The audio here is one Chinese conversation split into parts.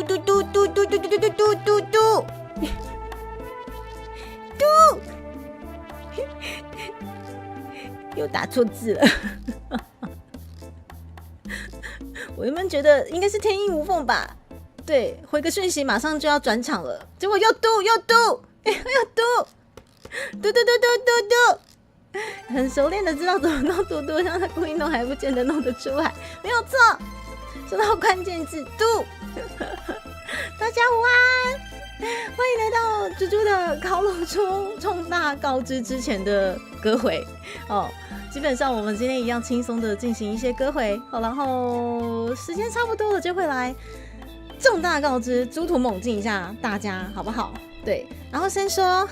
嘟嘟嘟嘟嘟嘟嘟嘟嘟嘟嘟嘟，又打错字了。我原本觉得应该是天衣无缝吧，对，回个讯息马上就要转场了，结果又嘟，很熟练的知道怎么弄嘟嘟，像他故意弄还不见得弄得出来，没有错，说到关键字嘟。大家午安，欢迎来到猪猪的烤乳猪重大告知之前的歌回哦。基本上我们今天一样轻松的进行一些歌回，好，然后时间差不多了就会来重大告知，猪图猛进一下大家好不好？对，然后先说，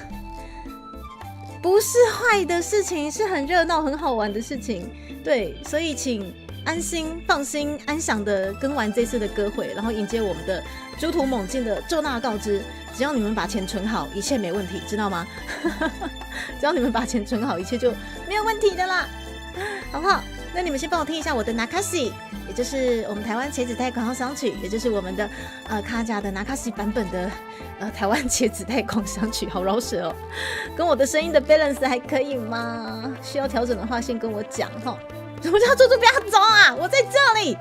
不是坏的事情，是很热闹很好玩的事情，对，所以请安心放心安详的跟完这次的歌会，然后迎接我们的猪图猛进的重大告知。只要你们把钱存好，一切没问题，知道吗？只要你们把钱存好，一切就没有问题的啦，好不好？那你们先帮我听一下我的 Nakashi， 也就是我们台湾茄子太狂想曲，也就是我们的卡甲的 Nakashi 版本的台湾茄子太狂想曲，好饶舌哦。跟我的声音的 balance 还可以吗？需要调整的话，先跟我讲哈。什么叫猪猪不要走啊？我在这里，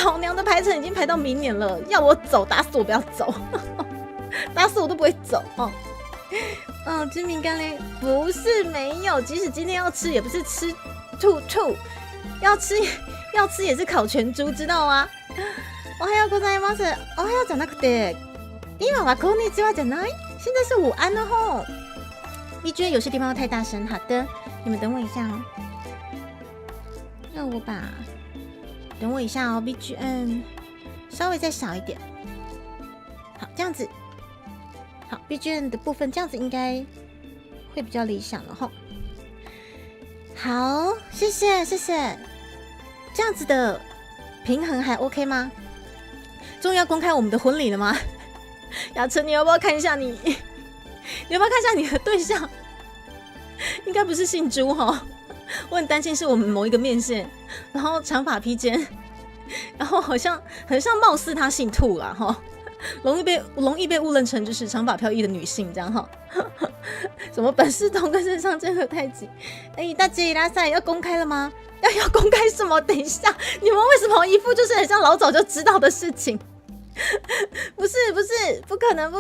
老娘的排程已经排到明年了，要我走打死我不要走，打死我都不会走哦。知名干练不是没有，即使今天要吃也不是吃兔，要吃也是烤全猪，知道吗？おはようございます。おはようじゃなくて、今はこんにちはじゃない？现在是午安了吼。你觉得有些地方太大声，好的，你们等我一下哦。让我等我一下哦 ，BGM 稍微再小一点，好，这样子，好 ，BGM 的部分这样子应该会比较理想了吼。好，谢谢，这样子的平衡还 OK 吗？终于要公开我们的婚礼了吗？雅晨，你要不要看一下你要不要看一下你的对象？应该不是姓朱哈。我很担心是我们某一个面线，然后长发披肩，然后好像很像貌似他姓兔啦哈，容易被误认成就是长发飘逸的女性这样哈。什么本是同根生上真和太极？大姐伊拉赛要公开了吗？要公开什么？等一下，你们为什么一副就是很像老早就知道的事情？不是，不可能！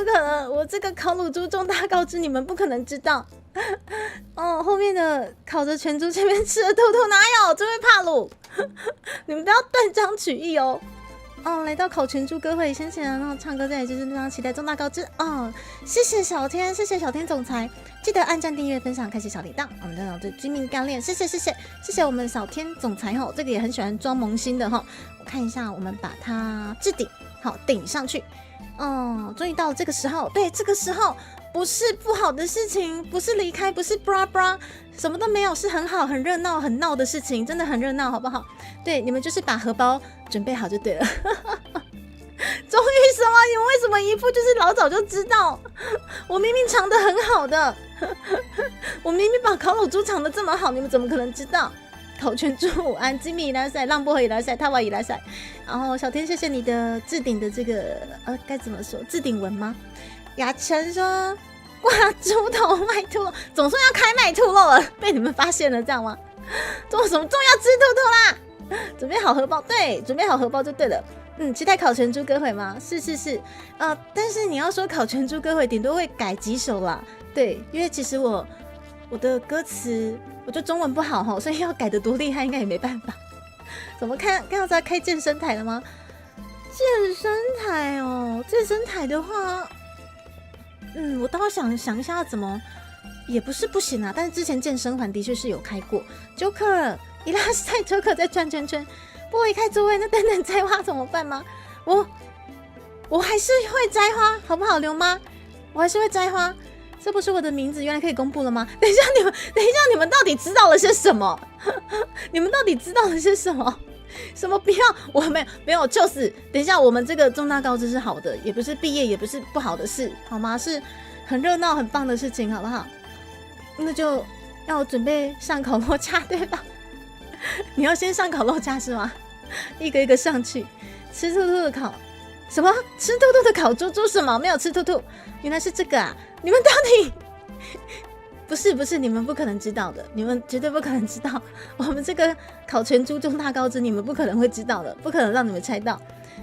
我这个烤乳猪重大告知，你们不可能知道。后面的烤着全猪，前面吃的兔兔哪有？这位帕鲁，你们不要断章取义哦。来到烤全猪歌会，先前然后唱歌，再来就是非常期待重大告知哦。谢谢小天总裁，记得按赞、订阅、分享、开启小铃铛。我们的这军命干练，谢谢我们小天总裁吼，这个也很喜欢装萌新的哈。我看一下，我们把它置顶好顶上去。终于到了这个时候，对，这个时候不是不好的事情，不是离开，不是 bra， 什么都没有，是很好、很热闹、很闹的事情，真的很热闹，好不好？对，你们就是把荷包准备好就对了。终于什么？你们为什么一副就是老早就知道？我明明藏得很好的，我明明把烤乳猪藏得这么好，你们怎么可能知道？烤全猪午安，吉米伊拉塞，浪波伊拉塞，塔瓦伊拉塞。然后小天，谢谢你的置顶的这个该怎么说？置顶文吗？雅晨说挂猪头卖兔肉，总算要开卖兔肉了，被你们发现了，这样吗？做什么终于要吃兔兔啦？准备好荷包，对，准备好荷包就对了。期待烤全猪歌会吗？是，但是你要说烤全猪歌会，顶多会改几首啦。对，因为其实我的歌词，我就中文不好吼，所以要改得多厉害，应该也没办法。怎么看到在开健身台了吗？健身台哦，健身台的话，我倒要想一下怎么，也不是不行啊。但是之前健身环的确是有开过。Joker 伊拉塞 Joker 在转圈圈，不会开座位，那等等摘花怎么办吗？我还是会摘花，好不好，刘妈？我还是会摘花。这不是我的名字，原来可以公布了吗？等一下，你们到底知道了些什么？你们到底知道了些什么？什么不要？我没有，就是等一下，我们这个重大告知是好的，也不是毕业，也不是不好的事，好吗？是很热闹、很棒的事情，好不好？那就要我准备上烤肉架，对吧？你要先上烤肉架是吗？一个一个上去，吃兔兔的什么吃兔兔的烤猪猪什么？没有吃兔兔，原来是这个啊！你们到底不是，你们不可能知道的，你们绝对不可能知道。我们这个烤全猪中大高知，你们不可能会知道的，不可能让你们猜到。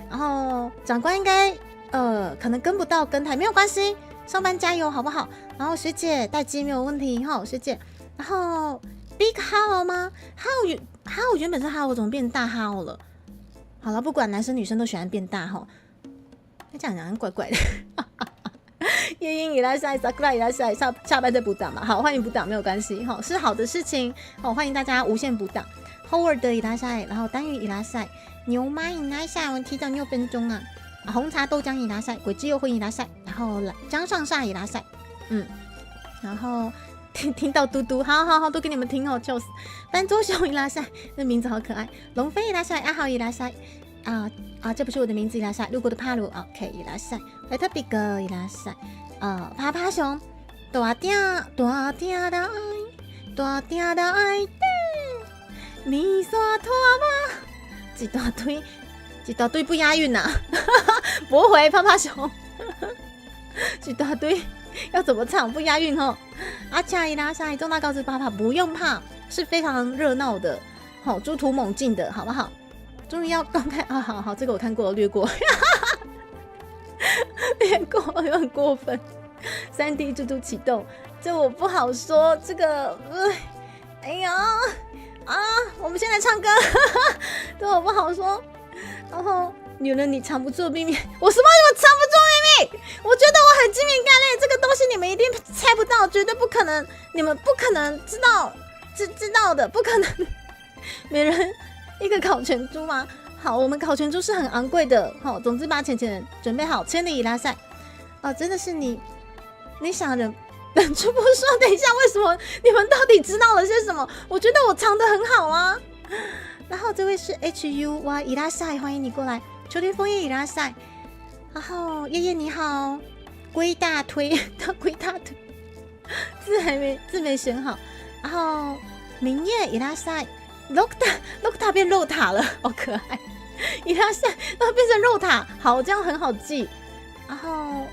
然后长官应该可能跟不到跟台没有关系，上班加油好不好？然后学姐待机没有问题哈，学姐。然后 Big How 吗 ？How 原本是 How 怎么变大 How 了？好了，不管男生女生都喜欢变大哈。这样讲怪怪的。夜莺伊拉塞，萨克拉伊拉塞，下班再补档嘛。好，欢迎补档没有关系哈，是好的事情。好，欢迎大家无限补档。Howard 伊拉塞，然后单鱼伊拉塞，牛妈伊拉塞，我提早6分钟啊。红茶豆浆伊拉塞，鬼之诱惑伊拉塞，然后江上煞伊拉塞，然后听到嘟嘟，好，都给你们听哦，笑死。斑周熊伊拉塞，那名字好可爱。龙飞伊拉塞，阿豪伊拉塞，这不是我的名字伊拉塞，路过的帕鲁 ，OK 伊拉塞，莱特比格伊拉塞，趴趴熊，大鼎的爱，大鼎的爱，你说拖吗？一大堆不押韵呐、驳回趴趴熊，一大堆要怎么唱不押韵哦？阿恰伊拉塞，重大告知爸爸不用怕，是非常热闹的，好猪突猛进的好不好？终于要公开啊！好，这个我看过了，略过，略过，有很过分。3D 猪猪启动，这我不好说。这个，哎呀我们先来唱歌，这我不好说。然后，女人你藏不住秘密，我什么藏不住秘密？我觉得我很精明干练，这个东西你们一定猜不到，绝对不可能，你们不可能知道的，不可能。每人一个烤全猪吗？好，我们烤全猪是很昂贵的。好，总之把钱准备好，千里伊拉塞。真的是你想忍住不说，等一下为什么你们到底知道了些什么？我觉得我藏得很好啊。然后这位是 HU 哇伊拉塞，欢迎你过来。秋天枫叶伊拉塞。然后叶叶你好，龟大推，龟大推，字没选好。然后明夜伊拉塞。洛塔变肉塔了，好可爱！伊拉塞，然后变成肉塔，好，这样很好记。然后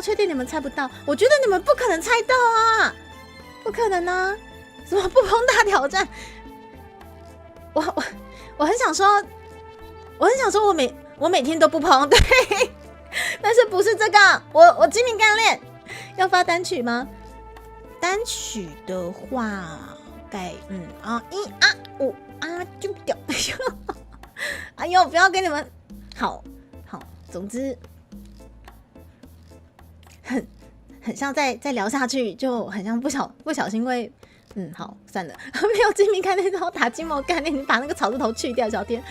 确定你们猜不到，我觉得你们不可能猜到啊，不可能啊！什么不碰大挑战？我很想说，我每天都不碰，对，但是不是这个，我精明干练。要发单曲吗？单曲的话。1、2、5就掉，哎呦，不要给你们好，总之很像再聊下去，就很像不小心会，好，算了，没有精明概念，然后打金毛概念，你把那个草字头去掉，小天，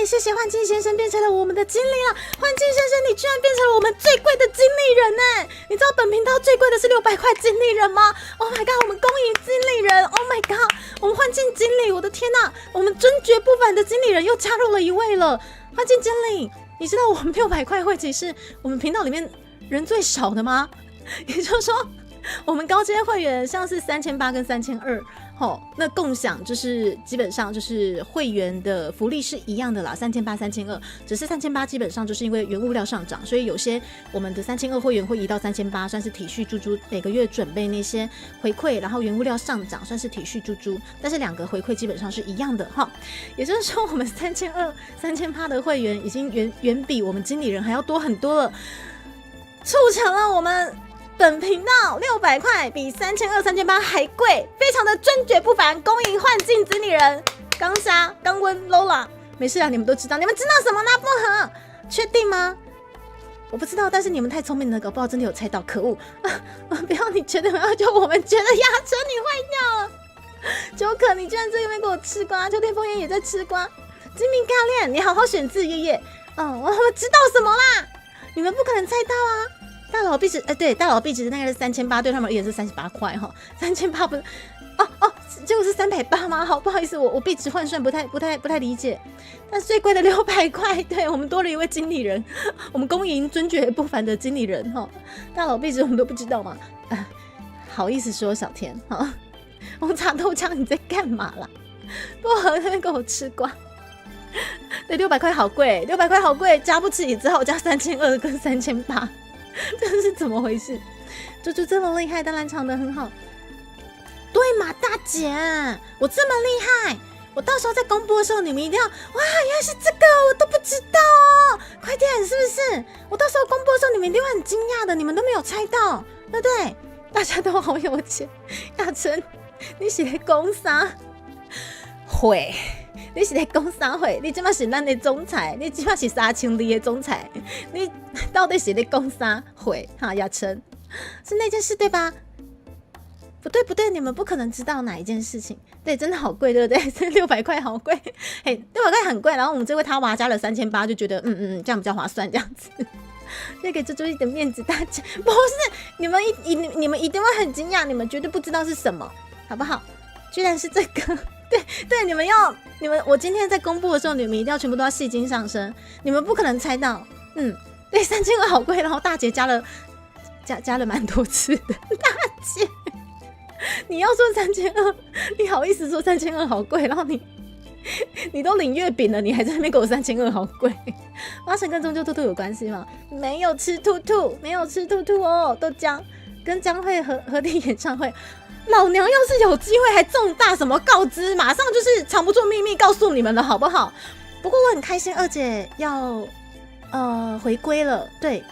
谢谢幻境先生变成了我们的经理了，幻境先生，你居然变成了我们最贵的经理人呢！你知道本频道最贵的是600块经理人吗 ？Oh my god， 我们恭迎经理人 ！Oh my god， 我们幻境经理，我的天哪，我们尊爵不凡的经理人又加入了一位了，幻境经理，你知道我们600块会籍是我们频道里面人最少的吗？也就是说。我们高阶会员像是3800跟3200，那共享就是基本上就是会员的福利是一样的啦，3800、3200，只是3800基本上就是因为原物料上涨，所以有些我们的3200会员会移到3800，算是体恤猪猪每个月准备那些回馈，然后原物料上涨算是体恤猪猪，但是两个回馈基本上是一样的哈。也就是说，我们3200、3800的会员已经远比我们经理人还要多很多了，促成了我们。本频道600块比3200、3800还贵，非常的尊爵不凡，恭迎幻境经理人刚杀刚温 Lola， 没事啊，你们都知道，你们知道什么呢？不合，确定吗？我不知道，但是你们太聪明了，搞不好真的有猜到，可恶！不要你觉得，就我们觉得压车你坏掉了，九可你居然在那边给我吃瓜，秋天枫叶也在吃瓜，精明干练，你好好选字，叶叶，我知道什么啦？你们不可能猜到啊！大佬币值，对，大佬币值那个是3800，对他们而言是38块哈，3800不是，结果是380吗？好，不好意思，我币值换算不太理解。但最贵的600块，对我们多了一位经理人，我们恭迎尊爵不凡的经理人哈。大佬币值我们都不知道吗？好意思说小天哈，红茶豆浆你在干嘛啦？不和那边给我吃瓜，对，600块好贵，600块好贵，加不起，只好加3200跟3800，这是怎么回事？猪猪这么厉害，当然唱得很好。对嘛，大姐，我这么厉害，我到时候在公布的时候，你们一定要哇，原来是这个，我都不知道哦！快点，是不是？我到时候公布的时候，你们一定会很惊讶的，你们都没有猜到，对不对？大家都好有钱。亚琛，你是在讲啥？会，你是在讲啥会？你即马是咱的总裁，你即马是3000里的总裁，你到底是在讲啥会？哈，亚琛，是那件事对吧？不对，你们不可能知道哪一件事情。对，真的好贵，对不对？这600块好贵，嘿，600块很贵。然后我们这位他娃加了3800，就觉得这样比较划算，这样子。就给猪猪一点面子，大家不是你们一定会很惊讶，你们绝对不知道是什么，好不好？居然是这个，对，你们我今天在公布的时候，你们一定要全部都要戏精上身，你们不可能猜到，对，3200好贵，然后大姐加了蛮多次的，大姐。你要说3200，你好意思说3200好贵，然后你都领月饼了，你还在那边给我3200好贵。花生跟中秋兔兔有关系吗？没有吃兔兔，没有吃兔兔哦。豆浆跟江蕙合体演唱会，老娘要是有机会还重大什么告知，马上就是藏不住秘密告诉你们了，好不好？不过我很开心，二姐要回归了，对，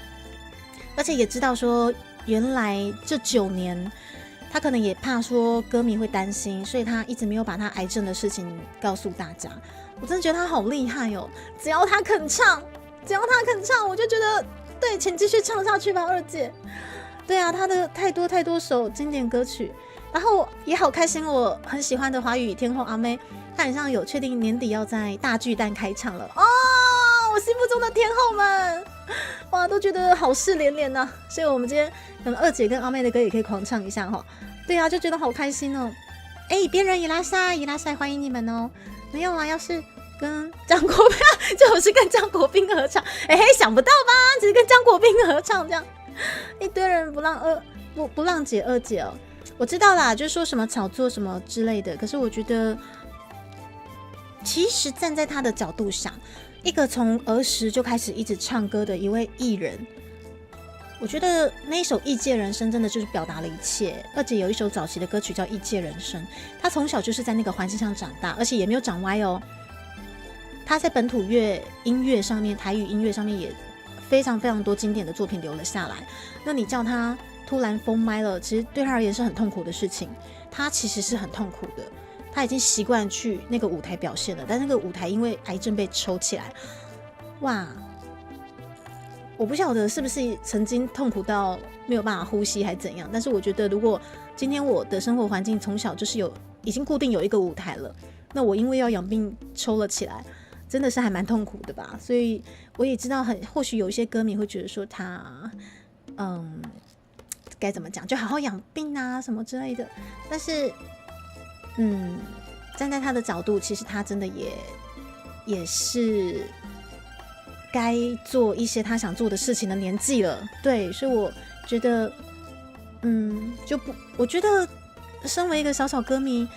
而且也知道说原来这9年。他可能也怕说歌迷会担心，所以他一直没有把他癌症的事情告诉大家。我真的觉得他好厉害哦！只要他肯唱，我就觉得对，请继续唱下去吧，二姐。对啊，他的太多首经典歌曲，然后也好开心，我很喜欢的华语天后阿妹，她好像有确定年底要在大巨蛋开唱了哦！我心目中的天后们，哇，都觉得好事连连呐。所以我们今天可能二姐跟阿妹的歌也可以狂唱一下哈。对啊，就觉得好开心哦！别人伊拉塞，欢迎你们哦！没有啊，要是跟张国斌，就是跟张国斌合唱，想不到吧？只是跟张国斌合唱这样，一堆人不让姐二姐哦。我知道啦，就是说什么炒作什么之类的，可是我觉得，其实站在他的角度想，一个从儿时就开始一直唱歌的一位艺人。我觉得那一首《异界人生》真的就是表达了一切。二姐有一首早期的歌曲叫《异界人生》，她从小就是在那个环境上长大，而且也没有长歪哦。她在本土音乐上面，台语音乐上面也非常非常多经典的作品留了下来。那你叫她突然封麦了，其实对她而言是很痛苦的事情。她其实是很痛苦的，她已经习惯去那个舞台表现了，但那个舞台因为癌症被抽起来，哇！我不晓得是不是曾经痛苦到没有办法呼吸还怎样，但是我觉得如果今天我的生活环境从小就是已经固定有一个舞台了，那我因为要养病抽了起来，真的是还蛮痛苦的吧。所以我也知道或许有一些歌迷会觉得说他该怎么讲，就好好养病啊什么之类的，但是站在他的角度，其实他真的也是该做一些他想做的事情的年纪了，对，所以我觉得，我觉得身为一个小歌迷，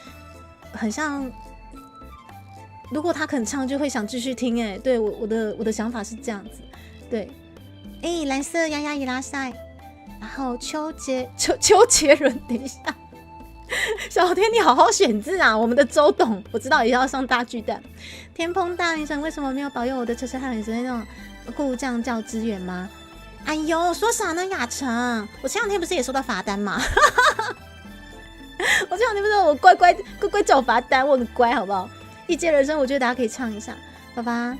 很像，如果他肯唱，就会想继续听，对，我的想法是这样子，对，蓝色丫丫伊拉塞，然后邱杰伦，等一下，小天你好好选字啊，我们的周董，我知道也要上大巨蛋。天蓬大女神为什么没有保佑我的车车和女神那种故障叫支援吗？哎呦，说啥呢，雅晨？我前两天不是也收到罚单吗？我前两天不是我乖乖缴罚单，我很乖，好不好？异界人生，我觉得大家可以唱一下。爸爸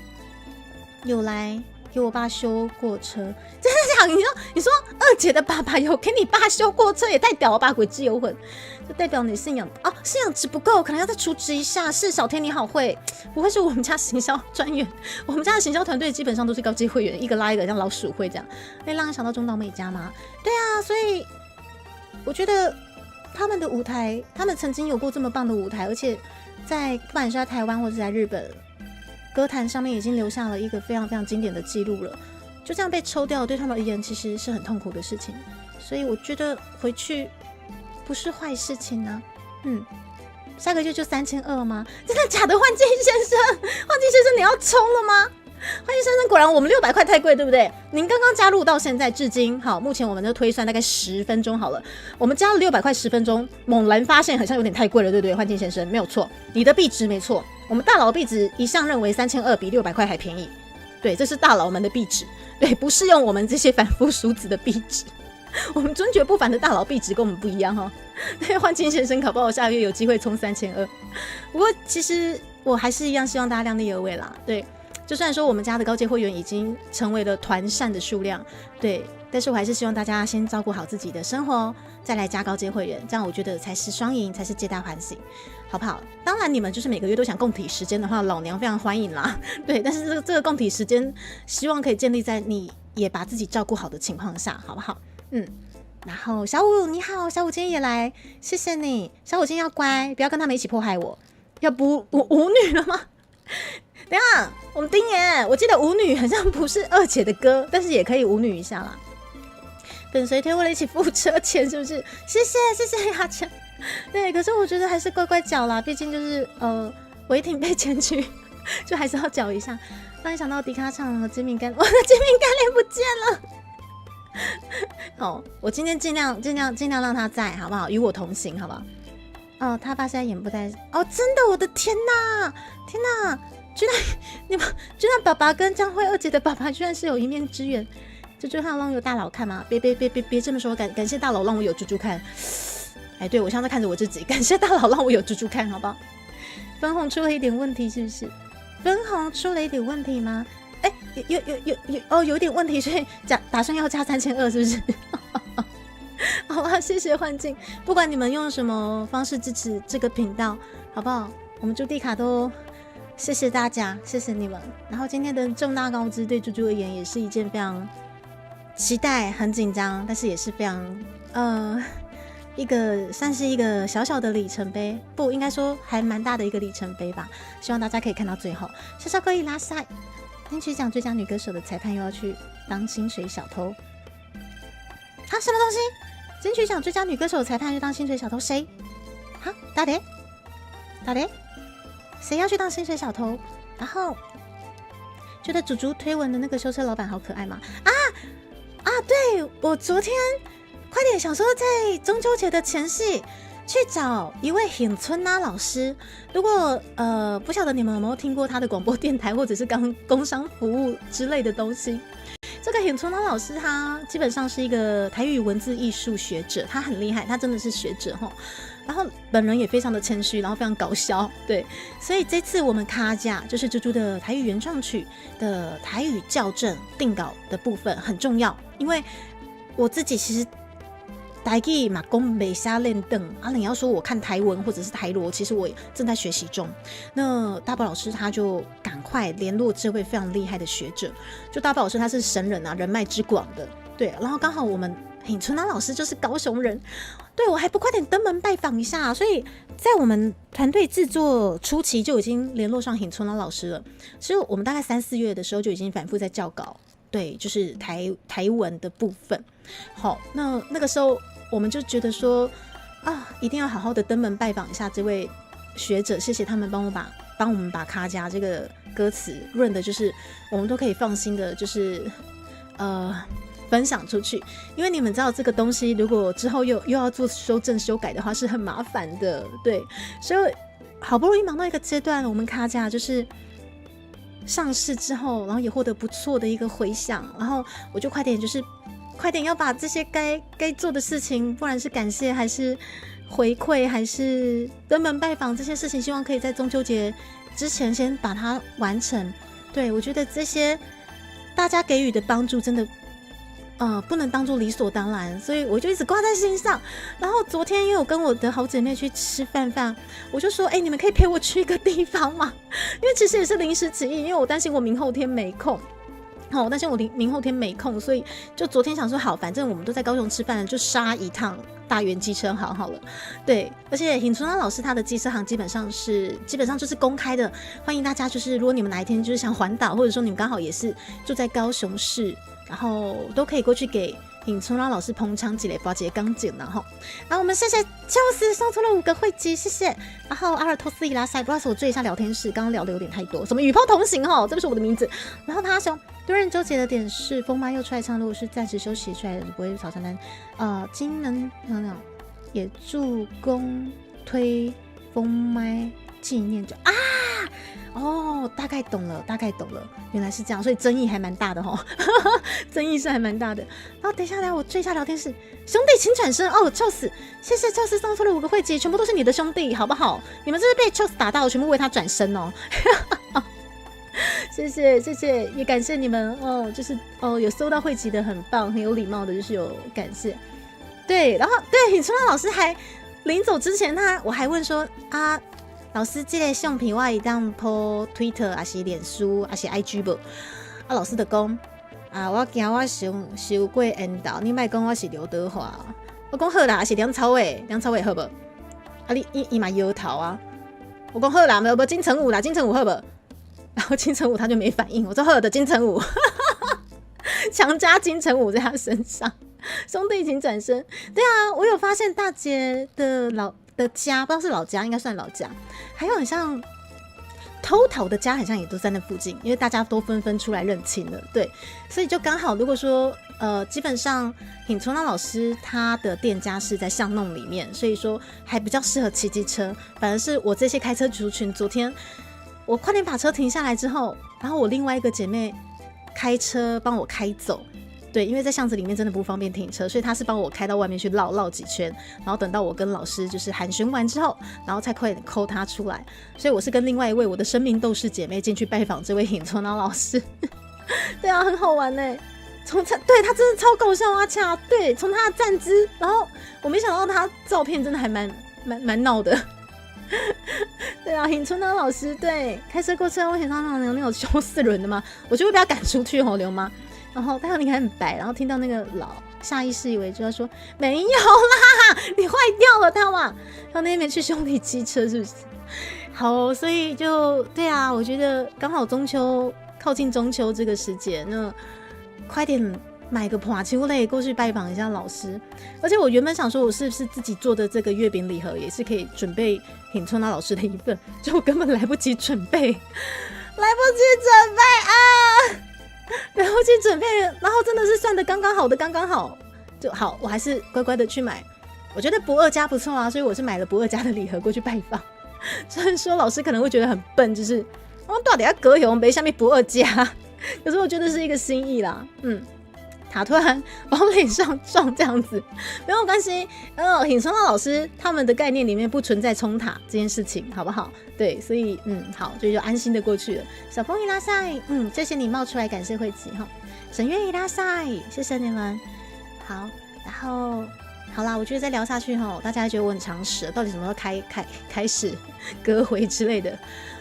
有来给我爸修过车，真的假的？你说二姐的爸爸有给你爸修过车，也太屌了吧！鬼之游魂，就代表你信仰信仰值不够，可能要再储值一下。是小天你好会，不会是我们家行销专员？我们家的行销团队基本上都是高级会员，一个拉一个，像老鼠会这样。会让人想到中岛美嘉吗？对啊，所以我觉得他们的舞台，他们曾经有过这么棒的舞台，而且不管是在台湾或者在日本歌坛上面已经留下了一个非常非常经典的记录了。就这样被抽掉，对他们而言其实是很痛苦的事情，所以我觉得回去不是坏事情啊。下个月就3200吗？真的假的？幻境先生，幻境先生你要冲了吗？幻境先生果然我们600块太贵，对不对？您刚刚加入到现在至今，好，目前我们就推算大概10分钟好了。我们加了600块10分钟，猛然发现好像有点太贵了，对不对？幻境先生没有错，你的币值没错。我们大佬币值一向认为3200比600块还便宜，对，这是大佬们的币值，对，不适用我们这些凡夫俗子的币值。我们尊爵不凡的大佬币值跟我们不一样哈。对，幻境先生搞不好下个月有机会冲3200。不过其实我还是一样希望大家量力而为啦，对。就算说我们家的高阶会员已经成为了团扇的数量，对，但是我还是希望大家先照顾好自己的生活，再来加高阶会员，这样我觉得才是双赢，才是皆大欢喜，好不好？当然你们就是每个月都想共体时间的话，老娘非常欢迎啦，对，但是这个共体时间希望可以建立在你也把自己照顾好的情况下，好不好？然后小五你好，小五今天也来，谢谢你，小五今天要乖，不要跟他们一起迫害我，要不我舞女了吗？等一下，我们丁爷，我记得舞女好像不是二姐的歌，但是也可以舞女一下啦。跟随推为了一起付车钱，是不是？谢谢雅晨。对，可是我觉得还是乖乖缴啦，毕竟就是违停被检举，就还是要缴一下。当你想到迪卡唱了煎饼干，我的煎饼干脸不见了。哦，我今天尽量让他在，好不好？与我同行，好不好？哦，他爸现在演不在。哦，真的，我的天哪，天哪！居然爸爸跟江蕙二姐的爸爸居然是有一面之缘，这就让我有大佬看吗？别这么说，感谢大佬让我有猪猪看。哎，对，我现在看着我自己，感谢大佬让我有猪猪看，好不好？分红出了一点问题，是不是？分红出了一点问题吗？哎，有点问题，所以打算要加3200，是不是？好吧，谢谢幻境，不管你们用什么方式支持这个频道，好不好？我们朱迪卡都。谢谢大家，谢谢你们。然后今天的重大告知对猪猪而言也是一件非常期待、很紧张，但是也是非常算是一个小小的里程碑，不应该说还蛮大的一个里程碑吧。希望大家可以看到最后。小小可以拉塞，金曲奖最佳女歌手的裁判又要去当薪水小偷。啊，什么东西？金曲奖最佳女歌手的裁判又当薪水小偷？谁？哈，大爹？谁要去当薪水小偷？然后觉得猪猪推文的那个修车老板好可爱吗？对，我昨天快点想说在中秋节的前夕去找一位很村拉老师。如果不晓得你们有没有听过他的广播电台或者是工商服务之类的东西。这个很村拉老师他基本上是一个台语文字艺术学者，他很厉害，他真的是学者齁。然后本人也非常的谦虚，然后非常搞笑，对，所以这次我们卡架就是猪猪的台语原创曲的台语校正定稿的部分很重要，因为我自己其实台语嘛讲没瞎练凳啊，你要说我看台文或者是台罗，其实我正在学习中。那大宝老师他就赶快联络这位非常厉害的学者，就大宝老师他是神人啊，人脉之广的，对，然后刚好我们品春兰老师就是高雄人。对，我还不快点登门拜访一下，所以在我们团队制作初期就已经联络上很春兰老师了。其实我们大概3、4月的时候就已经反复在校稿，对，就是台文的部分。好，那个时候我们就觉得说一定要好好的登门拜访一下这位学者，谢谢他们帮我们把卡夹这个歌词润的，就是我们都可以放心的，就是分享出去，因为你们知道这个东西如果之后又要做修正修改的话是很麻烦的，对，所以好不容易忙到一个阶段，我们卡架就是上市之后，然后也获得不错的一个回响，然后我就快点要把这些该做的事情，不然是感谢还是回馈还是登门拜访这些事情，希望可以在中秋节之前先把它完成。对，我觉得这些大家给予的帮助真的不能当做理所当然，所以我就一直挂在心上。然后昨天因为我跟我的好姐妹去吃饭，我就说你们可以陪我去一个地方吗？因为其实也是临时起意，因为我担心我明后天没空，所以就昨天想说好，反正我们都在高雄吃饭了，就杀一趟大园机车行好了。对，而且尹春兰老师他的机车行基本上就是公开的，欢迎大家，就是如果你们哪一天就是想环岛，或者说你们刚好也是住在高雄市，然后都可以过去给尹春朗老师捧场几嘞，包姐刚进然后，我们谢谢就是送出了5个会籍，谢谢。然后阿尔托斯伊拉塞，不好意思，我追一下聊天室，刚刚聊的有点太多，什么与泡同行这不是我的名字。然后他说，多人纠结的点是，风妈又出来唱，如果是暂时休息出来的，不会炒菜单。金能也助攻推风麦纪念就大概懂了，原来是这样，所以争议还蛮大的争议是还蛮大的。然后等一下，我追一下聊天室，兄弟请转身Chos，谢谢 Chos 送出了5个会籍，全部都是你的兄弟，好不好？你们这是被 Chos 打到，全部为他转身谢谢，也感谢你们就是有收到会籍的很棒，很有礼貌的，就是有感谢。对，然后对，尹春朗老师还临走之前，我还问说老师，这个相片我会当 po Twitter 还是脸书还是 IG 不？老师就讲我惊我收过缘投，你莫讲我是刘德华。我讲好啦，是梁朝伟好不？你嘛摇头啊？我讲好啦，没有金城武啦，金城武好不？然后金城武他就没反应，我说好的金城武，强加金城武在他身上。兄弟请转身。对啊，我有发现大姐的家，不知道是老家，应该算老家，还有很像Toto 的家，好像也都在那附近，因为大家都纷纷出来认亲了。对，所以就刚好，如果说基本上尹春朗老师他的店家是在巷弄里面，所以说还比较适合骑机车。反而是我这些开车族群，昨天我快点把车停下来之后，然后我另外一个姐妹开车帮我开走。对，因为在巷子里面真的不方便停车，所以他是帮我开到外面去绕几圈，然后等到我跟老师就是寒暄完之后，然后才快点扣他出来。所以我是跟另外一位我的生命斗士姐妹进去拜访这位尹春朗老师。对啊，很好玩呢。对，他真的超搞笑阿恰。对，从他的站姿，然后我没想到他照片真的还蛮闹的。对啊，尹春朗老师对开车过车，我想到那种修4轮的吗？我就会被他赶出去刘妈。然后他你很白，然后听到那个老下意识以为就要说没有啦，你坏掉了他嘛。然后那边去兄弟机车是不是？好，所以就对啊，我觉得刚好靠近中秋这个时节，那快点买个花球类过去拜访一下老师。而且我原本想说，我是不是自己做的这个月饼礼盒也是可以准备尹春朗老师的一份，就我根本来不及准备然后去准备，然后真的是算的刚刚好就好，我还是乖乖的去买。我觉得不二家不错啊，所以我是买了不二家的礼盒过去拜访。虽然说老师可能会觉得很笨，就是到底要隔油没下面不二家，可是我觉得是一个心意啦。塔突然往脸上撞这样子，没有关系。尹春朗老师他们的概念里面不存在冲塔这件事情，好不好？对，所以好，所以就安心的过去了。小风伊拉塞，谢谢你冒出来，感谢慧吉哈。沈月伊拉塞，谢谢你们。好，然后好啦，我觉得再聊下去大家还觉得我很常识，到底什么时候开始歌回之类的。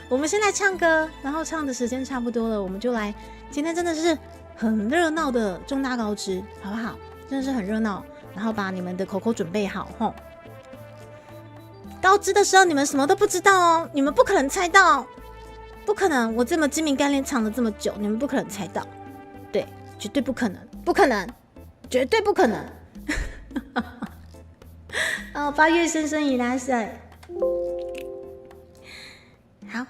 我们先来唱歌，然后唱的时间差不多了，我们就来。今天真的是很热闹的重大高知，好不好？真的是很热闹，然后把你们的口口准备好高知的时候你们什么都不知道你们不可能猜到，不可能！我这么精明干练唱了这么久，你们不可能猜到，对，绝对不可能，绝对不可能。8月深深已拉塞，好。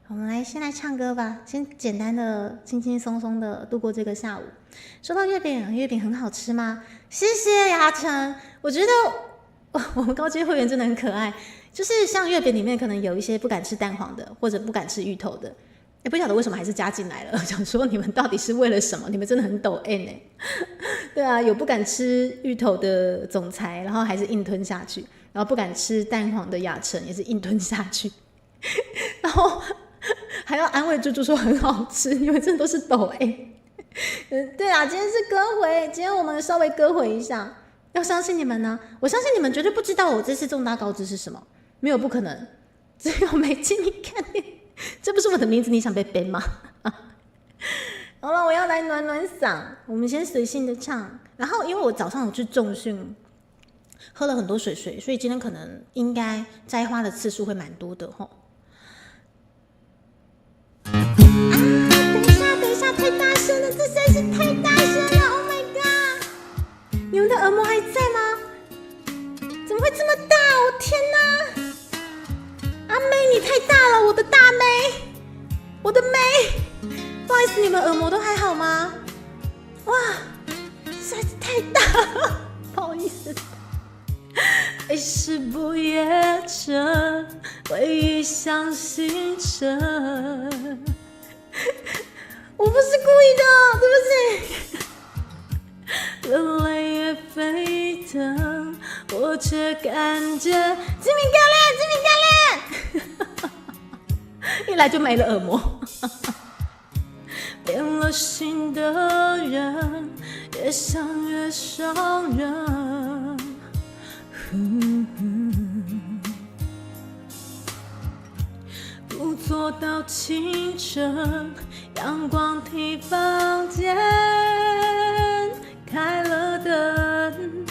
我们先来唱歌吧，先简单的、轻轻松松的度过这个下午。说到月饼，月饼很好吃吗？谢谢雅晨。我觉得我们高阶会员真的很可爱，就是像月饼里面可能有一些不敢吃蛋黄的，或者不敢吃芋头的，也不晓得为什么还是加进来了。想说你们到底是为了什么？你们真的很抖 N 对啊，有不敢吃芋头的总裁，然后还是硬吞下去，然后不敢吃蛋黄的雅晨也是硬吞下去，然后还要安慰猪猪说很好吃，因为真的都是抖对啊，今天是歌回，今天我们稍微歌回一下，要相信你们呢。我相信你们绝对不知道我这次重大高知是什么，没有不可能，只有没精明概念。这不是我的名字，你想被 ban 吗？好了，我要来暖暖嗓，我们先随性的唱。然后因为我早上有去重训，喝了很多水，所以今天可能应该摘花的次数会蛮多的吼。等一下，太大声了，这实在是太大声了 ！Oh my 们耳膜都还好吗？哇，实在是太大了，不好意思。爱是不夜城，回忆像星辰。我不是故意的，对不起。热泪也沸腾，我却感觉致命干练，致命干练。一来就没了耳膜。变了心的人，越想越伤人。不做到清晨，阳光替房间开了灯，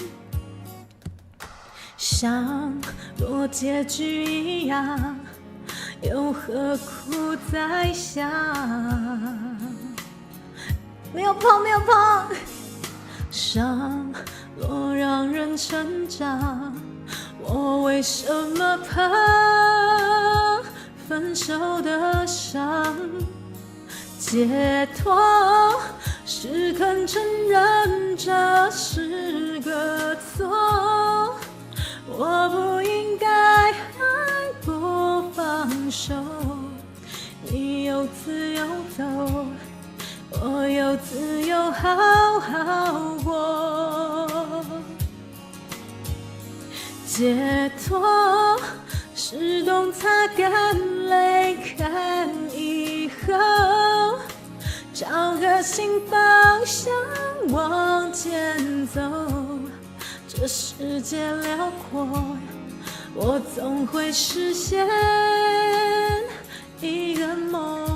像若结局一样，又何苦再想？没有碰，没有碰。伤若让人成长，我为什么怕分手的伤？解脱是肯承认这是个错，我不应该还不放手。你有自由走，我有自由好好过。解脱是懂擦干泪，看以后找个新方向往前走。这世界辽阔，我总会实现一个梦。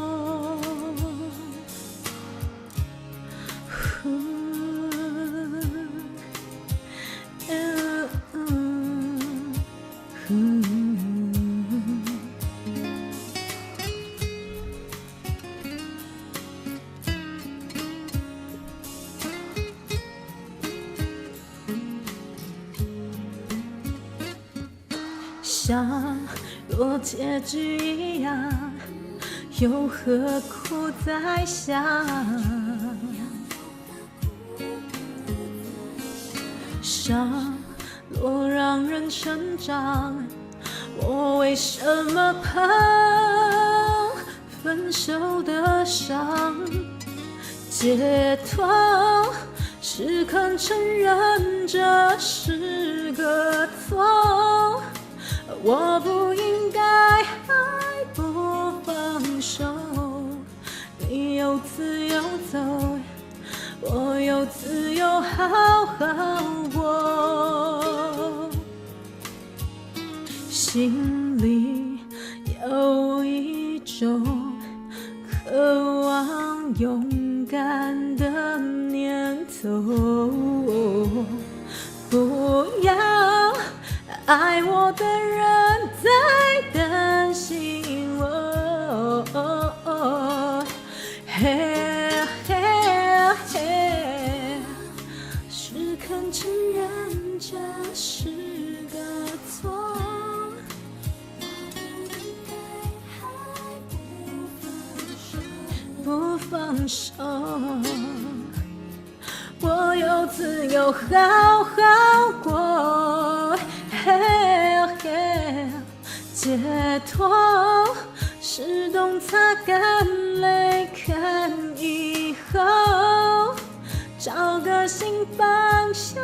像若结局一样，又何苦再想？伤若让人成长，我为什么怕分手的伤？解脱是肯承认这是个错，我不应该还不放手。你有自由走，我有自由好好过。心里有一种渴望勇敢的念头，不要爱我的人在担心我。是肯承认这是个错，不放手。我有自由好好过。解脱是懂擦干泪，看以后找个新方向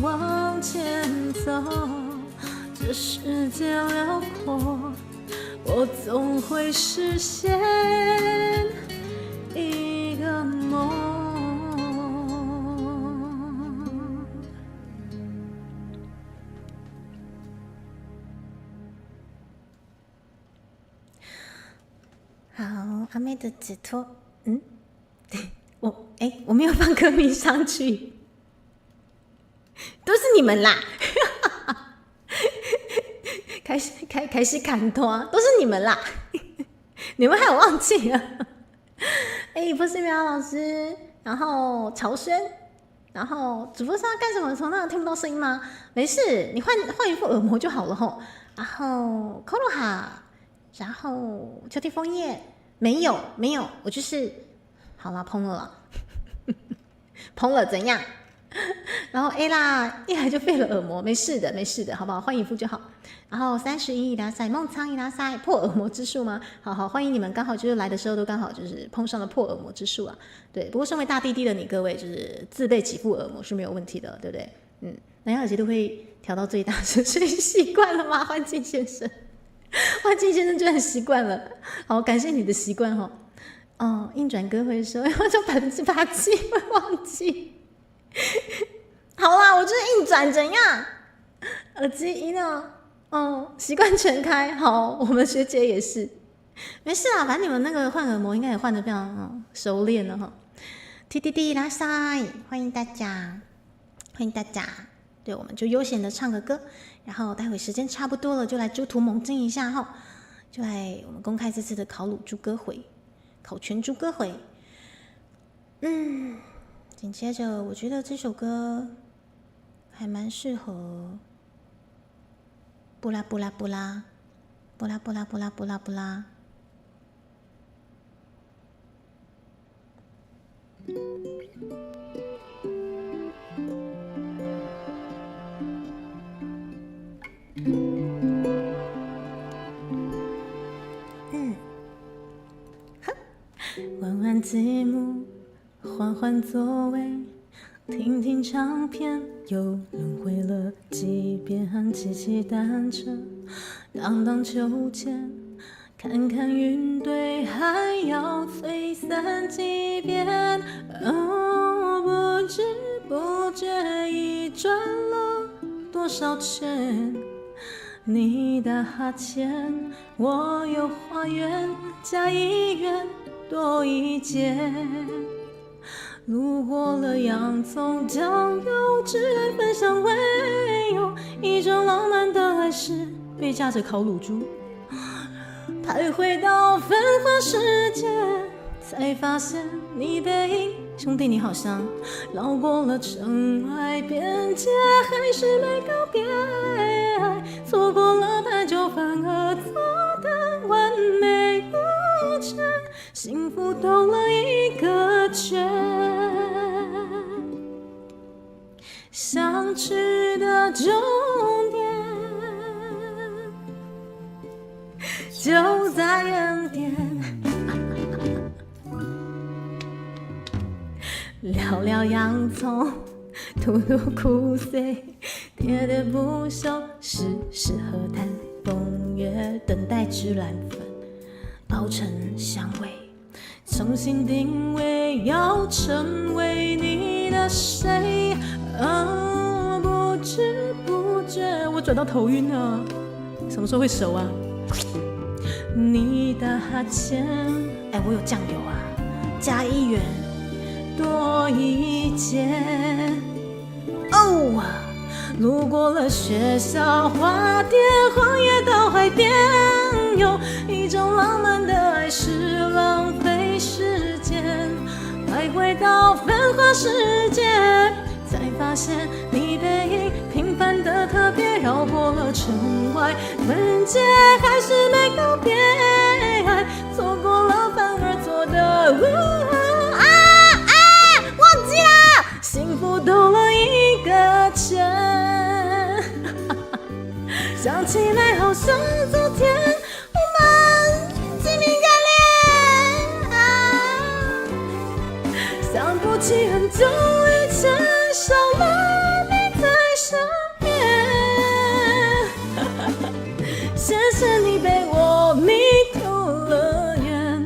往前走。这世界辽阔，我总会实现一个梦。好，阿妹的解脱，我没有放歌名上去，都是你们啦，开始砍拖，都是你们啦，你们还有忘记了？不是苗老师，然后曹轩，然后主播是要干什么？从那听不到声音吗？没事，你换一副耳膜就好了吼。然后科罗哈，然后秋天枫叶，没有，我就是好啦，烹了啦，烹了怎样？然后 A 啦，一来就废了耳膜，没事的，没事的，好不好？换一副就好。然后31伊拉塞，梦苍伊拉塞，破耳膜之术吗？好好，欢迎你们，刚好就是来的时候都刚好就是碰上了破耳膜之术啊。对，不过身为大弟弟的你各位，就是自备几副耳膜是没有问题的，对不对？蓝牙耳机都会调到最大声，所以习惯了吗？幻境先生，幻境先生居然习惯了，好，感谢你的习惯哈。哦，硬转歌会说，我就87%会忘记。好啦，我就是硬转，怎样？耳机音呢？习惯全开。好，我们学姐也是，没事啦，反正你们那个换耳膜应该也换得非常熟练了哈。TTD 拉塞，欢迎大家，欢迎大家。对，我们就悠闲的唱个歌，然后待会时间差不多了，就来猪图猛进一下哈，就来我们公开这次的烤乳猪歌回，烤全猪歌回。紧接着，我觉得这首歌还蛮适合布拉布拉布拉布拉布拉布拉布拉布拉。弯弯积木，缓缓座位，听听唱片，又轮回了几遍，骑骑单车，荡荡秋千，看看云堆，还要吹散几遍。不知不觉已赚了多少钱？你打哈欠，我有花园加医院多一间。路过了洋葱酱油，只爱分享唯有一种浪漫的爱是被夹着烤乳猪，徘徊到繁华世界，才发现你背影，兄弟你好像绕过了城外边界，还是没告别，错过了太久，反而错的完美无缺，幸福兜了一个圈，想去的终点就在原点。聊聊洋葱，吐吐苦水，喋喋不休，时时喝淡风月，等待芝兰粉熬成香味，重新定位，要成为你的谁？不知不觉，我转到头晕了，什么时候会熟啊？你的哈欠，我有酱油啊，加1元多一件。路过了学校花店，荒野到海边，有一种浪漫的爱是浪费时间，徘徊到繁华世界，才发现你背影平凡的特别，绕过了城外门街，还是没告别，错过了反而错的忘记了，幸福兜了一个圈，想起来好像昨天我们亲密热恋，想不起很久以前少了你在身边，谢谢你被我迷途了远，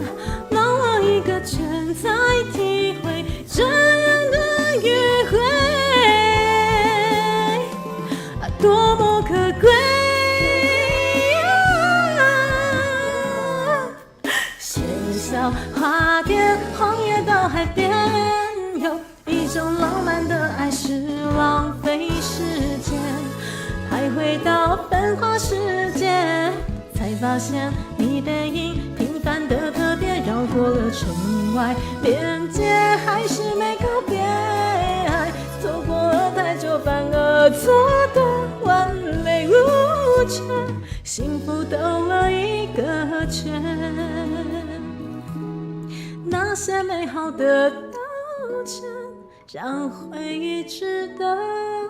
绕了一个圈才体会这样的约会多么可贵。学校花店，荒野到海边，有一种浪漫的爱是浪费时间，徘徊到繁华世界，才发现你背影平凡的特别，绕过了城外边界，还是没告别，错过了太久，反而错的完美无缺，幸福兜了一个圈。那些美好的道歉，让回忆值得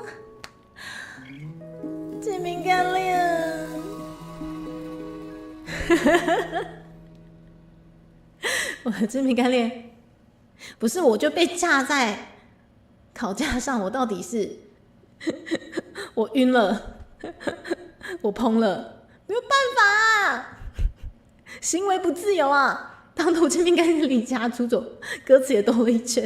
精明干练。我的精明干练，不是我就被架在烤架上，我到底是我晕了，我砰了，没有办法啊，行为不自由啊，当头精明干练离家出走，歌词也兜了一圈，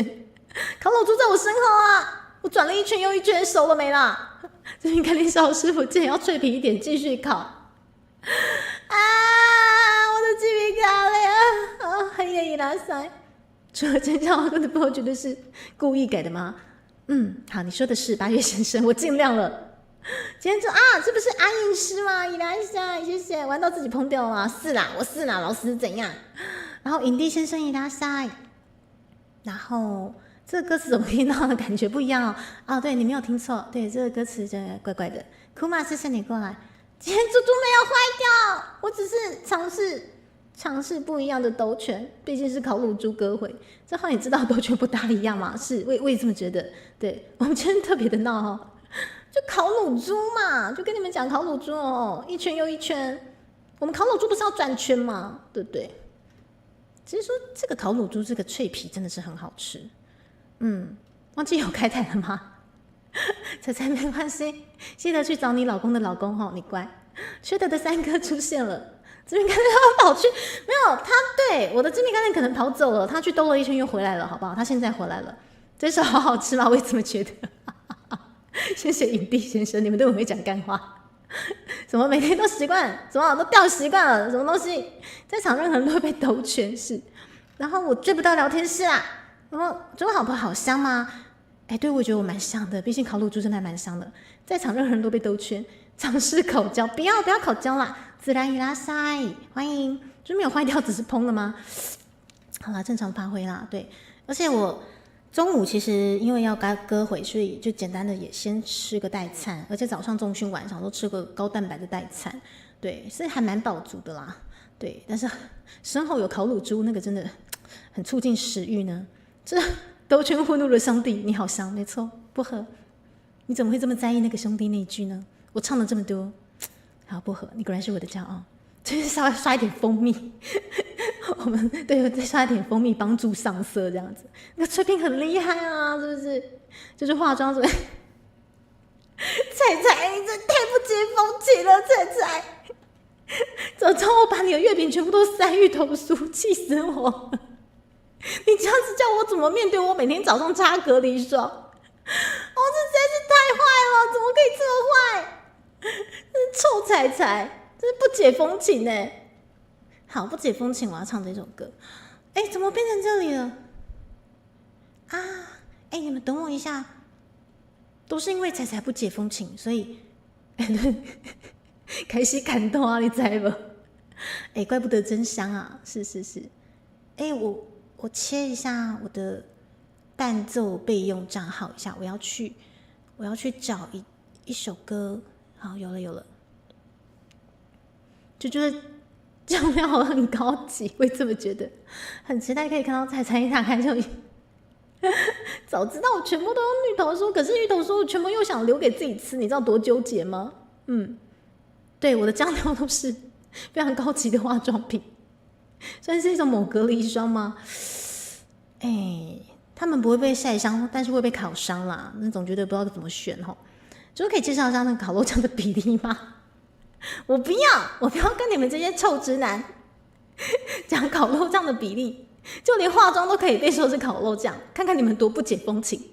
烤乳猪在我身后啊，我转了一圈又一圈，熟了没啦？精明干练小师傅，记得要脆皮一点，继续烤啊！我的精明干练啊，黑夜已拉塞。除了真相，我根本不觉得是故意改的吗？好，你说的是八月先生，我尽量了。今天这这不是阿印师吗？伊拉塞，谢谢，玩到自己碰掉了。是啦，我是啦，老师怎样？然后影帝先生伊拉塞，然后这个歌词怎么听到的感觉不一样哦？对，你没有听错，对，这个歌词真的怪怪的。库玛，谢谢你过来。今天猪猪没有坏掉，我只是尝试不一样的兜圈，毕竟是烤乳猪歌会。这话你知道兜圈不大一样吗？是，我也这么觉得。对，我们今天特别的闹哦，就烤乳猪嘛，就跟你们讲烤乳猪哦，一圈又一圈。我们烤乳猪不是要转圈吗？对不对？其实说这个烤乳猪这个脆皮真的是很好吃。忘记有开台了吗？彩彩没关系，记得去找你老公的老公哦，你乖。缺德的三哥出现了。精明干练他跑去没有他，对我的精明干练可能跑走了，他去兜了一圈又回来了，好不好？他现在回来了，这首好好吃吗？我也这么觉得。谢谢影帝先生，你们都很会讲干话。怎么每天都习惯，怎么都掉习惯了？什么东西？在场任何人都会被兜圈是。然后我追不到聊天室啊。然后猪好不好香吗？对，我觉得我蛮香的，毕竟烤乳猪真的还蛮香的。在场任何人都被兜圈，尝试烤焦，不要烤焦啦。自然伊拉塞，欢迎，就没有坏掉，只是烹了吗？好啦，正常发挥啦，对。而且我中午其实因为要割回，所以就简单的也先吃个代餐，而且早上、中训、晚上都吃个高蛋白的代餐，对，是还蛮饱足的啦，对。但是身后有烤乳猪，那个真的很促进食欲呢。这兜圈混入了兄弟，你好香，没错，不合。你怎么会这么在意那个兄弟那一句呢？我唱了这么多。好，不合，你果然是我的骄傲。就是稍微刷一点蜂蜜，我们对，再刷一点蜂蜜帮助上色，这样子。那个翠萍很厉害啊，是不是？就是化妆水。彩彩，你这太不解风情了，彩彩。早知道我把你的月饼全部都塞芋头酥，气死我！你这样子叫我怎么面对我每天早上擦隔离霜？这实在是太坏了，怎么可以这么坏？臭彩彩，真是不解风情哎！好，不解风情，我要唱这首歌。怎么变成这里了？你们等我一下，都是因为彩彩不解风情，所以开始感动啊，你知不？怪不得真香啊！是，我切一下我的伴奏备用账号一下，我要去找一首歌。好，有了，就觉得酱料很高级，我也这么觉得，很期待可以看到彩彩一打开就早知道我全部都用芋头酥，可是芋头酥我全部又想留给自己吃，你知道多纠结吗？对，我的酱料都是非常高级的化妆品，算是一种某隔离霜吗？他们不会被晒伤，但是会被烤伤啦，那总觉得不知道怎么选齁。就是可以介绍一下那个烤肉酱的比例吗？我不要跟你们这些臭直男讲烤肉酱的比例，就连化妆都可以被说是烤肉酱，看看你们多不解风情。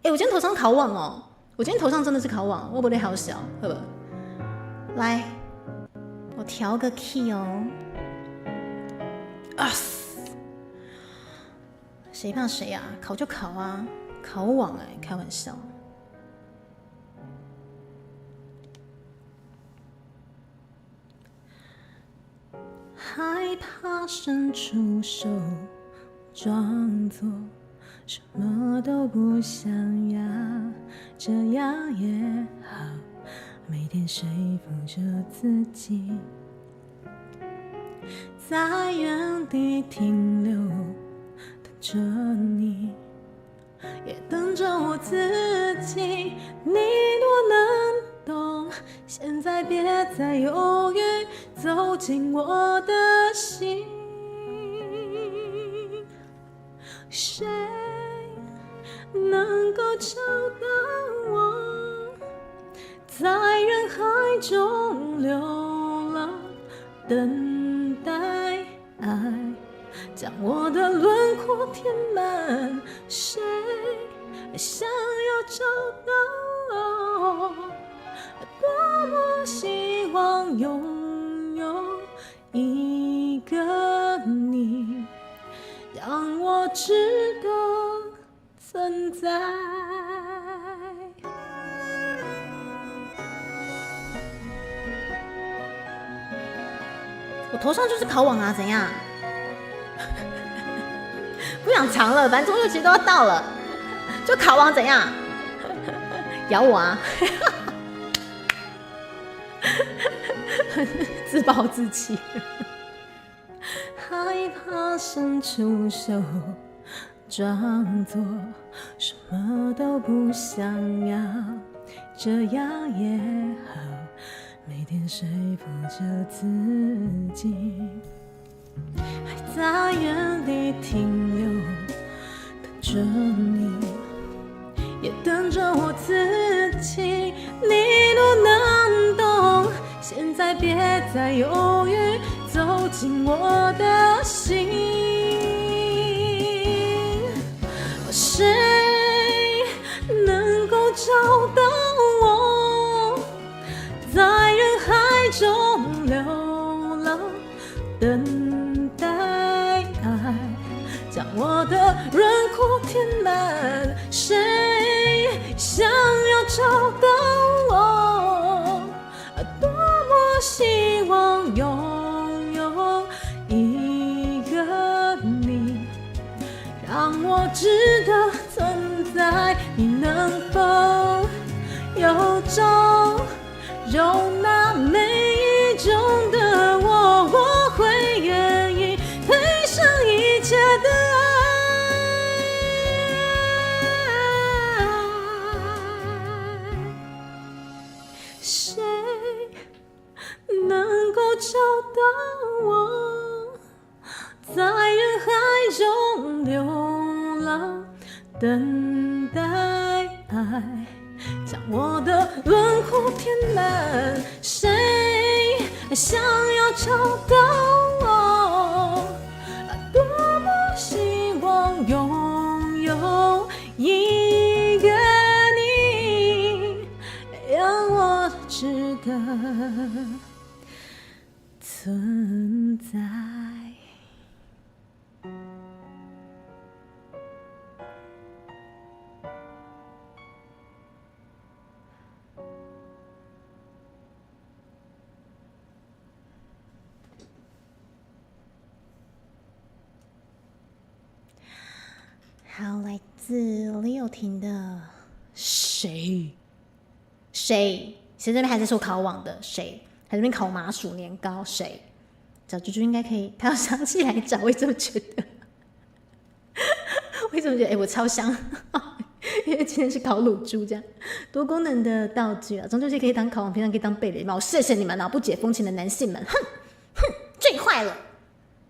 我今天头上烤网哦，我今天头上真的是烤网，我不得好小，好不好？来，我调个 key 哦。谁怕谁啊？烤就烤啊，烤网开玩笑。害怕伸出手，装作什么都不想要，这样也好，每天说服着自己。在原地停留，等着你，也等着我自己。你若能懂，现在别再犹豫，走进我的心。谁能够找到我，在人海中流浪，等待爱将我的轮廓填满。谁想要找到我，多么希望拥有一个你，让我值得存在。我头上就是考网啊，怎样？不想藏了，反正中秋节都要到了，就考网怎样？咬我啊！自暴自弃。害怕伸出手，装作什么都不想要，这样也好，每天说服着自己，还在原地停留，等着你，也等着我自己。你若能懂，现在别再犹豫，走进我的心。谁能够找到我，在人海中流浪，等待爱将我的轮廓填满。谁想要找到我，多么希望拥有一个你，让我值得存在。你能否有种容纳每一种的我，我会愿意赔上一切的爱。谁能够找到我，在人海中流浪，等待爱将我的轮廓填满。谁想要找到我，多么希望拥有一个你，让我值得存在。好，来自李友廷的谁这边还在说考网的谁，还在这边烤麻薯年糕谁，找猪猪应该可以，他要想起来找，我怎么觉得？我怎么觉得？我超香，因为今天是烤乳猪，这样多功能的道具啊，中秋节可以当烤网，平常可以当贝雷帽，谢谢你们脑不解风情的男性们，哼，最坏了。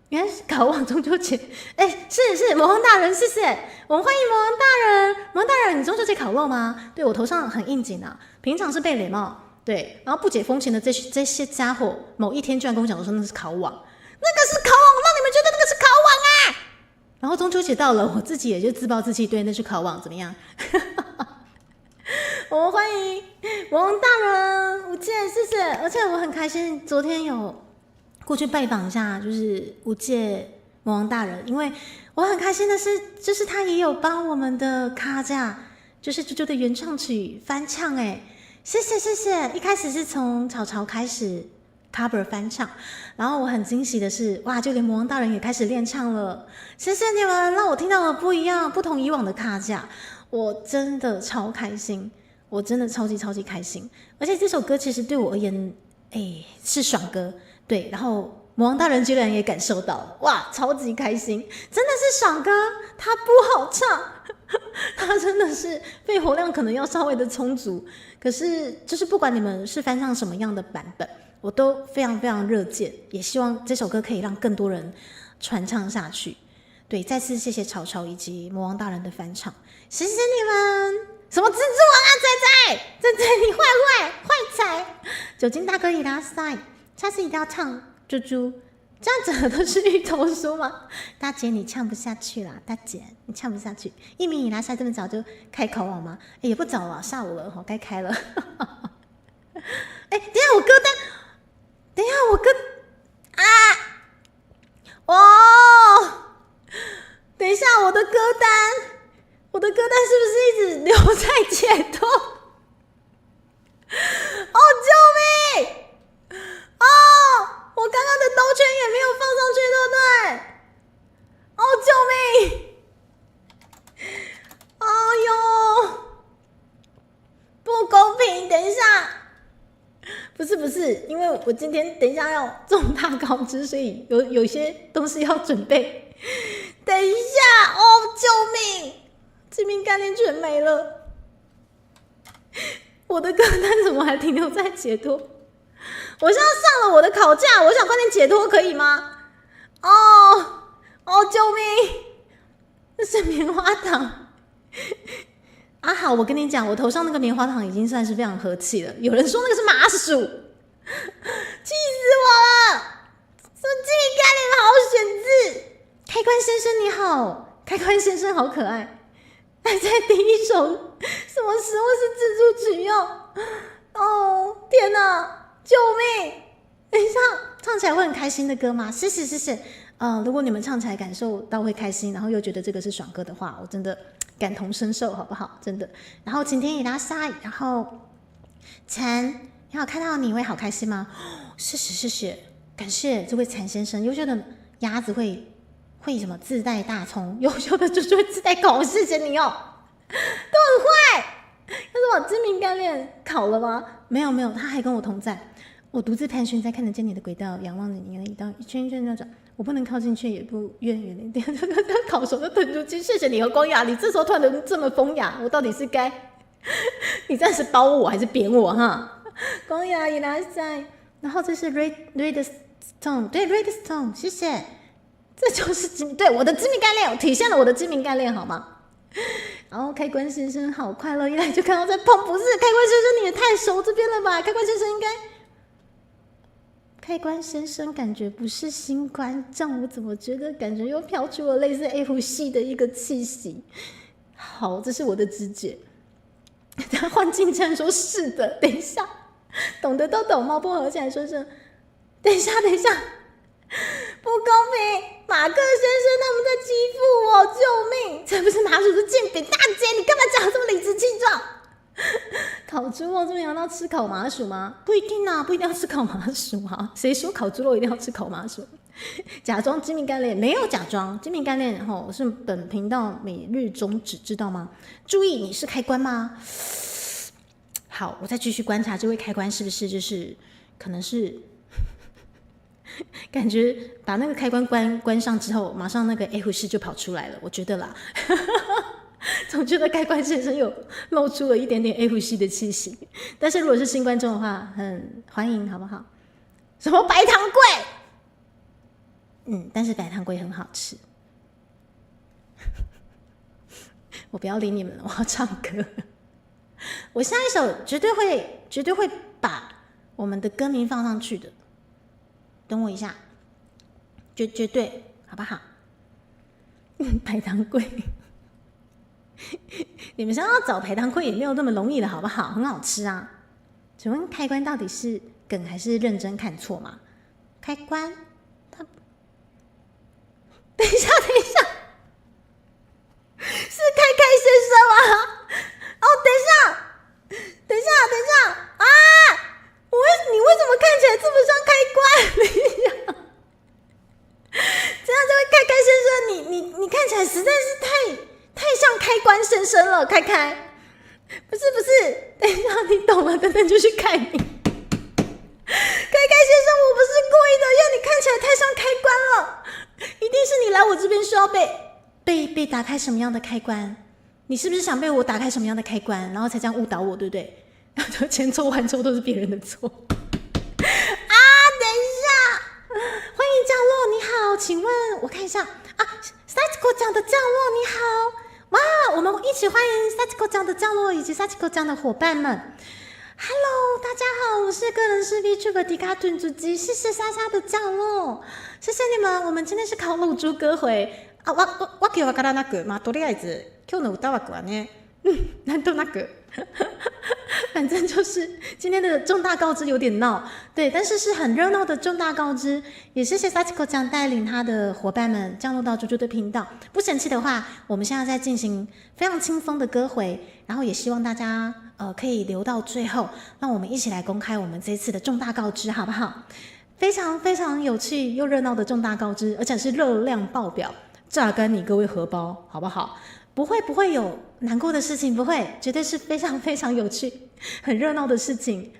原来是烤网中秋节，是魔王大人，谢谢我们欢迎魔王大人。魔王大人，你中秋节烤肉吗？对，我头上很应景啊，平常是贝雷帽，对，然后不解风情的这些家伙，某一天居然跟我讲说那是烤网，那个是烤网，让你们觉得那个是烤网啊！然后中秋节到了，我自己也就自暴自弃，对，那是烤网，怎么样？我们欢迎魔王大人吴健，谢谢，而且我很开心，昨天有过去拜访一下，就是无界魔王大人，因为我很开心的是，就是他也有帮我们的卡架，就是啾啾的原创曲翻唱，谢谢。一开始是从草草开始 cover 翻唱，然后我很惊喜的是，哇，就连魔王大人也开始练唱了，谢谢你们，让我听到了不同以往的卡架，我真的超开心，我真的超级开心，而且这首歌其实对我而言，是爽歌。对，然后魔王大人居然也感受到了，哇，超级开心，真的是爽哥，他不好唱，他真的是肺活量可能要稍微的充足，可是就是不管你们是翻唱什么样的版本，我都非常非常热见，也希望这首歌可以让更多人传唱下去。对，再次谢谢草草以及魔王大人的翻唱，谢谢你们。什么蜘蛛网啊，仔仔，你坏财！酒精大哥伊拉塞，下次一定要唱猪猪，这样子都是芋头酥吗？大姐你唱不下去啦，大姐你唱不下去。一鸣伊拉塞这么早就开考网吗？也不早了，下午了，该开了。等一下我歌单，等一下我歌哦。等一下，我的歌单是不是一直留在解脱？哦，救命！哦，我刚刚的兜圈也没有放上去，对不对？哦，救命！哎呦，不公平！等一下，不是，因为我今天等一下要重大告知，所以有些东西要准备。等一下，哦，救命！致命概念全没了，我的歌单怎么还停留在解脱？我现在上了我的考驾，我想快点解脱，可以吗？哦，救命！这是棉花糖。好，我跟你讲，我头上那个棉花糖已经算是非常和气了。有人说那个是麻薯，气死我了！这致命概念好选字。开关先生你好，开关先生好可爱。还在第一首，什么时候是自助取用？哦，天哪，救命！等一下，唱起来会很开心的歌吗？是。如果你们唱起来感受到会开心，然后又觉得这个是爽歌的话，我真的感同身受，好不好？真的。然后晴天伊拉塞，然后陈，你好，看到你会好开心吗？谢谢，感谢这位陈先生，优秀的鸭子会什么自带大葱，优秀的就是会自带狗，谢谢你哦，都很坏。但是我知名干练考了吗？没有，他还跟我同在。我独自盘旋在看得见你的轨道，仰望着你的一道一圈一圈那种，我不能靠近，却也不愿远离。烤熟的吞出去，谢谢你和光雅，你这时候突然的这么风雅，我到底是该你这样是包我还是扁我哈？光雅伊拉塞，然后这是 Redstone， 对 Redstone， 谢谢。这就是对我的知名概念，体现了我的知名概念，好吗？然后开关先生好快乐，一来就看到在碰，不是开关先生，你也太熟这边了吧？开关先生应该，开关先生感觉不是新观众，我怎么觉得感觉又飘出了类似 F 系的一个气息？好，这是我的直觉。他换进站说是的，等一下，懂得都懂，猫薄荷起来说声，等一下。不公平！马克先生他们在欺负我，救命！这不是麻薯是煎饼，大姐你干嘛讲这么理直气壮？烤猪肉这么要吃烤麻薯吗？不一定啊，不一定要吃烤麻薯啊。谁说烤猪肉一定要吃烤麻薯？假装精明干练，没有假装精明干练是本频道每日宗旨，知道吗？注意，你是开关吗？好，我再继续观察这位开关是不是就是可能是。感觉把那个开关关上之后，马上那个 F 式就跑出来了，我觉得啦，总觉得开关先生有露出了一点点 F 系的气息。但是如果是新观众的话，很欢迎，好不好？什么白糖桂？但是白糖桂很好吃。我不要理你们了，我要唱歌。我下一首绝对会把我们的歌名放上去的。等我一下，绝对好不好？白糖桂，你们想要找白糖桂也没有那么容易的，好不好？很好吃啊！请问开关到底是梗还是认真看错吗？开关，他等一下，是开先生吗？哦，等一下啊！你为什么看起来这么像开关？这样这位开先生，你看起来实在是太像开关先生了，开，不是，等一下你懂了，等就去开名。开盖先生，我不是故意的，让你看起来太像开关了，一定是你来我这边需要被打开什么样的开关？你是不是想被我打开什么样的开关，然后才这样误导我，对不对？千错万错都是别人的错。啊，等一下，欢迎降落，你好，请问我看一下啊，Sachiko 酱的降落，你好，哇，我们一起欢迎 Sachiko 酱的降落以及 Sachiko 酱的伙伴们。Hello， 大家好，我是个人是 VTuber 迪卡顿主机，谢谢莎莎的降落，谢谢你们。我们今天是烤乳猪歌回啊，わけわからなく、まあとりあえず今日の歌枠はね、なんとなく。反正就是今天的重大告知有点闹，对，但是是很热闹的重大告知，也谢谢 Sachiko 酱带领他的伙伴们降落到猪猪的频道。不生气的话，我们现在在进行非常轻松的歌回，然后也希望大家可以留到最后，让我们一起来公开我们这次的重大告知，好不好？非常非常有趣又热闹的重大告知，而且是热量爆表，榨干你各位荷包，好不好？不会有难过的事情，不会，绝对是非常非常有趣、很热闹的事情。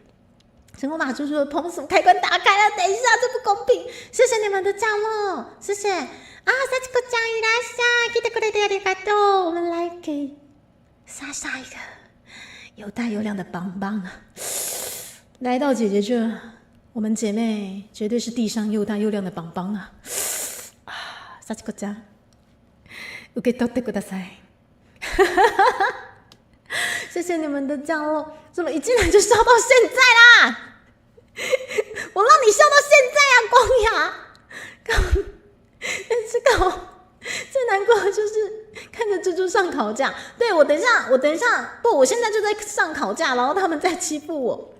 成功把猪猪的棚锁开关打开了，等一下，这不公平！谢谢你们的降落，谢谢啊，Sachiko酱いらっしゃい，来てくれてありがとう。我们来给莎莎一个有大有量的棒棒啊！来到姐姐这，我们姐妹绝对是地上又大又亮的棒棒啊！Sachiko酱，受け取ってください。谢谢你们的降落，怎么一进来就笑到现在啦？我让你笑到现在啊，光雅！但是最难过的就是看着猪猪上烤架。对，我等一下，不，我现在就在上烤架，然后他们在欺负我。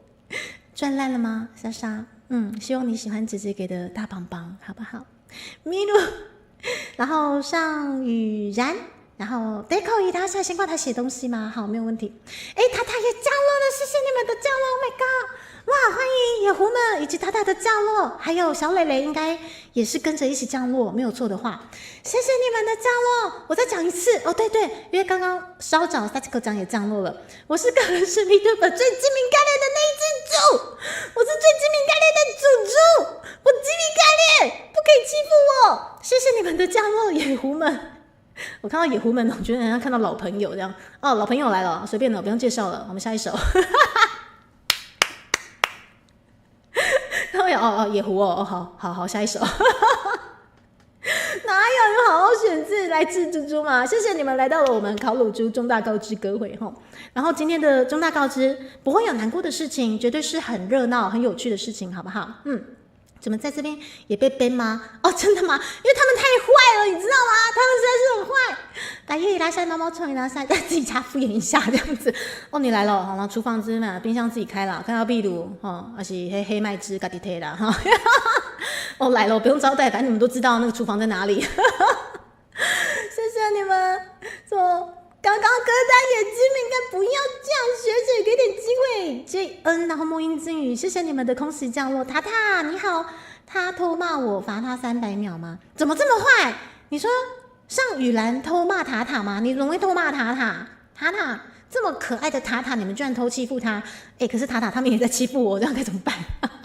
赚烂了吗，莎莎？希望你喜欢姐姐给的大棒棒，好不好？米露，然后尚雨然。然后 Deco 姨他现在先挂台写东西吗？好，没有问题。哎，塔塔也降落了，谢谢你们的降落 ，Oh my god！ 哇，欢迎野狐们以及塔塔的降落，还有小蕾蕾应该也是跟着一起降落，没有错的话，谢谢你们的降落。我再讲一次哦，对，因为刚刚稍早 Sachiko 酱也降落了。我是个人是 VTuber 最精明干练的那一只猪，我是最精明干练的猪，我精明干练，不可以欺负我。谢谢你们的降落，野狐们。我看到野狐们，我觉得好像看到老朋友这样。哦，老朋友来了，随便了，不用介绍了，我们下一首。然后野狐哦，好，下一首。哪有好好选字来治猪猪嘛？谢谢你们来到了我们烤乳猪重大告知歌会吼。然后今天的重大告知不会有难过的事情，绝对是很热闹、很有趣的事情，好不好？怎么在这边也被 ban 吗？哦，真的吗？因为他们太坏了，你知道吗？他们实在是很坏。打夜里拉塞，猫猫冲你拉塞，再自己家敷衍一下这样子。哦，你来了，好了，厨房之嘛，冰箱自己开了，看到壁炉哈，而且黑麦汁嘎滴贴啦哈。哦，来了，不用招待，反正你们都知道那个厨房在哪里。谢谢你们，刚刚歌单也精明，该不要这样，学姐给点机会。JN， 然后莫音之语，谢谢你们的空袭降落。塔塔你好，他偷骂我，罚他300秒吗？怎么这么坏？你说尚雨兰偷骂塔塔吗？你容易偷骂塔塔这么可爱的塔塔，你们居然偷欺负他？可是塔塔他们也在欺负我，这样该怎么办？他们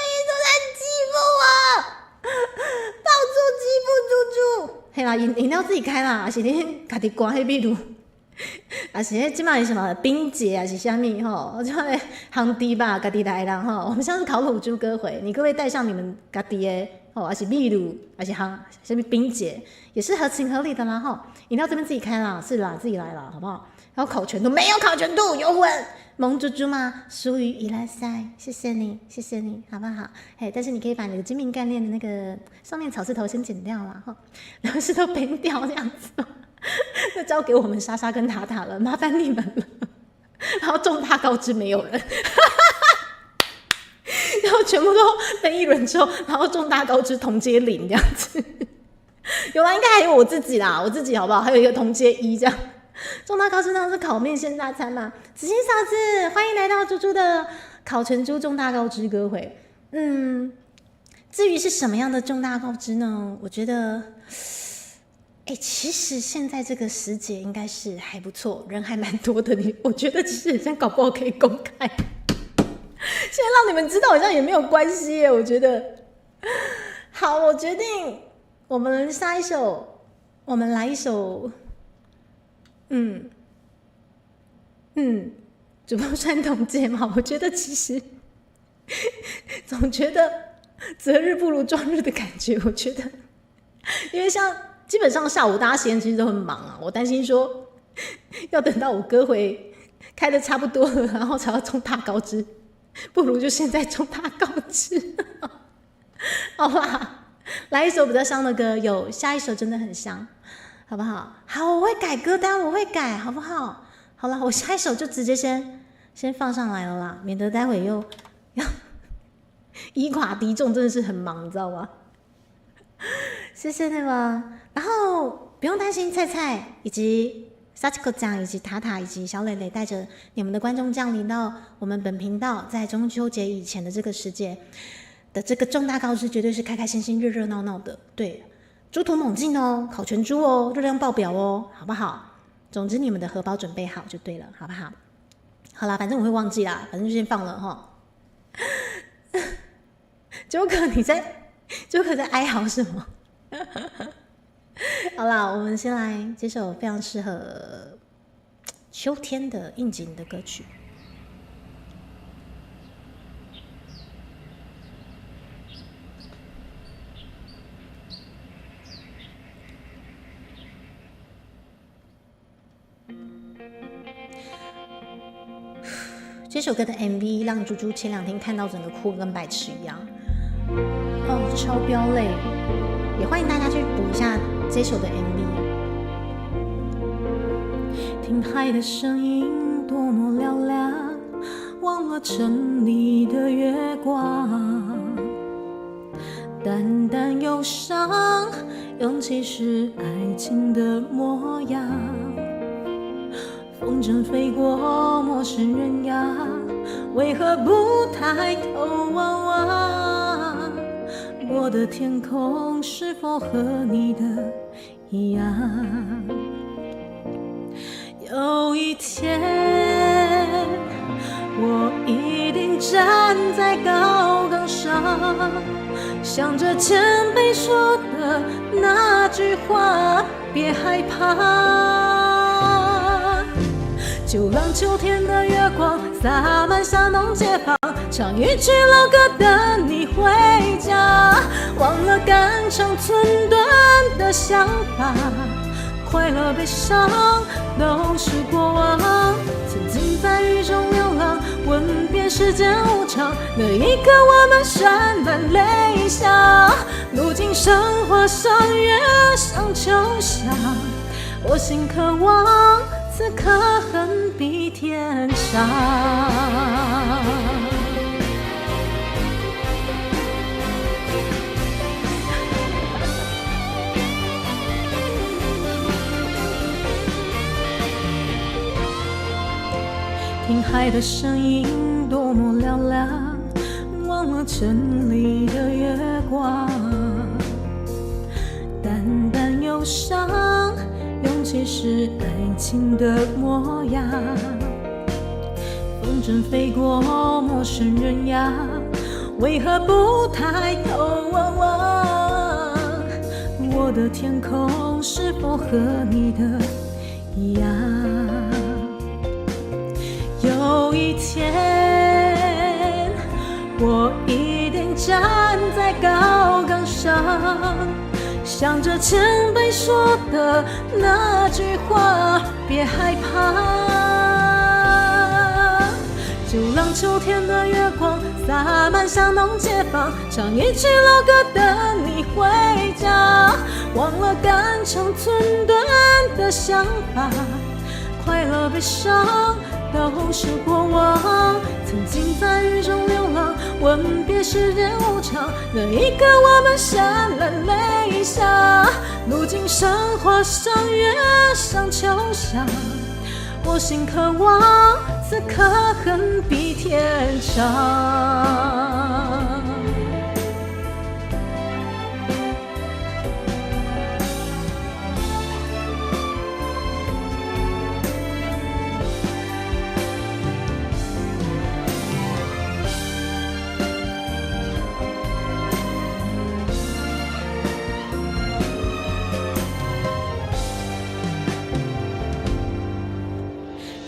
也都在欺负我，到处欺负猪猪。嘿啦，饮料自己开啦，而且恁家己关迄壁炉，而且即摆是什么冰姐啊是虾米吼，就来烘猪吧，家己来啦吼。我们像是烤乳猪歌会，你各位带上你们家己的吼，而且壁炉，而且烘什么冰姐，也是合情合理的啦吼。饮料这边自己开啦，是啦，自己来啦，好不好？然后烤全度没有烤全度，有混萌猪猪吗？属于伊拉塞，谢谢你，好不好？嘿，但是你可以把你的精明干练的那个上面草字头先剪掉啦，哈，然后是都编掉这样子，就交给我们莎莎跟塔塔了，麻烦你们了。然后重大告知没有人，然后全部都分一轮之后，然后重大告知同阶0这样子。有啦，应该还有我自己啦，我自己好不好？还有一个同阶1这样。重大告知当是烤面线大餐嘛？子欣嫂子，欢迎来到猪猪的烤全猪重大告知歌会。至于是什么样的重大告知呢？我觉得，其实现在这个时节应该是还不错，人还蛮多的。我觉得其实现在搞不好可以公开。现在让你们知道好像也没有关系耶，我觉得。好，我决定我们下一首，我们来一首，主播传统节嘛，我觉得其实总觉得择日不如撞日的感觉，我觉得，因为像基本上下午大家时间其实都很忙啊，我担心说要等到我歌回开的差不多了，然后才要冲大高枝，不如就现在冲大高枝。好啦，来一首比较香的歌，有下一首真的很香，好不好？好，我会改歌单，我会改，好不好？好了，我下一首就直接先放上来了啦，免得待会又要以垮敌众，真的是很忙，你知道吗？谢谢你们。然后不用担心，菜菜以及Sachiko 酱以及塔塔以及小磊磊带着你们的观众降临到我们本频道，在中秋节以前的这个世界的这个重大告知，绝对是开开心心、热热闹闹的。对，猪头猛进哦，烤全猪哦，热量爆表哦，好不好？总之你们的荷包准备好就对了，好不好？好啦，反正我会忘记啦，反正就先放了哈。Joker 在哀嚎什么？好啦，我们先来这首非常适合秋天的应景的歌曲。这首歌的 MV 让猪猪前2天看到整个哭跟白痴一样，哦，超飙泪！也欢迎大家去补一下这首的 MV。听海的声音多么嘹亮，忘了城里的月光，淡淡忧伤，勇气是爱情的模样。风筝飞过陌生人呀，为何不抬头望望？我的天空是否和你的一样？有一天，我一定站在高岗上，想着前辈说的那句话，别害怕。就让秋天的月光洒满巷弄街坊，唱一句老歌等你回家，忘了肝肠寸断的想法，快乐悲伤都是过往。曾经在雨中流浪，问遍世间无常，那一刻我们潸然泪下。如今生活相约像秋香，我心渴望此刻恨比天长。听海的声音多么嘹亮，忘了城里的月光，淡淡忧伤，勇气是爱情的模样。风筝飞过陌生人呀，为何不抬头望望？我的天空是否和你的一样？有一天，我一定站在高岗上，想着前辈说的那句话，别害怕。就让秋天的月光洒满巷弄街坊，唱一句老歌等你回家，忘了肝肠寸断的想法，快乐悲伤都是过往。曾经在雨中流浪，问遍世间无常，那一刻我们潸然泪下。如今生活相约像秋香，我心渴望此刻恨比天长。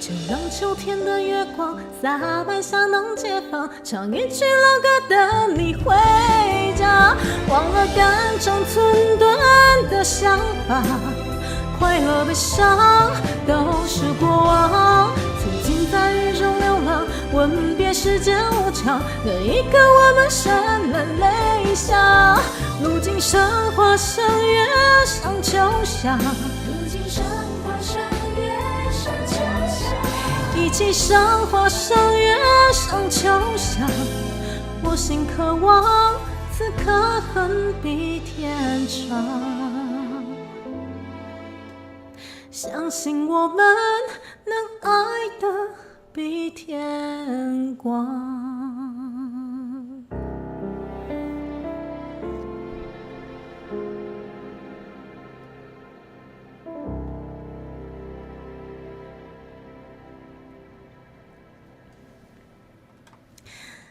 就让秋天的月光洒满香浓街坊，唱一曲老歌等你回家。忘了肝肠寸断的想法，快乐悲伤都是过往。曾经在雨中流浪，吻别世间无常，那一刻我们潸然泪下。路经山花山月上秋霞，路经山花山月上秋霞，一起赏花赏月上秋霞。我心渴望此刻恨比天长，相信我们能爱得比天光。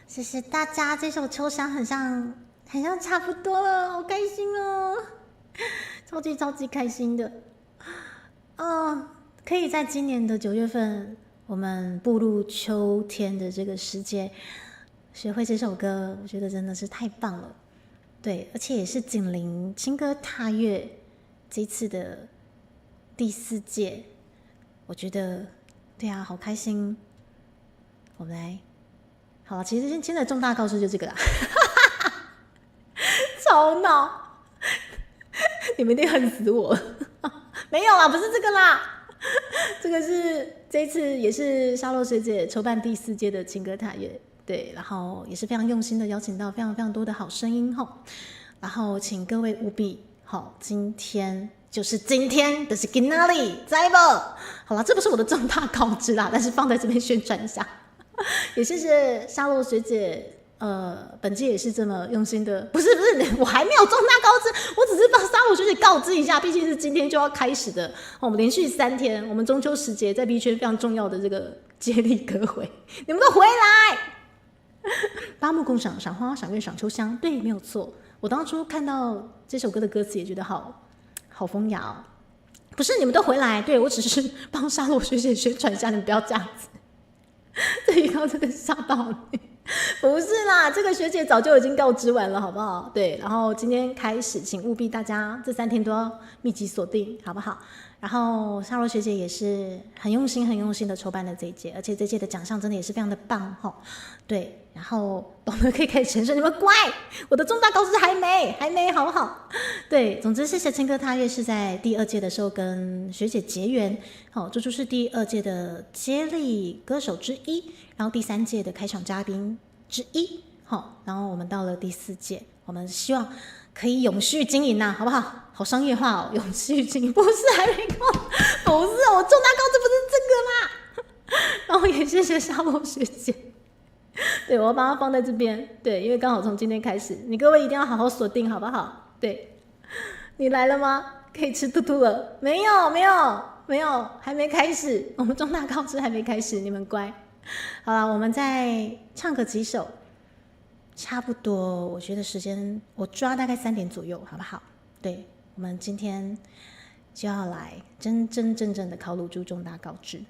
谢谢大家，这首秋香很像差不多了，好开心哦，超级开心的。可以在今年的9月份，我们步入秋天的这个时节，学会这首歌，我觉得真的是太棒了。对，而且也是紧邻青歌踏月这次的第4届，我觉得对啊，好开心。我们来。好了，其实今天的重大告知就这个啦，超闹，你们一定恨死我。没有啦，不是这个啦，这个是这一次也是沙洛学姐筹办第4届的青歌踏月，对，然后也是非常用心的邀请到非常多的好声音吼，然后请各位务必好，今天就是今天的是今哪里，知不？好啦，这不是我的重大告知啦，但是放在这边宣传一下。也谢谢沙洛学姐，本届也是这么用心的，不是，我还没有重大告知，我只是帮沙洛学姐告知一下，毕竟是今天就要开始的，我们连续3天，我们中秋时节在 B 圈非常重要的这个接力歌会，你们都回来！八目共赏，赏花、赏月、赏秋香，对，没有错。我当初看到这首歌的歌词也觉得好风雅哦。不是，你们都回来，对，我只是帮沙洛学姐宣传一下，你们不要这样子。这一告真的吓到你，不是啦，这个学姐早就已经告知完了，好不好？对，然后今天开始，请务必大家这3天都要密集锁定，好不好？然后沙洛学姐也是很用心的筹办了这一届，而且这届的奖项真的也是非常的棒吼。对，然后懂得可以开始承受，你们乖，我的重大告知还没，好不好？对，总之谢谢青歌踏月是在第2届的时候跟学姐结缘，好，这就是第2届的接力歌手之一，然后第3届的开场嘉宾之一，好，然后我们到了第4届，我们希望可以永续经营啊，好不好？好商业化哦，永续经营不是还没够，不是我重大告知不是这个啦。然后也谢谢沙洛学姐，对我要把它放在这边，对，因为刚好从今天开始，你各位一定要好好锁定，好不好？对，你来了吗？可以吃兔兔了？没有，还没开始，我们重大告知还没开始，你们乖。好了，我们再唱个几首。差不多，我觉得时间我抓大概3点左右，好不好？对，我们今天就要来真正的考鲁猪重大告知。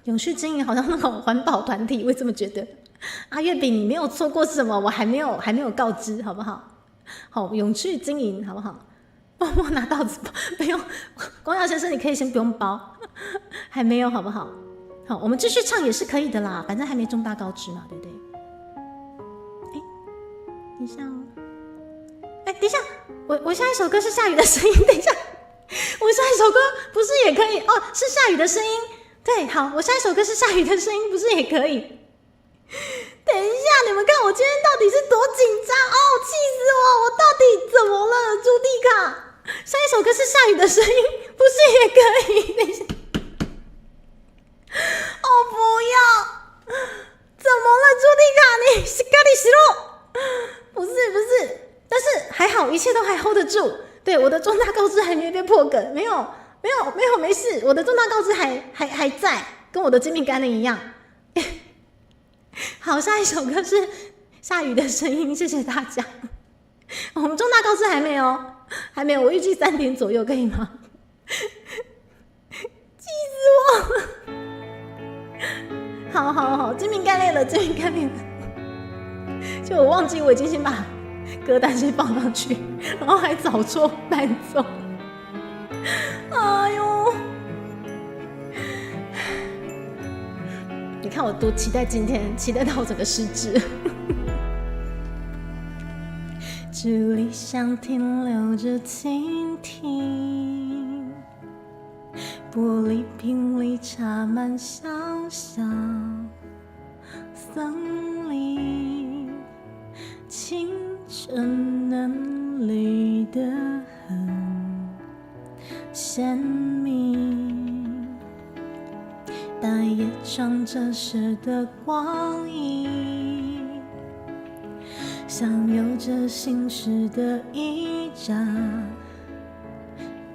永续经营好像那种环保团体，我也这么觉得。阿月饼，你没有错过什么，我还没有告知，好不好？好，永续经营，好不好？默默拿刀子包，不用。光耀先生，你可以先不用包，还没有，好不好？好，我们继续唱也是可以的啦，反正还没重大告知嘛，对不对？等一下哦，等一下，我下一首歌是下雨的声音。等一下，我下一首歌不是也可以哦？是下雨的声音。对，好，我下一首歌是下雨的声音，不是也可以？等一下，你们看我今天到底是多紧张哦！气死我！我到底怎么了，朱蒂卡？下一首歌是下雨的声音，不是也可以？等一下，哦，不要！怎么了，朱蒂卡？你是咖喱西洛？不是，但是还好，一切都还 hold 得住。对，我的重大告知还没被破梗，没有，没事，我的重大告知还在，跟我的精品概念一样。好，下一首歌是下雨的声音，谢谢大家。我们重大告知还没有，我预计3点左右，可以吗？气死我！好，精明干练了。就我忘记我已经先把歌单先放上去，然后还找错伴奏。哎呦！你看我多期待今天，期待到整个失智。这里像停留着蜻蜓，玻璃瓶里插满小小森林，清澈嫩绿的很鲜明，大叶长折射的光影，像有着心事的一张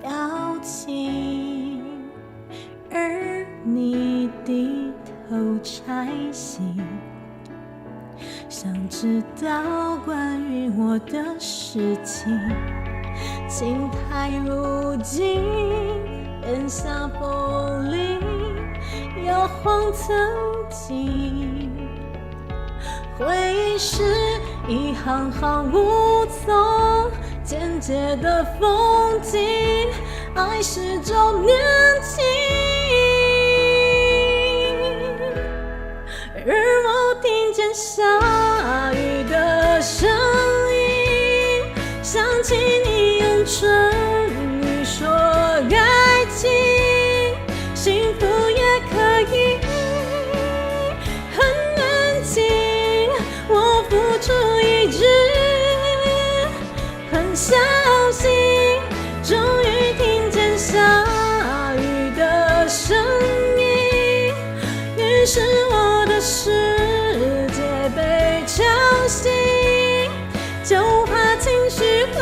表情，而你低头拆信，想知道关于我的事情，情太如今眼下风铃摇晃曾经，回忆是一行行无从简洁的风景，爱是种年轻，而我听见下雨的声音，想起你用唇语说爱情，幸福也可以很安静，我付出一直很相信，终于听见下雨的声音，于是我的世界被敲醒，就怕情绪后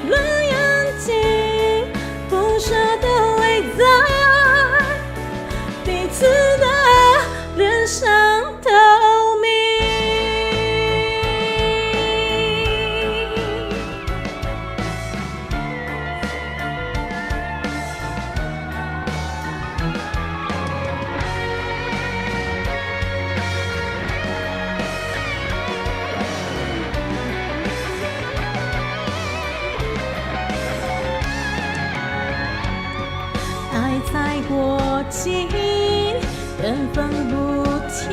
乱眼睛，不舍得围在彼此的脸上透明。爱才过境，缘分不停，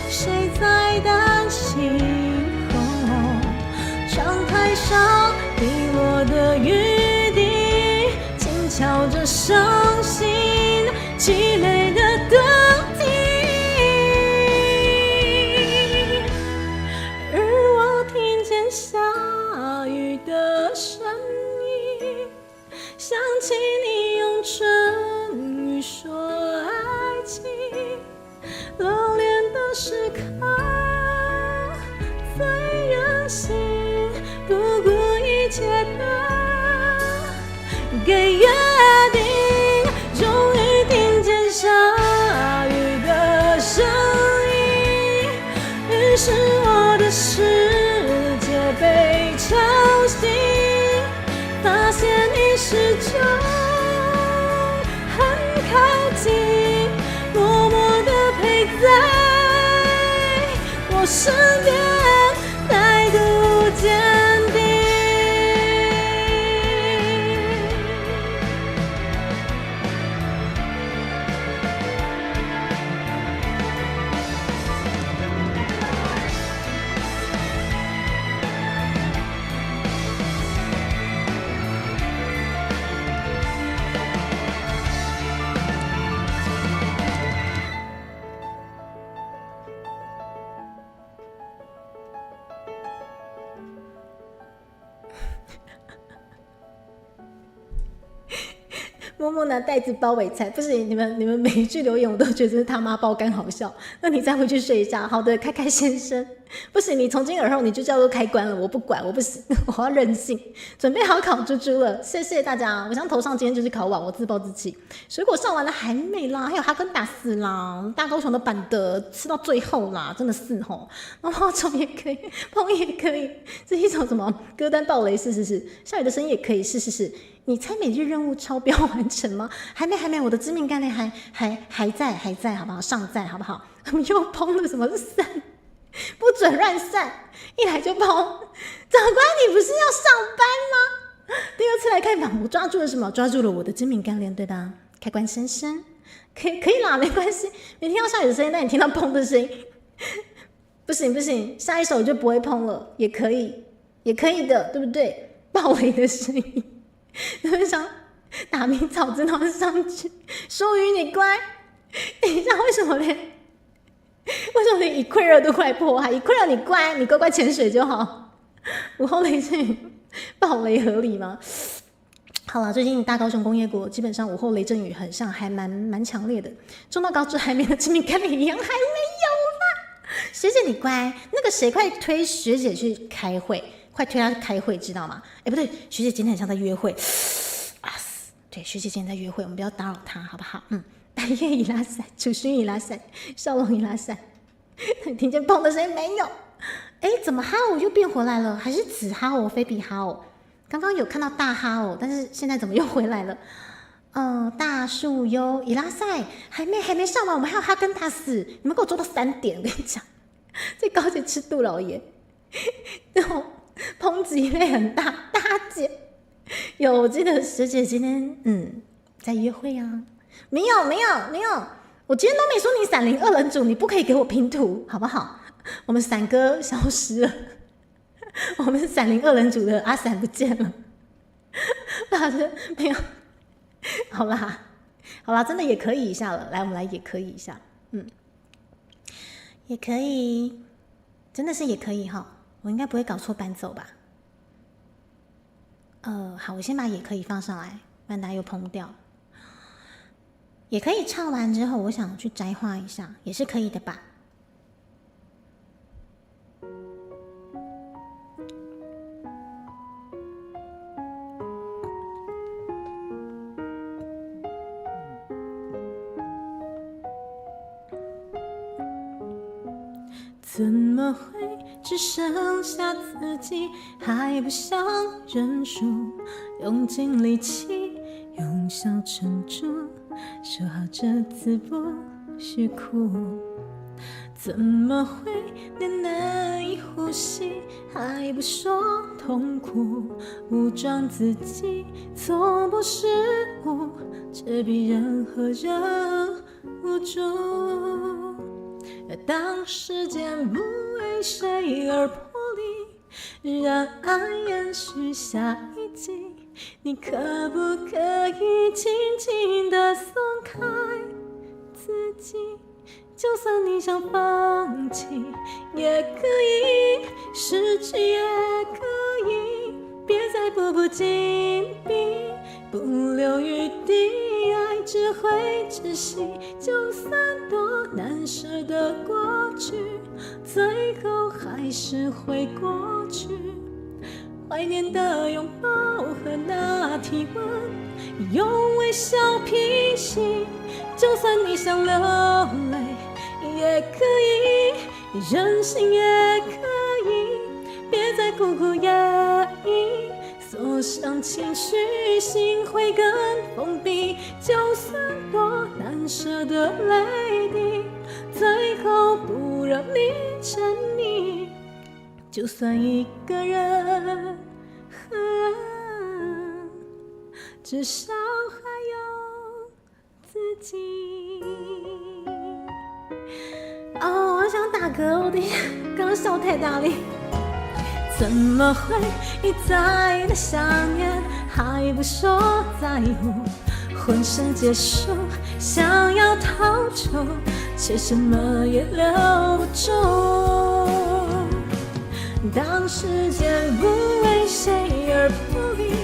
谁在担心？窗台上滴落的雨滴，轻敲着伤心凄美的灯体，而我听见下雨的声音，想起你用唇语说爱情，热恋的时刻最任性，不顾一切的给约定，终于听见下雨的声音，于是我的世界被敲醒，发现你始终很靠近，默默地陪在我身边，态度坚定。默默拿袋子包尾菜，不是你们每一句留言我都觉得是他妈爆肝好笑。那你再回去睡一下。好的，开开先生，不行，你从今而后你就叫做开关了，我不管，我不行，我要任性。准备好烤猪猪了，谢谢大家。我想头上今天就是烤网，我自暴自弃。水果上完了还没啦，还有哈根达斯啦，大高雄的板德吃到最后啦，真的是吼。毛毛虫也可以，碰也可以，这一种什么歌单暴雷是，下雨的声音也可以是。你猜每日任务超标完成吗？还没，我的致命概念还在，好不好？尚在，好不好？又碰了什么散？不准乱散，一来就碰。长官，你不是要上班吗？第二次来看访，我抓住了什么？抓住了我的致命概念，对吧？开关先生，可以啦，没关系。没听到下雨的声音，但你听到砰的声音，不行，下一首就不会碰了，也可以的，对不对？暴雷的声音。你们想打迷草知道上去，淑宇你乖，等一下为什么连以溃热度快破还以溃热你乖乖潜水就好。午后雷阵雨暴雷合理吗？好啦，最近大高雄工业国基本上午后雷阵雨很像还蛮强烈的，中到高知海绵的致命概念一样还没有啦。学姐你乖，那个谁快推学姐去开会，快推她去开会知道吗？不对，学姐今天很像在约会对，学姐今天在约会，我们不要打扰她好不好？白夜已拉伞，楚勋已拉伞，少龙已拉伞。听见砰的声音没有？怎么哈偶又变回来了？还是紫哈偶、非比哈偶？刚刚有看到大哈偶，但是现在怎么又回来了？大树优已拉赛还没上完，我们还有哈根达斯，你们给我做到3点，我跟你讲，这高姐吃杜老爷，然后抨击类很大，大姐有，我记得学姐今天在约会啊。没有，我今天都没说你闪灵2人组，你不可以给我拼图，好不好？我们闪哥消失了，我们闪灵2人组的阿闪不见了，没有，好啦，真的也可以一下了，来，我们来也可以一下，也可以，真的是也可以哈，我应该不会搞错搬走吧？好，我先把也可以放上来，不然大家又碰掉。也可以唱完之后，我想去摘画一下，也是可以的吧？怎么会只剩下自己，还不想认输，用尽力气，用笑撑住，说好这次不许哭。怎么会连难以呼吸，还不说痛苦，武装自己，从不失误，这比任何人无助。当时间不为谁而破离，让爱延续下一季，你可不可以轻轻地松开自己？就算你想放弃，也可以失去，也可以别再步步紧逼，不留余地，爱只会窒息。就算多难舍的过去，最后还是会过去。怀念的拥抱和那体温，用微笑平息。就算你想流泪，也可以任性，也可以别再苦苦压抑，锁上情绪，心会更封闭。就算多难舍的泪滴，最后不让你沉溺。就算一个人，至少还有自己。我想打嗝，我等一下，刚刚笑太大力。怎么会一再的想念，还不说在乎？浑身解数，想要逃走，却什么也留不住。当时间不为谁而破离，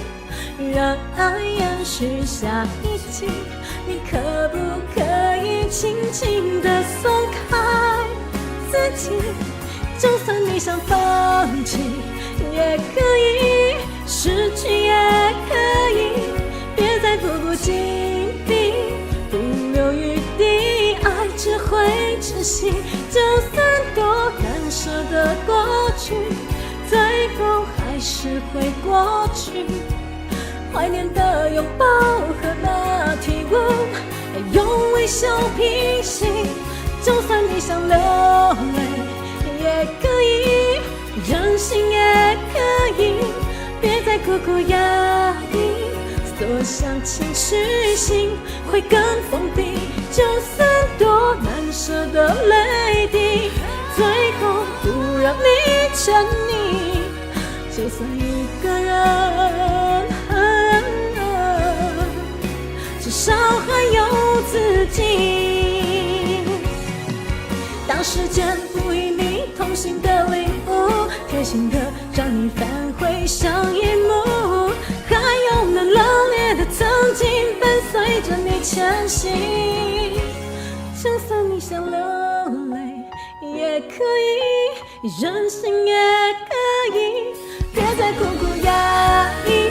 让爱延续下一季，你可不可以轻轻地松开自己？就算你想放弃也可以，失去也可以，别再步步紧逼，不留余地，爱只会窒息。就算多难舍的过去，最后还是会过去。怀念的拥抱和那体温，用微笑平息。就算你想流泪也可以，任性也可以，别再苦苦压抑，所向情绪心会更封闭。就算多难舍的泪滴，最后不让你沉溺。就算一个人，至少还有自己。当时间赋予你同行的礼物，贴心的让你返回上一幕，还有那冷冽的曾经伴随着你前行。就算你想流泪也可以，任性也可以，别再苦苦压抑，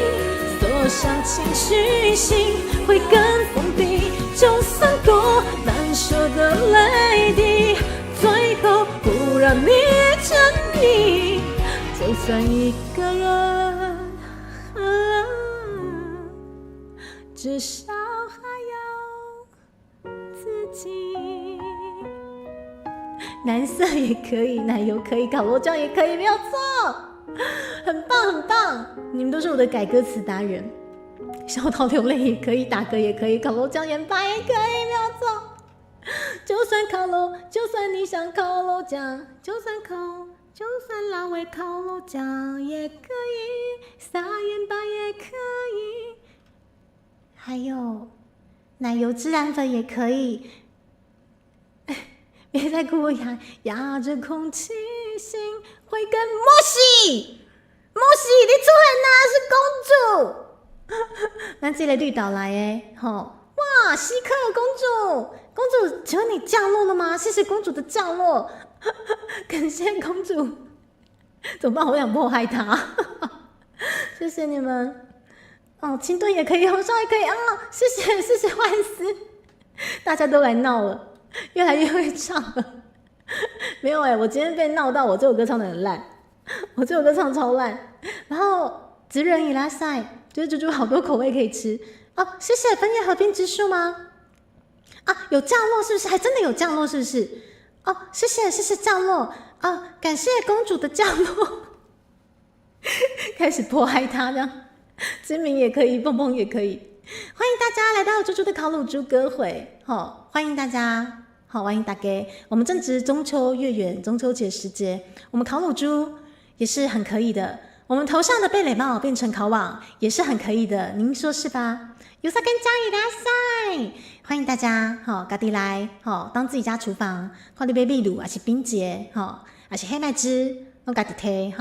锁上情绪心会更封闭。就算多难舍的泪滴，最后不让你沉溺。就算一个人，至少还有自己。蓝色也可以，奶油可以，烤肉酱也可以，没有错，很棒很棒！你们都是我的改歌词达人。笑到流泪也可以，打嗝也可以，烤肉酱盐巴也可以，没有错。就算烤肉，就算你想烤肉酱，就算辣味烤肉酱也可以，撒盐巴也可以，还有奶油孜然粉也可以。别再哭压着空气，心会更莫西，你出现哪是公主？咱这个绿岛来的哇，西克公主，请问你降落了吗？谢谢公主的降落，感谢公主。怎么办？我想迫害她。谢谢你们。清炖也可以，红烧也可以谢谢万斯，大家都来闹了，越来越会唱了。没有我今天被闹到我这首歌唱得很烂，我这首歌唱超烂。然后职人伊拉塞。就是猪猪好多口味可以吃谢谢枫叶河滨之树吗？有降落是不是？还真的有降落是不是？谢谢降落感谢公主的降落。开始迫害他这样，知名也可以，蹦蹦也可以。欢迎大家来到猪猪的烤乳猪歌会，欢迎大家，欢迎大家。我们正值中秋月圆，中秋节时节，我们烤乳猪也是很可以的。我们头上的贝雷帽变成烤网也是很可以的，您说是吧？有啥跟加伊拉塞，欢迎大家家己来当自己家厨房，看你买秘鲁还是冰结还是黑麦汁，拢家己摕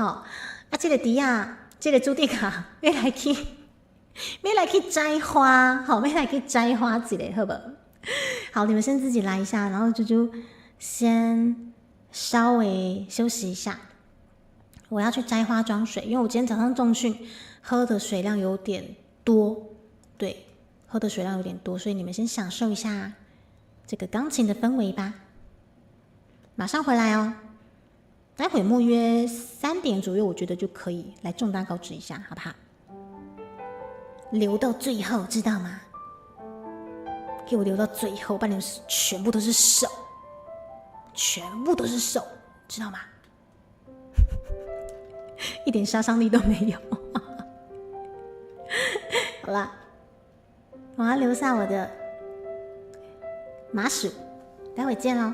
这个猪啊，这个猪猪卡要来去摘花要来去摘花一下好不好？好，你们先自己来一下，然后猪猪先稍微休息一下。我要去摘花装水，因为我今天早上重训，喝的水量有点多，对，喝的水量有点多，所以你们先享受一下这个钢琴的氛围吧。马上回来哦，待会莫约3点左右，我觉得就可以来重大告知一下，好不好？留到最后，知道吗？给我留到最后，不然你们全部都是手，知道吗？一点杀伤力都没有。好啦，我要留下我的麻薯，待会见咯。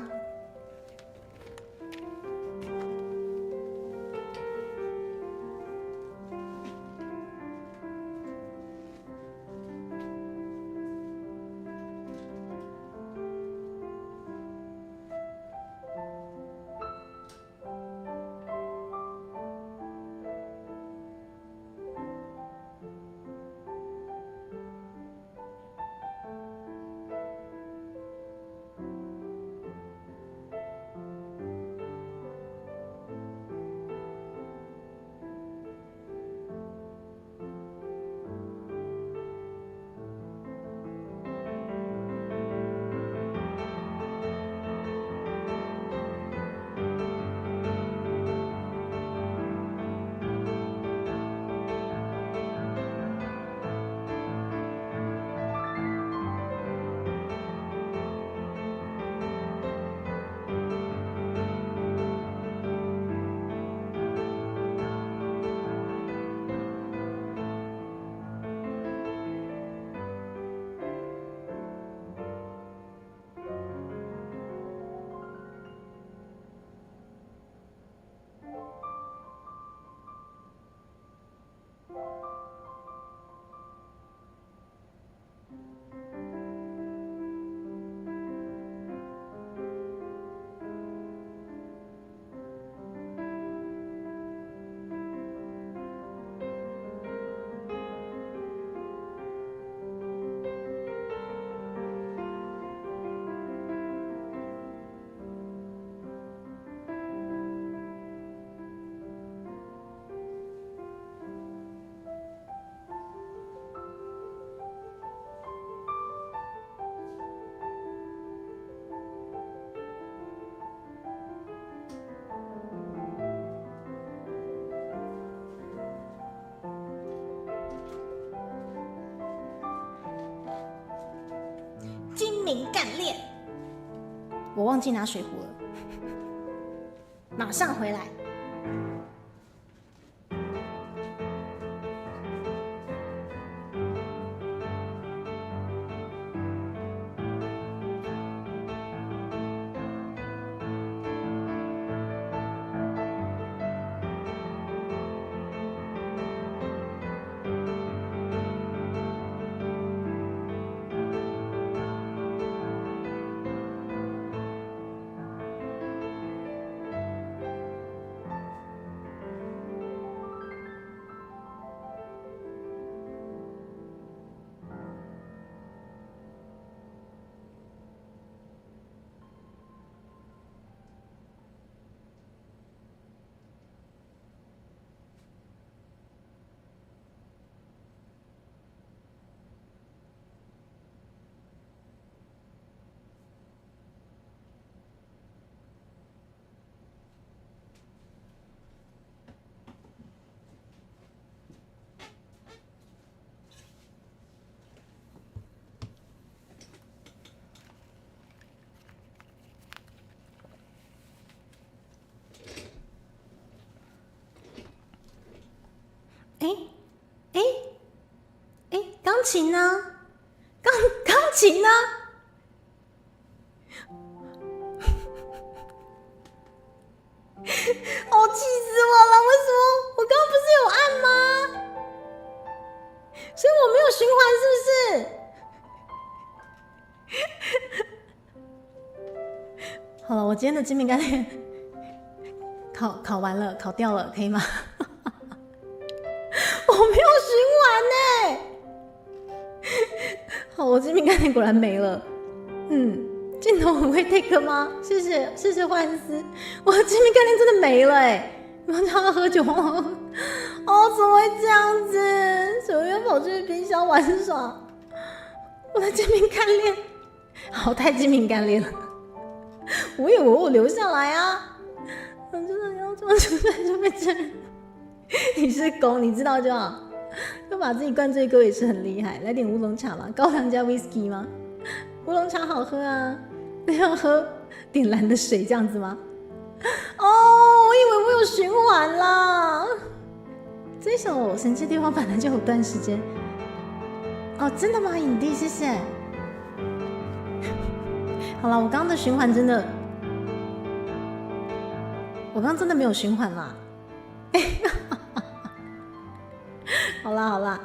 明干练。我忘记拿水壶了，马上回来。钢琴呢？钢琴呢？哦，气死我了！为什么我刚刚不是有按吗？所以我没有循环，是不是？好了，我今天的精明干练考完了，考掉了，可以吗？我没有循环欸。好，我精明干练果然没了。镜头很会 take 吗？谢谢幻思，我的精明干练真的没了欸。你们叫他喝酒吗？哦，怎么会这样子？怎么又跑去冰箱玩耍？我的精明干练，好，太精明干练了。我以为我留下来啊，我真的要装出来就被这样。你是狗，你知道就好。就把自己灌醉歌也是很厉害。来点乌龙茶吧，高粱加 whisky 吗？乌龙茶好喝啊，要喝点蓝的水这样子吗？哦，我以为我有循环啦。这首神奇地方本来就有段时间。哦，真的吗？影帝，谢谢。好了，我刚刚的循环真的，我刚刚真的没有循环啦。好啦，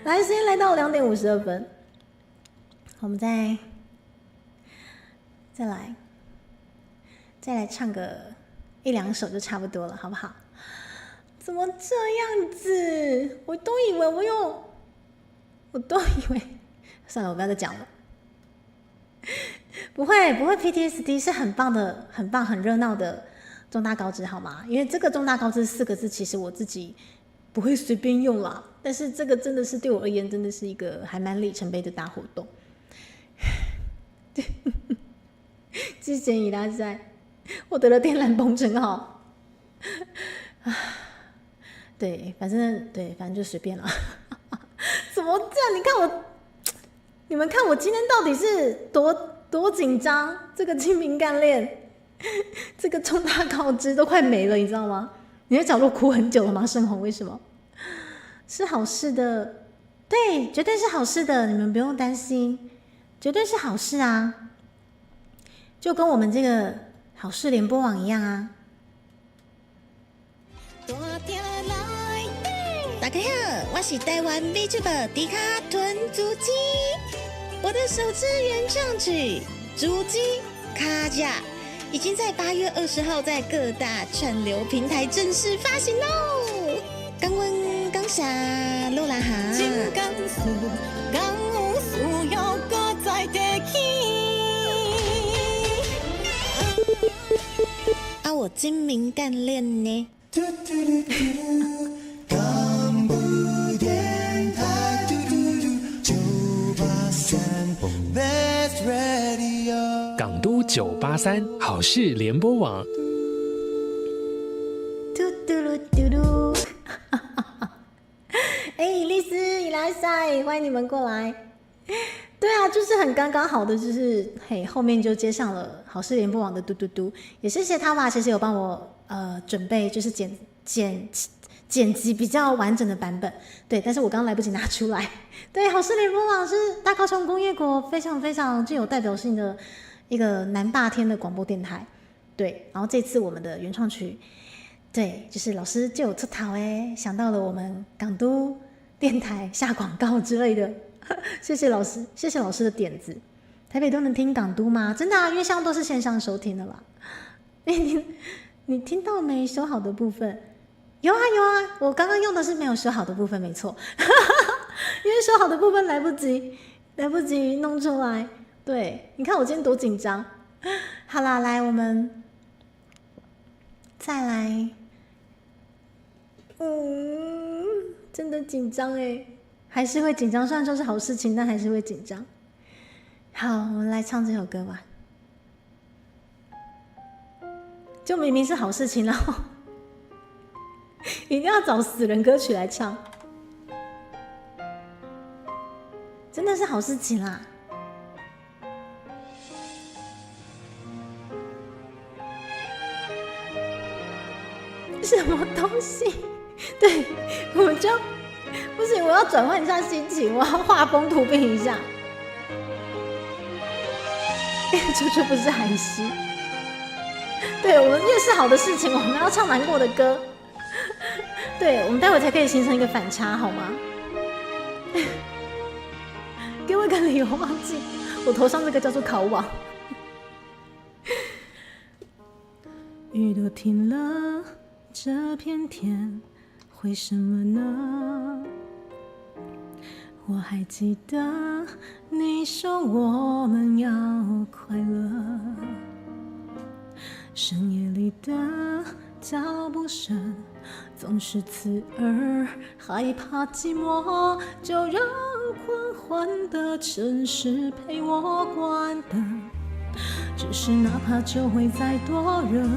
来，时间来到2点52分，我们再来唱个1-2首就差不多了，好不好？怎么这样子？我都以为算了，我不要再讲了。不会 PTSD 是很棒的，很棒很热闹的重大高知，好吗？因为这个重大高知4个字其实我自己不会随便用啦，但是这个真的是对我而言真的是一个还蛮里程碑的大活动。之前以拉塞我得了电缆崩真好。对，反正就随便了。怎么这样？你们看我今天到底是多紧张？这个精明干练，这个重大告知都快没了，你知道吗？你在角落哭很久了吗？盛红，为什么？是好事的，对，绝对是好事的，你们不用担心，绝对是好事啊，就跟我们这个好事联播网一样啊。大家好，我是台湾 VTuber 迪卡屯足迹，我的首支原创曲《足迹卡甲》已经在8月20号在各大串流平台正式发行喽！刚温刚下路啦哈！刚有需要搁再提起。啊，我精明干练呢。港都983好事联播网。嘟嘟噜嘟噜，丽丝、伊拉塞，欢迎你们过来。对啊，就是很刚刚好的，就是嘿，后面就接上了好事联播网的嘟嘟嘟，也谢谢他吧，其实有帮我准备就是剪辑比较完整的版本，对，但是我刚刚来不及拿出来。对，好事联播网是大高雄工业国非常非常具有代表性的一个南霸天的广播电台，对，然后这次我们的原创曲，对，就是老师就有出头想到了我们港都电台下广告之类的，谢谢老师，谢谢老师的点子。台北都能听港都吗？真的啊，因为像都是线上收听的啦。你听到没修好的部分？有啊有啊，我刚刚用的是没有修好的部分，没错，因为修好的部分来不及弄出来。对，你看我今天多紧张。好啦，来我们再来，真的紧张还是会紧张，虽然说是好事情，但还是会紧张。好，我们来唱这首歌吧。就明明是好事情，然后一定要找死人歌曲来唱，真的是好事情啦！什么东西？对，我就不行，我要转换一下心情，我要画风突变一下。这不是海西。对，我们越是好的事情，我们要唱难过的歌。对，我们待会才可以形成一个反差，好吗？给我一个理由忘记，我头上这个叫做考网。雨都停了，这片天会什么呢？我还记得你说我们要快乐，深夜里的脚步声总是刺耳，害怕寂寞，就让缓缓的城市陪我关灯。只是哪怕周围再多人，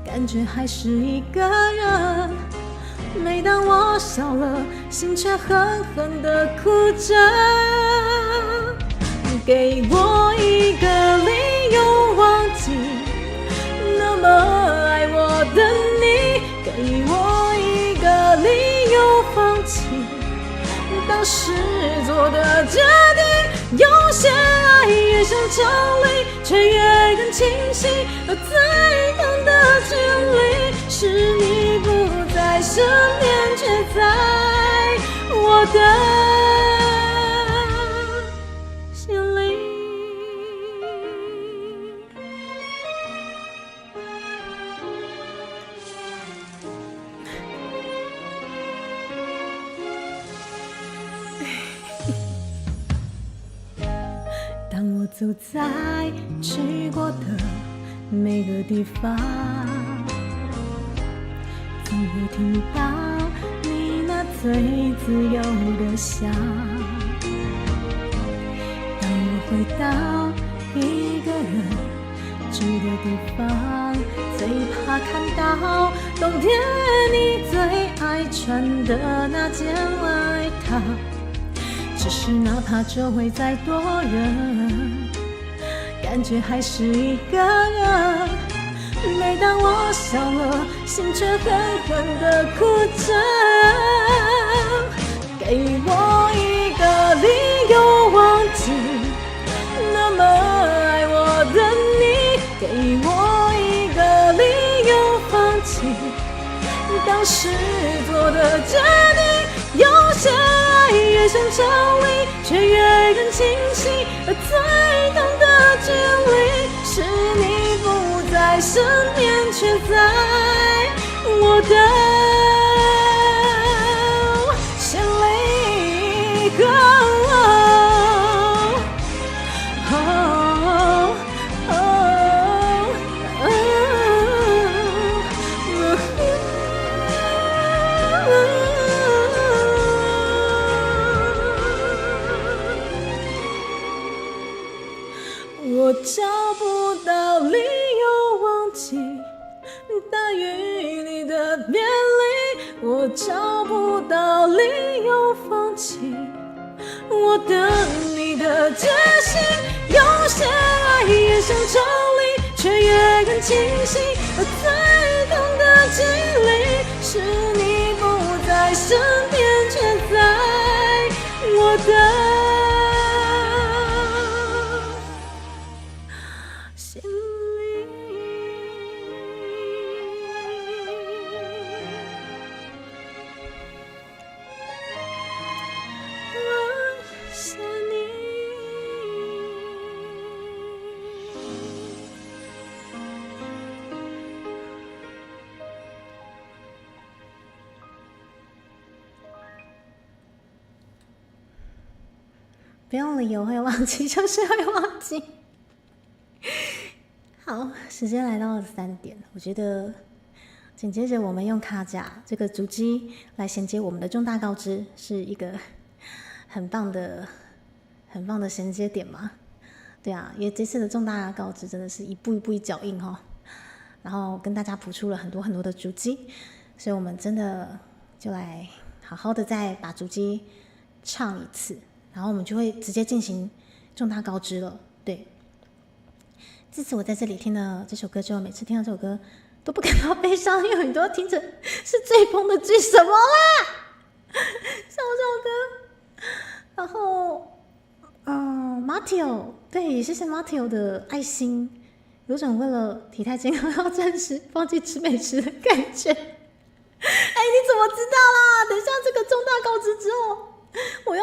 感觉还是一个人。每当我笑了，心却狠狠地哭着。给我一个理由忘记那么爱我的你，给我一个理由放弃当时做的决定。有些爱越想抽离，却越更清晰，而最痛的距离是你不在身边，却在我的心里。当我走在去过的每个地方，总会听到你那最自由的笑。当我回到一个人住的地方，最怕看到冬天你最爱穿的那件外套。只是哪怕周围再多人，感觉还是一个人。每当我笑了，心却狠狠地哭着。给我一个理由忘记那么爱我的你，给我一个理由放弃当时做的决定。有些爱越想抽离，却越更清晰，而最痛的距离是你不在身边，却在我的心里。我找不到理由忘记大雨里的别离，我找不到理由放弃我等你的决心，有些爱也想抽离，却也很清晰，而最痛的距离，是你不在身边，却在我的心里。我想你。不用理由会忘记，就是会忘记。好，时间来到了3点，我觉得紧接着我们用卡夹这个主机来衔接我们的重大告知，是一个很棒的衔接点嘛。对啊，因为这次的重大告知真的是一步一步一脚印哈，然后跟大家谱出了很多很多的主机，所以我们真的就来好好的再把主机唱一次，然后我们就会直接进行重大告知了。对，自此我在这里听了这首歌之后，每次听到这首歌都不感到悲伤，因为你都要听成是最疯的剧什么啦，上首歌。然后Matteo， 对，谢谢 Matteo 的爱心，有种为了体态健康要暂时放弃吃美食的感觉。哎，你怎么知道啦？等一下这个重大告知之后，我要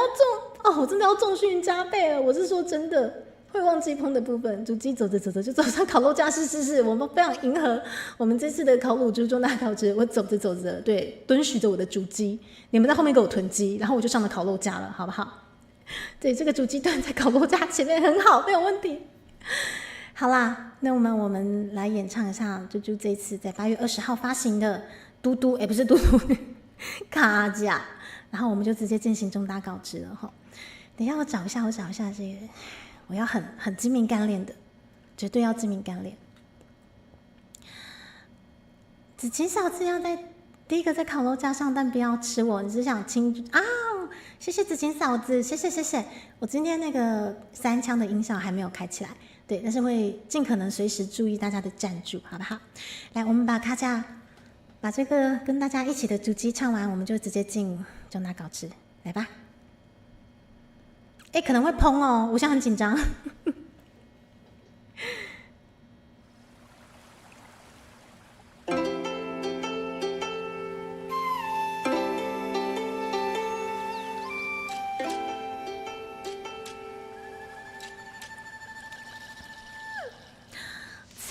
我真的要重训加倍了。我是说真的，会忘记烹的部分，主机走着走着就走上烤肉架是，我们非常迎合我们这次的烤乳猪重大告知。我走着走着，对，蹲许着我的主机，你们在后面给我囤积，然后我就上了烤肉架了，好不好？对，这个主机蹲在烤肉架前面很好，没有问题。好啦，那我们来演唱一下猪猪这一次在8月20号发行的嘟嘟，不是嘟嘟，卡夹，然后我们就直接进行重大告知了哈。等一下我找一下这个，我要很精明干练的，绝对要精明干练。子晴小子要在第一个在烤肉架上，但不要吃我，你只想亲啊！谢谢子晴嫂子，谢谢。我今天那个3枪的音效还没有开起来，对，但是会尽可能随时注意大家的赞助，好不好？来，我们把卡架，把这个跟大家一起的主机唱完，我们就直接进重大告知，来吧。可能会砰哦，我现在很紧张。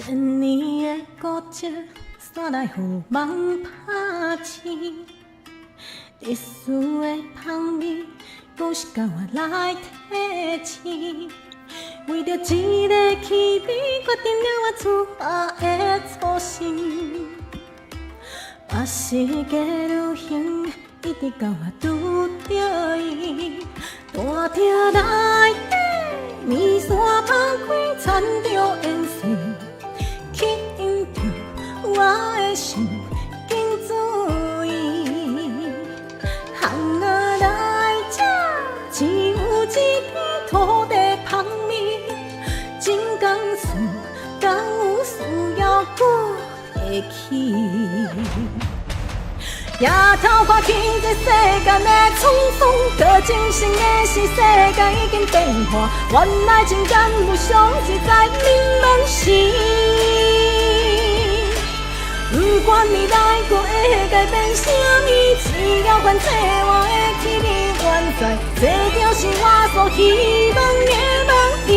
千年的孤寂，煞来予梦拍醒。历史的香味，不是甲我来提醒。为着一个气味，决定了我出发的初心。我是个旅行，一直到我拄着伊。大厅内底，面线放开，缠着烟水。我的心紧注意，行落来这，只有一片土地芳味。真讲事，敢有需要过会去？夜头看起这世间的匆匆，可真心的是世界已经变化，原来情感无常只在你们心。不管你来过会改变啥物，只要愿做我的气味原在，这就是我所希望的梦境。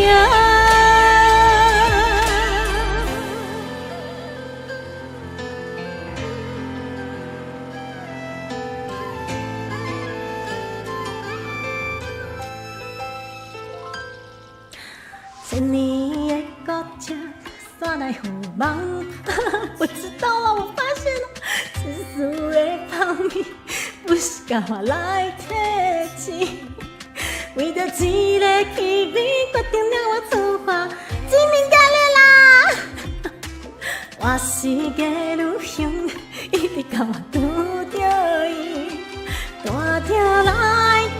千年的孤寂，煞来予梦。我知道了，我发现了，世俗的芳味不是甲我来提起。为着一个气味，决定了我出发，精明干练啦！我是个旅行，一直到我拄着伊。大厅内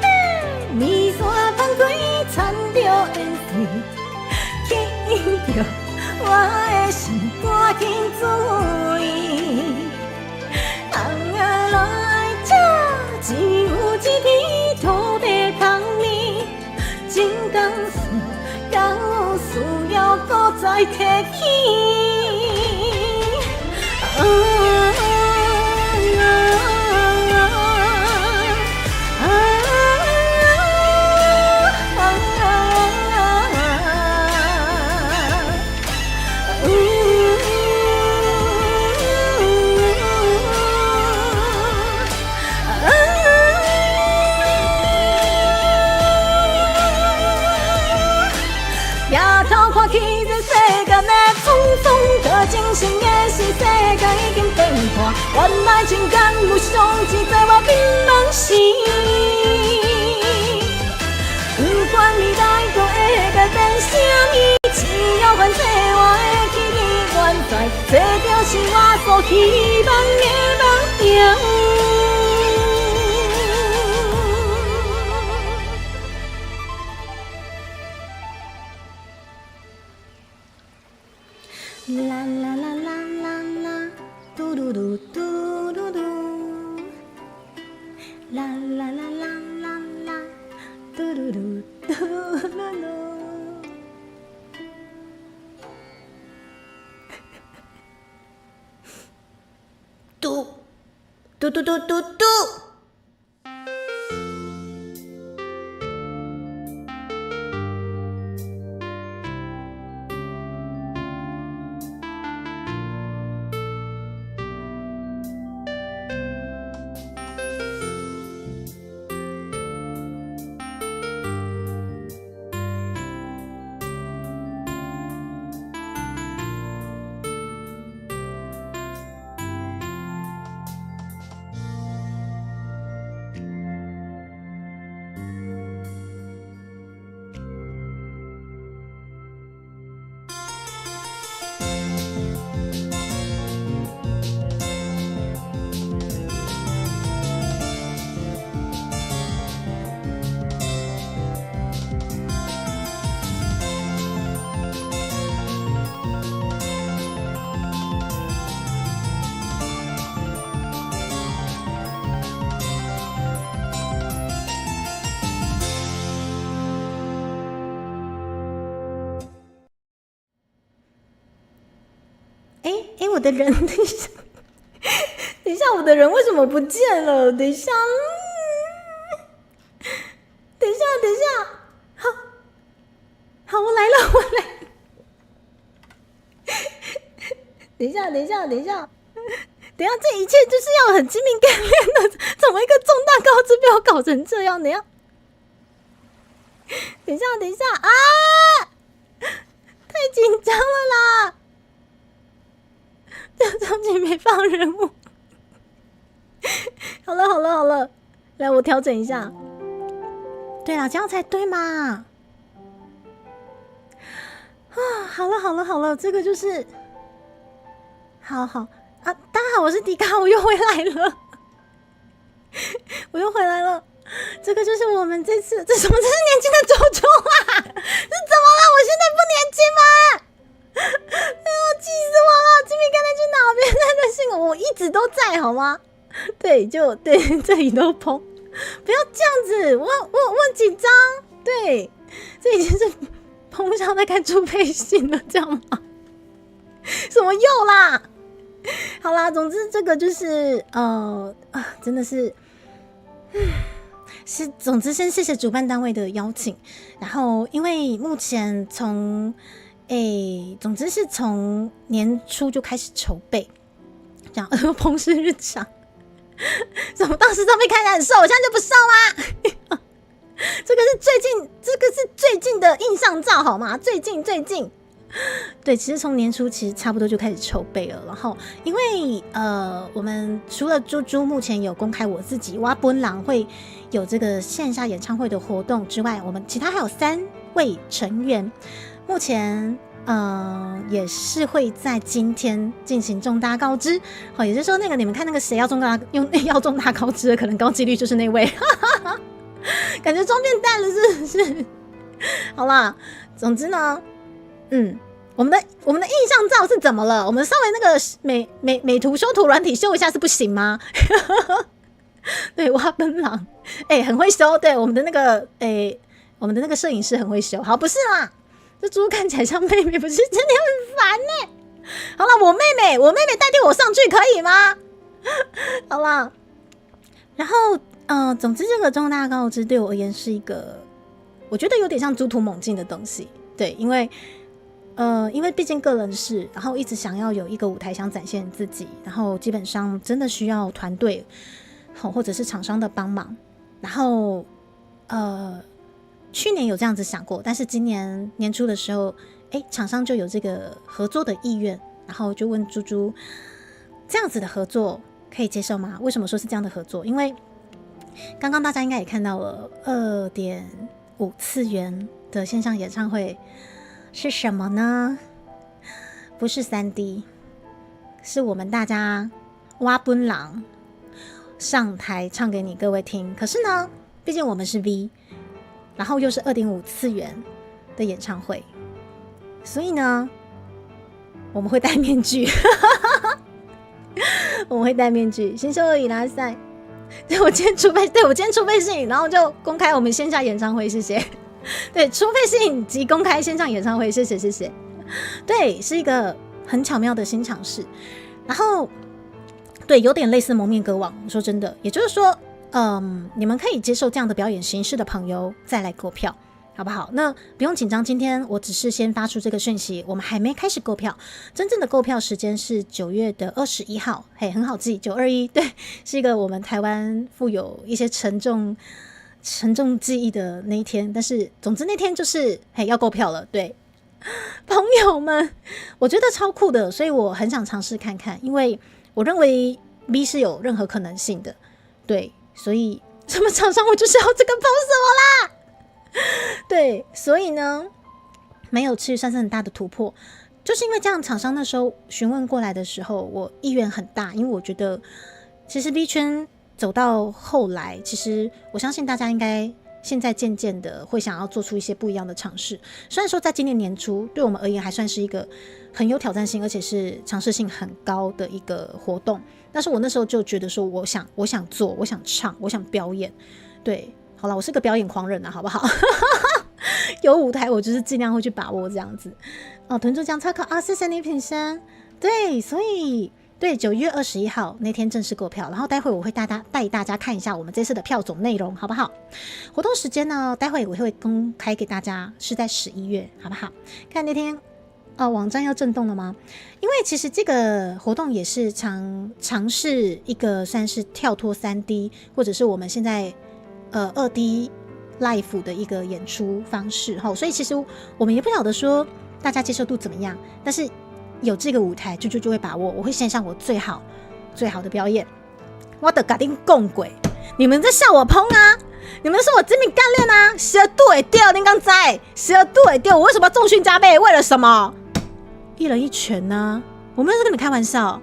底，面线。着我的心赶紧注意。红啊来这只有一片土地通你，情同事敢有需要搁再提起？真心的是世界已经变化，原来情感有相只在我迷茫时。不管未来还会改变什么，只要凡世我会记你原在，这就是我所希望的梦想。啦啦啦啦啦啦，嘟嘟嘟嘟嘟嘟，啦啦啦啦啦啦，嘟嘟嘟嘟嘟嘟。嘟嘟嘟嘟嘟嘟。我的人，等一下，等一下，我的人为什么不见了？等一下，等一下，等一下，好，好，我来了，我来了。等一下，等一下，等一下，等一下，这一切就是要很精明干练的，怎么一个重大告知被我搞成这样？等一下，等一下，等一下啊！太紧张了啦！这超级没放人物。好了好了好了，来我调整一下。对啦，这样才对嘛。啊，好了好了好了，这个就是好好啊！大家好，我是迪卡，我又回来了，我又回来了。这个就是我们这次，这什么？这是年轻的周周啊！是怎么了？我现在不年轻吗？哎呦，气死我了！吉米刚才去哪边？他的信我一直都在，好吗？对，就对，这里都碰，不要这样子，我很紧张。对，这已经是碰上在看出配信了，这样吗？什么又啦？好啦，总之这个就是真的是，是，总之先谢谢主办单位的邀请。然后因为目前总之是从年初就开始筹备，这样彭氏日常。怎么当时照片看起来很瘦，我现在就不瘦吗？这个是最近的印象照好吗？最近，对，其实从年初其实差不多就开始筹备了。然后因为我们除了猪猪目前有公开我自己挖奔狼会有这个线下演唱会的活动之外，我们其他还有3位成员，目前也是会在今天进行重大告知。好，也就是说那个你们看那个谁要重大告知的，可能高几率就是那位。感觉妆变淡了是不是？好啦，总之呢，我们的印象照是怎么了？我们稍微那个美图修图软体修一下是不行吗？对，挖奔狼，很会修。对，我们的那个摄影师很会修。好，不是啦，这猪看起来像妹妹，不是真的很烦呢。好了，我妹妹代替我上去可以吗？好啦，然后总之这个重大告知对我而言是一个，我觉得有点像猪突猛进的东西。对，因为毕竟个人是，然后一直想要有一个舞台想展现自己，然后基本上真的需要团队或者是厂商的帮忙。然后去年有这样子想过，但是今年年初的时候，厂商就有这个合作的意愿，然后就问猪猪，这样子的合作可以接受吗？为什么说是这样的合作？因为刚刚大家应该也看到了2.5次元的线上演唱会是什么呢？不是 3D， 是我们大家挖奔狼上台唱给你各位听。可是呢，毕竟我们是 V， 然后又是2.5次元的演唱会，所以呢，我们会戴面具。我们会戴面具，新秀而已啦赛。对，我今天出费信，然后就公开我们线下演唱会，谢谢。对，出费信及公开线上演唱会，谢谢。对，是一个很巧妙的新尝试。然后，对，有点类似蒙面歌王。说真的，也就是说，你们可以接受这样的表演形式的朋友再来购票。好不好？那不用紧张，今天我只是先发出这个讯息，我们还没开始购票，真正的购票时间是9月21号，很好记，921，对，是一个我们台湾富有一些沉重记忆的那一天。但是总之那天就是要购票了，对，朋友们，我觉得超酷的，所以我很想尝试看看，因为我认为 B 是有任何可能性的，对，所以什么厂商我就是要这个 pose 我啦。对，所以呢，没有去算是很大的突破，就是因为这样，厂商那时候询问过来的时候，我意愿很大，因为我觉得其实 B 圈走到后来，其实我相信大家应该现在渐渐的会想要做出一些不一样的尝试。虽然说在今年年初，对我们而言还算是一个很有挑战性，而且是尝试性很高的一个活动，但是我那时候就觉得说，我想做，我想唱，我想表演，对。好了，我是个表演狂人啊，好不好？有舞台我就是尽量会去把握这样子。屯珠江超考啊，谢谢你品生。对，所以对9月21号那天正式购票，然后待会我会带大家看一下我们这次的票种内容，好不好？活动时间呢，待会我会公开给大家，是在11月，好不好？看那天网站要震动了吗？因为其实这个活动也是尝试一个算是跳脱 3D， 或者是我们现在2D live 的一个演出方式，所以其实我们也不晓得说大家接受度怎么样，但是有这个舞台就会把握，我会献上我最好的表演。我的嘎丁共鬼，你们在笑我烹啊？你们说我精明干练啊？蛇度会掉，你刚在蛇度会掉，我为什么要重训加倍？为了什么？一人一拳呢？我没有在跟你们开玩笑，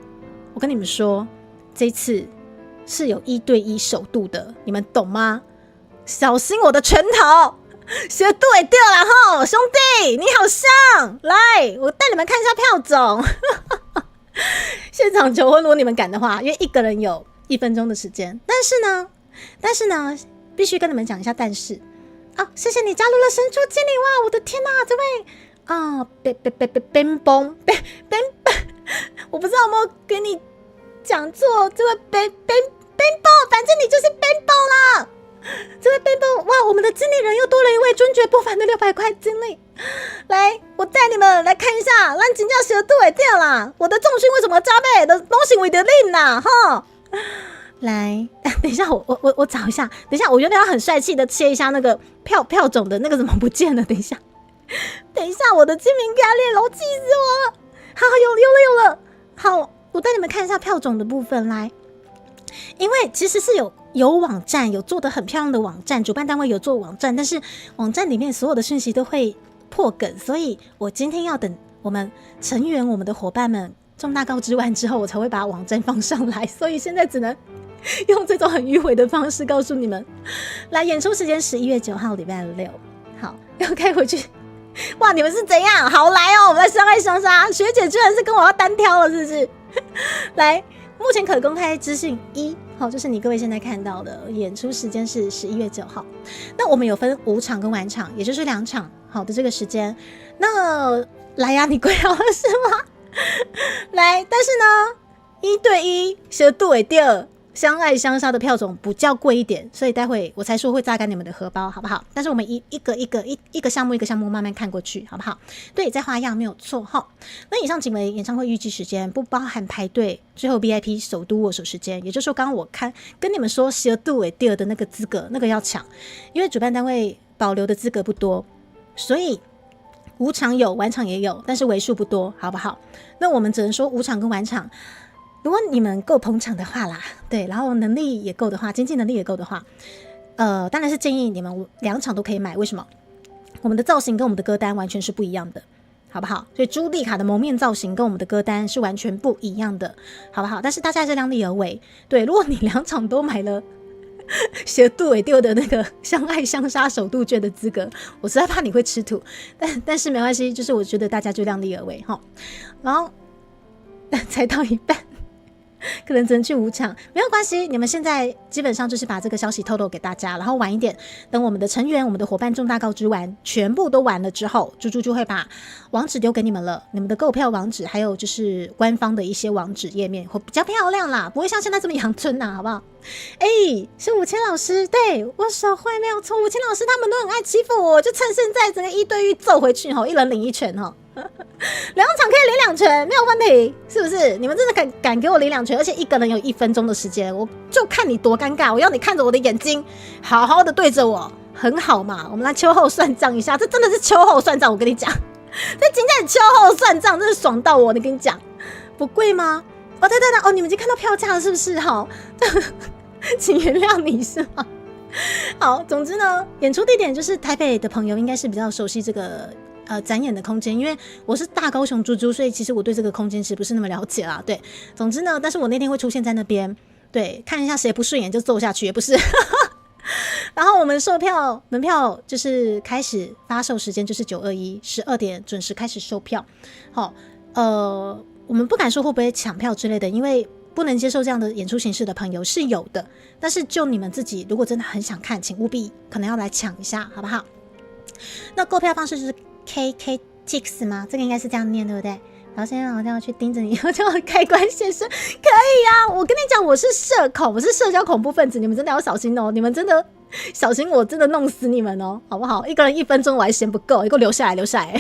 我跟你们说，这一次是有1对1首度的，你们懂吗？小心我的拳头，蛇度会掉了吼，兄弟你好像，来，我带你们看一下票种。现场求婚，如果你们敢的话，因为一个人有1分钟的时间，但是呢，必须跟你们讲一下，但是谢谢你加入了神猪精灵，哇，我的天哪，这位边崩，我不知道有没有跟你讲错，这位边崩，反正你就是边崩了。这位边崩，哇，我们的经理人又多了一位尊爵不凡的600块经理。来，我带你们来看一下，咱真正蛇度会掉啦！我的重训为什么加倍？都是为了你啦，哈！来，等一下，我找一下。等一下，我原本要很帅气的切一下那个票种的那个怎么不见了？等一下，我的精明压力楼气死我了！好，有了。好，我带你们看一下票种的部分来。因为其实是有网站，有做得很漂亮的网站，主办单位有做网站，但是网站里面所有的讯息都会破梗，所以我今天要等我们成员、我们的伙伴们重大告知完之后，我才会把网站放上来，所以现在只能用这种很迂回的方式告诉你们。来，演出时间11月9号礼拜六，好，要开回去。哇，你们是怎样？好，来哦，在相爱相杀？学姐居然是跟我要单挑了，是不是？来，目前可公开资讯一，好，就是你各位现在看到的演出时间是11月9号。那我们有分午场跟晚场，也就是2场好的这个时间。那来呀，你贵好了是吗？来，但是呢，1对1小度为第二。相爱相杀的票种比较贵一点，所以待会我才说会榨干你们的荷包，好不好？但是我们一个项目一个项目慢慢看过去，好不好？对，在花样没有错哈。那以上仅为演唱会预计时间，不包含排队、最后 VIP 首都握手时间。也就是说，刚刚我跟你们说12度为第二的那个资格，那个要抢，因为主办单位保留的资格不多，所以午场有，晚场也有，但是为数不多，好不好？那我们只能说午场跟晚场。如果你们够捧场的话啦，对，然后能力也够的话，经济能力也够的话，当然是建议你们2场都可以买。为什么？我们的造型跟我们的歌单完全是不一样的，好不好？所以朱莉卡的蒙面造型跟我们的歌单是完全不一样的，好不好？但是大家还是量力而为。对，如果你2场都买了斜度尾丢的那个相爱相杀首度券的资格，我实在怕你会吃土，但是没关系，就是我觉得大家就量力而为哈。然后才到一半。可能只能去5场，没有关系。你们现在基本上就是把这个消息透露给大家，然后晚一点，等我们的成员、我们的伙伴重大告知完，全部都完了之后，猪猪就会把网址丢给你们了。你们的购票网址，还有就是官方的一些网址页面，会比较漂亮啦，不会像现在这么阳春呐，好不好？是5000老师，对我手绘没有错。5000老师他们都很爱欺负我，就趁现在整个1对1揍回去吼，一人领1拳吼。2场可以领2拳，没有问题，是不是？你们真的敢给我领2拳，而且一个人有1分钟的时间，我就看你多尴尬。我要你看着我的眼睛，好好的对着我，很好嘛。我们来秋后算账一下，这真的是秋后算账，我跟你讲，这今天的秋后算账真是爽到我，你跟你讲，不贵吗？哦，对，哦，你们已经看到票价了，是不是？好，请原谅你是吗？好，总之呢，演出地点就是台北的朋友应该是比较熟悉这个。展演的空间，因为我是大高雄猪猪，所以其实我对这个空间其实不是那么了解啦。对，总之呢，但是我那天会出现在那边，对，看一下谁不顺眼就揍下去，也不是。然后我们售票门票就是开始发售时间就是921，12点准时开始售票。好，我们不敢说会不会抢票之类的，因为不能接受这样的演出形式的朋友是有的，但是就你们自己如果真的很想看，请务必可能要来抢一下，好不好？那购票方式就是KKTix 吗？这个应该是这样念，对不对？然后现在我就要去盯着你，我就要开关先生，可以啊！我跟你讲，我是社恐，我是社交恐怖分子，你们真的要小心哦！你们真的小心，我真的弄死你们哦，好不好？一个人1分钟我还嫌不够，你给我留下来，留下来！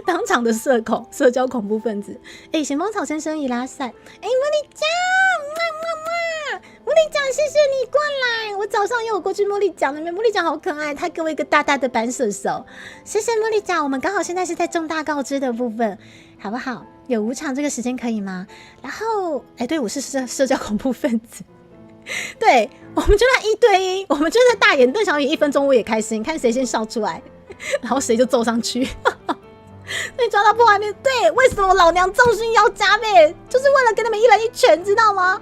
当场的社交恐怖分子。咸丰草先生已拉赛，茉莉酱，茉莉酱，谢谢你过来。我早上也有过去茉莉酱那边，茉莉酱好可爱，她给我一个大大的扳手手，谢谢茉莉酱。我们刚好现在是在重大告知的部分，好不好？有5场这个时间可以吗？然后，对，我是社交恐怖分子。对，我们就在1对1，我们就在大眼瞪小眼1分钟，我也开心，看谁先笑出来，然后谁就揍上去。被抓到破坏面，对，为什么老娘重训要加倍，就是为了给你们1人1拳，知道吗？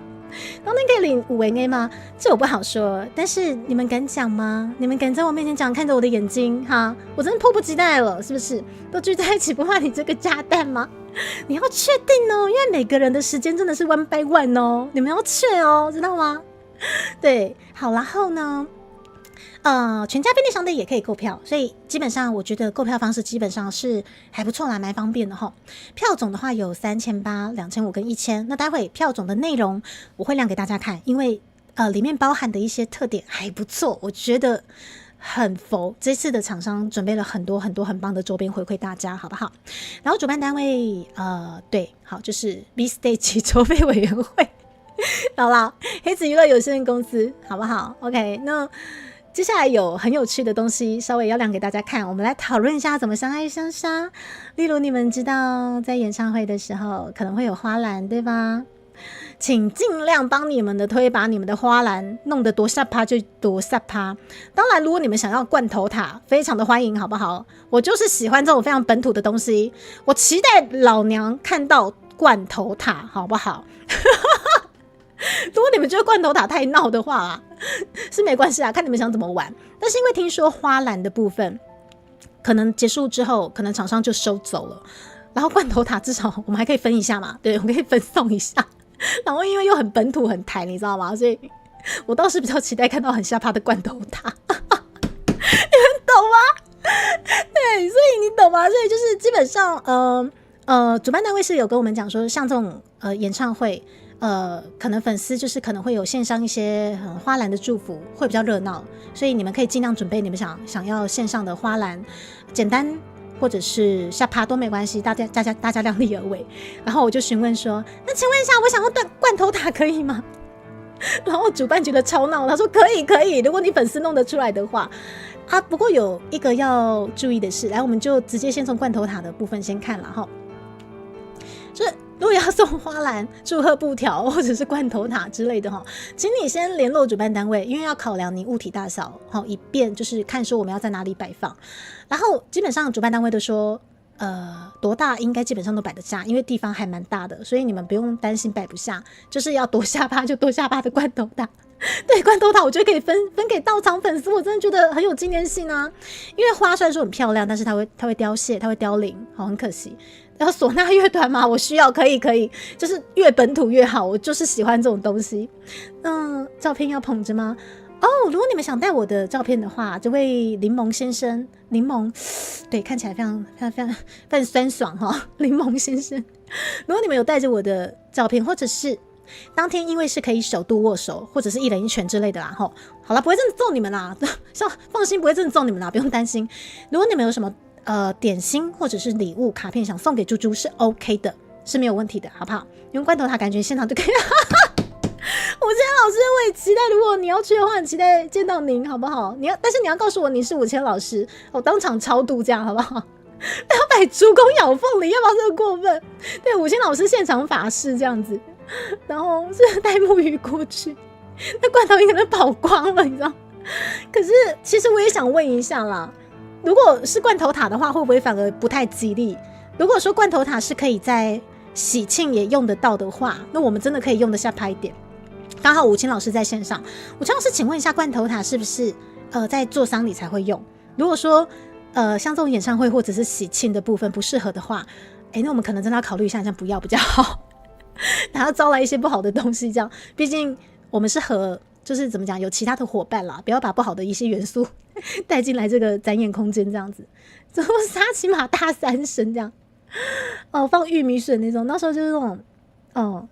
当天可以领5A 吗？这我不好说，但是你们敢讲吗？你们敢在我面前讲，看着我的眼睛哈？我真的迫不及待了，是不是？都聚在一起，不怕你这个炸弹吗？你要确定哦，因为每个人的时间真的是1 by 1哦，你们要确哦，知道吗？对，好，然后呢？全家便利商店也可以购票，所以基本上我觉得购票方式基本上是还不错啦，蛮方便的齁。票种的话有3800、2500跟1000，那待会票种的内容我会亮给大家看，因为里面包含的一些特点还不错，我觉得很佛。这次的厂商准备了很多很多很棒的周边回馈大家，好不好？然后主办单位对，好，就是 B Stage 筹备委员会，好啦，黑子娱乐有限公司，好不好 ？OK， 那。接下来有很有趣的东西，稍微要亮给大家看。我们来讨论一下怎么相爱相杀。例如，你们知道在演唱会的时候可能会有花篮，对吧？请尽量帮你们的推把你们的花篮弄得多下趴就多下趴。当然，如果你们想要罐头塔，非常的欢迎，好不好？我就是喜欢这种非常本土的东西。我期待老娘看到罐头塔，好不好？如果你们觉得罐头塔太闹的话是没关系啊，看你们想怎么玩。但是因为听说花篮的部分可能结束之后，可能厂商就收走了。然后罐头塔至少我们还可以分一下嘛，对，我们可以分送一下。然后因为又很本土很台，你知道吗？所以我倒是比较期待看到很下趴的罐头塔，你们懂吗？对，所以你懂吗？所以就是基本上，主办单位是有跟我们讲说，像这种演唱会，可能粉丝就是可能会有线上一些很花篮的祝福，会比较热闹，所以你们可以尽量准备你们想要线上的花篮，简单或者是下趴都没关系，大家量力而为。然后我就询问说，那请问一下，我想要罐头塔可以吗？然后主办觉得超闹，他说可以，如果你粉丝弄得出来的话。啊，不过有一个要注意的是，来，我们就直接先从罐头塔的部分先看了哈。就是如果要送花篮、祝贺布条或者是罐头塔之类的哈，请你先联络主办单位，因为要考量你物体大小，以便就是看说我们要在哪里摆放。然后基本上主办单位都说，多大应该基本上都摆得下，因为地方还蛮大的，所以你们不用担心摆不下，就是要多下巴就多下巴的罐头塔。对，罐头塔我觉得可以分给到场粉丝，我真的觉得很有纪念性啊。因为花虽然说很漂亮，但是它会凋谢，它会凋零，很可惜。然后唢呐乐团嘛，我需要，可以，就是越本土越好，我就是喜欢这种东西。照片要捧着吗？如果你们想带我的照片的话，这位柠檬先生，柠檬，对，看起来非常酸爽哈，柠檬先生。如果你们有带着我的照片，或者是当天因为是可以首度握手，或者是一人一拳之类的啦，吼，好啦，不会真的揍你们啦，放心，不会真的揍你们啦，不用担心。如果你们有什么点心或者是礼物卡片想送给猪猪是 OK 的，是没有问题的，好不好？用罐头塔感觉现场就可以。我今天老师我也期待，如果你要去的话，很期待见到您，好不好？但是你要告诉我你是5000老师，我当场超度这样，好不好？不要摆猪公咬凤梨，要不要这个过分？对，5000老师现场法事这样子。然后是带木鱼过去，那罐头应该都跑光了，你知道？可是其实我也想问一下啦，如果是罐头塔的话，会不会反而不太吉利？如果说罐头塔是可以在喜庆也用得到的话，那我们真的可以用得下拍点。刚好5000老师在线上，5000老师，请问一下，罐头塔是不是在做丧礼才会用？如果说像这种演唱会或者是喜庆的部分不适合的话，那我们可能真的要考虑一下，这样不要比较好。然后招来一些不好的东西，这样，毕竟我们是就是怎么讲，有其他的伙伴啦，不要把不好的一些元素带进来这个展演空间，这样子。怎么沙琪玛大3升这样？放玉米笋那种，那时候就是那种。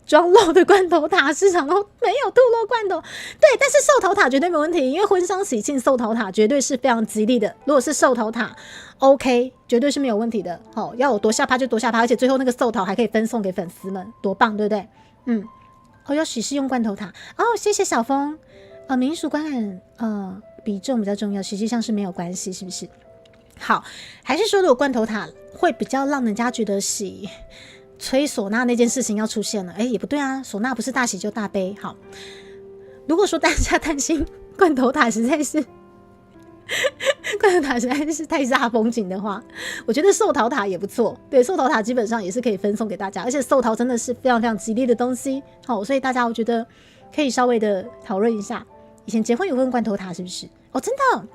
装肉的罐头塔市场都没有兔肉罐头，对，但是寿桃塔绝对没问题，因为婚丧喜庆寿桃塔绝对是非常吉利的。如果是寿桃塔 ，OK， 绝对是没有问题的。要有多下趴就多下趴，而且最后那个寿桃还可以分送给粉丝们，多棒，对不对？要许是用罐头塔谢谢小峰。民俗观感比重比较重要，实际上是没有关系，是不是？好，还是说如果罐头塔会比较让人家觉得喜。吹唢呐那件事情要出现了，也不对啊，唢呐不是大喜就大悲。好，如果说大家担心罐头塔实在是太煞风景的话，我觉得寿桃塔也不错。对，寿桃塔基本上也是可以分送给大家，而且寿桃真的是非常非常吉利的东西。好，所以大家我觉得可以稍微的讨论一下。以前结婚有问罐头塔是不是？真的，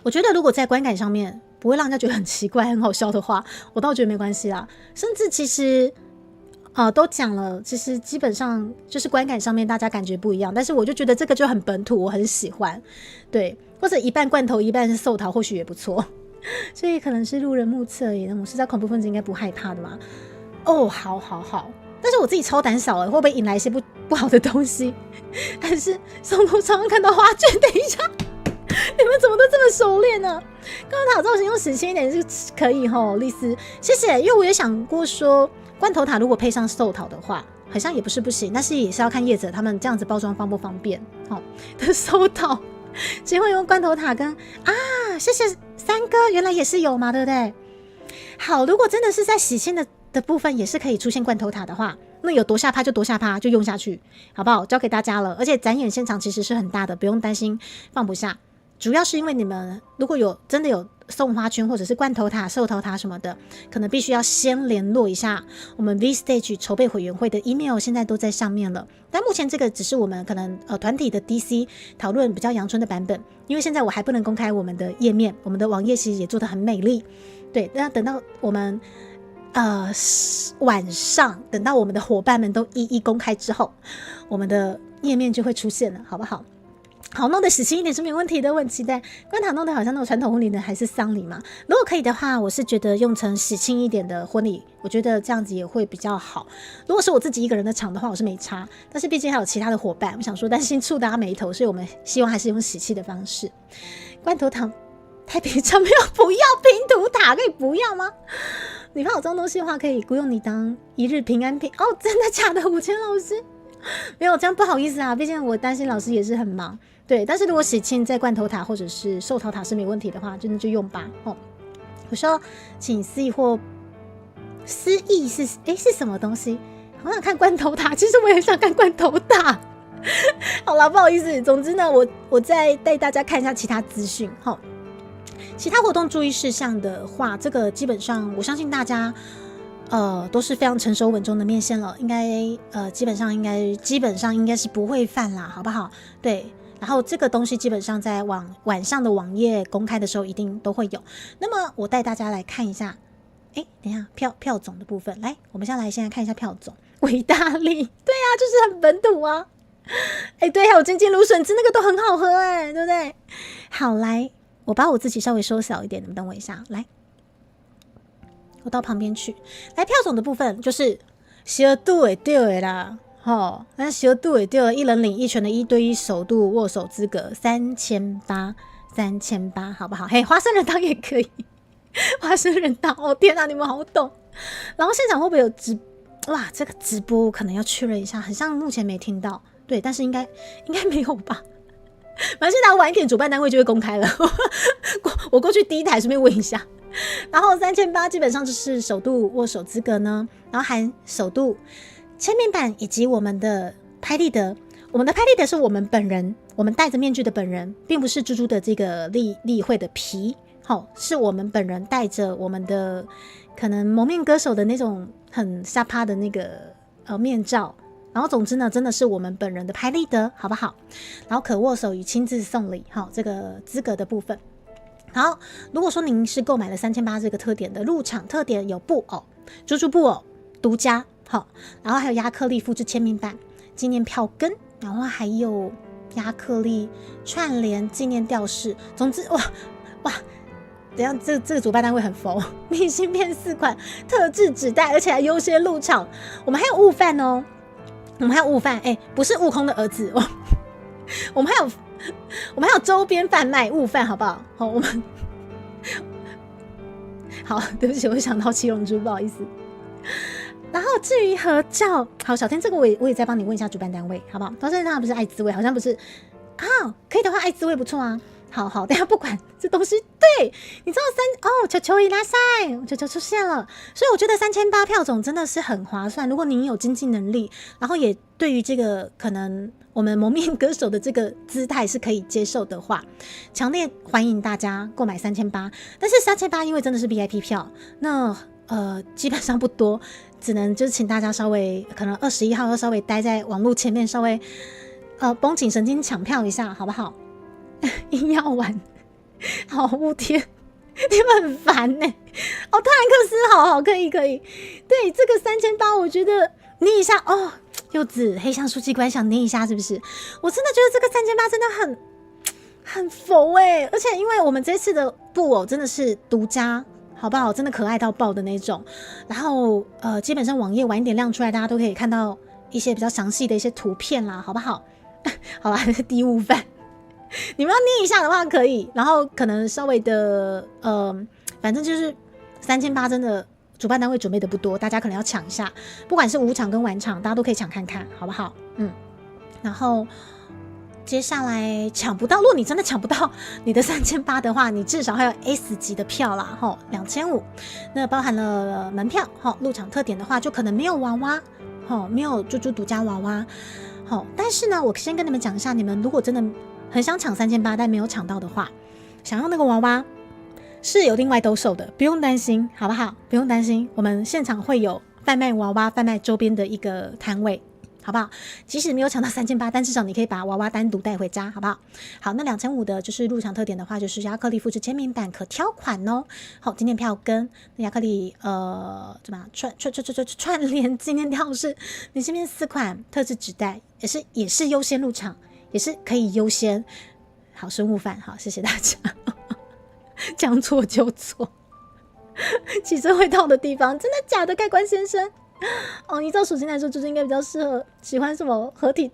我觉得如果在观感上面不会让人家觉得很奇怪、很好笑的话，我倒觉得没关系啦。甚至其实，都讲了，其实基本上就是观感上面大家感觉不一样，但是我就觉得这个就很本土，我很喜欢。对，或者一半罐头一半是寿桃，或许也不错。所以可能是路人目测耶，我是在恐怖分子应该不害怕的嘛。好，但是我自己超胆小会不会引来一些不好的东西？还是上路常常看到花卷？等一下。你们怎么都这么熟练呢？刚刚塔造型用时轻一点是可以吼，丽丝，谢谢。因为我也想过说，罐头塔如果配上寿桃的话，好像也不是不行，但是也是要看业者他们这样子包装方不方便。的寿桃，结婚用罐头塔跟谢谢三哥，原来也是有嘛，对不对？好，如果真的是在喜庆的部分也是可以出现罐头塔的话，那有多下趴就多下趴，就用下去，好不好？交给大家了。而且展演现场其实是很大的，不用担心放不下。主要是因为你们如果真的有送花圈或者是罐头塔、寿桃塔什么的，可能必须要先联络一下我们 V Stage 筹备委员会的 email， 现在都在上面了。但目前这个只是我们可能团体的 DC 讨论比较阳春的版本，因为现在我还不能公开我们的页面，我们的网页其实也做得很美丽。对，那等到我们晚上，等到我们的伙伴们都一一公开之后，我们的页面就会出现了，好不好？好，弄得喜庆一点是没问题的，我很期待。关塔弄得好像那种传统婚礼的还是丧礼嘛？如果可以的话，我是觉得用成喜庆一点的婚礼，我觉得这样子也会比较好。如果是我自己一个人的场的话，我是没差，但是毕竟还有其他的伙伴，我想说担心触大家眉头，所以我们希望还是用喜气的方式。罐头塔太平常没有，不要拼图塔，可以不要吗？你怕有这种东西的话，可以雇佣你当一日平安品哦。真的假的？5000老师没有这样不好意思啊，毕竟我担心老师也是很忙。对，但是如果喜庆在罐头塔或者是寿桃塔是没问题的话，真的就用吧。哦，有时候请司仪或司仪是什么东西？好想看罐头塔，其实我也想看罐头塔。好啦，不好意思，总之呢，我再带大家看一下其他资讯。好，其他活动注意事项的话，这个基本上我相信大家都是非常成熟稳重的面线了，应该基本上应该是不会犯啦，好不好？对。然后这个东西基本上在晚上的网页公开的时候一定都会有。那么我带大家来看一下，等一下票种的部分，来，我们现在看一下票种。维大利，对啊，就是很本土啊。对，还有金芦笋汁那个都很好喝对不对？好，来，我把我自己稍微缩小一点，你们等我一下，来，我到旁边去。来，票种的部分就是小度会对的啦。那小度也丢了，一人领1拳的1对1首度握手资格3800，好不好？嘿，花生仁汤也可以，花生仁汤，哦天哪，你们好懂。然后现场会不会有哇，这个直播可能要确认一下，很像目前没听到，对，但是应该没有吧？反正现在晚一点，主办单位就会公开了。我过去第一台顺便问一下。然后3800基本上就是首度握手资格呢，然后含首度签名版以及我们的拍立得。我们的拍立得是我们本人，我们戴着面具的本人，并不是猪猪的这个立会的皮，是我们本人戴着我们的可能蒙面歌手的那种很下趴的那个面罩。然后总之呢，真的是我们本人的拍立得，好不好？然后可握手与亲自送礼，这个资格的部分。好，如果说您是购买了3800这个特点的入场特点，有布偶、猪猪布偶独家。然后还有亚克力复制签名版、纪念票根，然后还有亚克力串联纪念吊饰。总之，哇，等下这个主办单位很佛，明信片4款，特制纸袋，而且还优先入场。我们还有悟饭哦，不是悟空的儿子哦，我们还有周边贩卖悟饭，好不好？好，对不起，我想到七龙珠，不好意思。然后至于合照，好，小天这个我也再帮你问一下主办单位，好不好？但是他不是爱滋味，好像不是啊，可以的话爱滋味不错啊。好，等一下不管这东西，对，你知道球球伊拉塞，球球出现了，所以我觉得3800票种真的是很划算。如果您有经济能力，然后也对于这个可能我们蒙面歌手的这个姿态是可以接受的话，强烈欢迎大家购买3800。但是3800因为真的是 VIP 票，那基本上不多。只能就是请大家稍微可能21号要稍微待在网络前面，稍微绷紧神经抢票一下，好不好？硬要玩，好雾天，你们很烦特兰克斯，好，可以。对，这个3800，我觉得捏一下哦，柚子黑橡树机关想捏一下，是不是？我真的觉得这个3800真的很佛而且因为我们这次的布偶真的是独家。好不好？真的可爱到爆的那种。然后基本上网页晚一点亮出来，大家都可以看到一些比较详细的一些图片啦，好不好？好啦，低雾饭，你们要捏一下的话可以。然后可能稍微的反正就是3800真的主办单位准备的不多，大家可能要抢一下。不管是午场跟晚场，大家都可以抢看看，好不好？然后。接下来抢不到，如果你真的抢不到你的3800的话，你至少还有 S 级的票啦，2500，那包含了门票，入场特点的话就可能没有娃娃，没有猪猪独家娃娃，但是呢，我先跟你们讲一下，你们如果真的很想抢3800但没有抢到的话，想要那个娃娃是有另外兜售的，不用担心，好不好？不用担心，我们现场会有贩卖娃娃、贩卖周边的一个摊位，好不好？即使没有抢到3800，但至少你可以把娃娃单独带回家，好不好？好，那2500的就是入场特点的话，就是亚克力复制签名版可挑款哦。好，纪念票根那亚克力怎么样串联纪念吊饰，你这边4款特制纸袋也是优先入场，也是可以优先。好，生物饭，好，谢谢大家。将错就错，骑车会到的地方，真的假的？盖棺先生。哦，依照属性来说，就是应该比较适合喜欢什么合体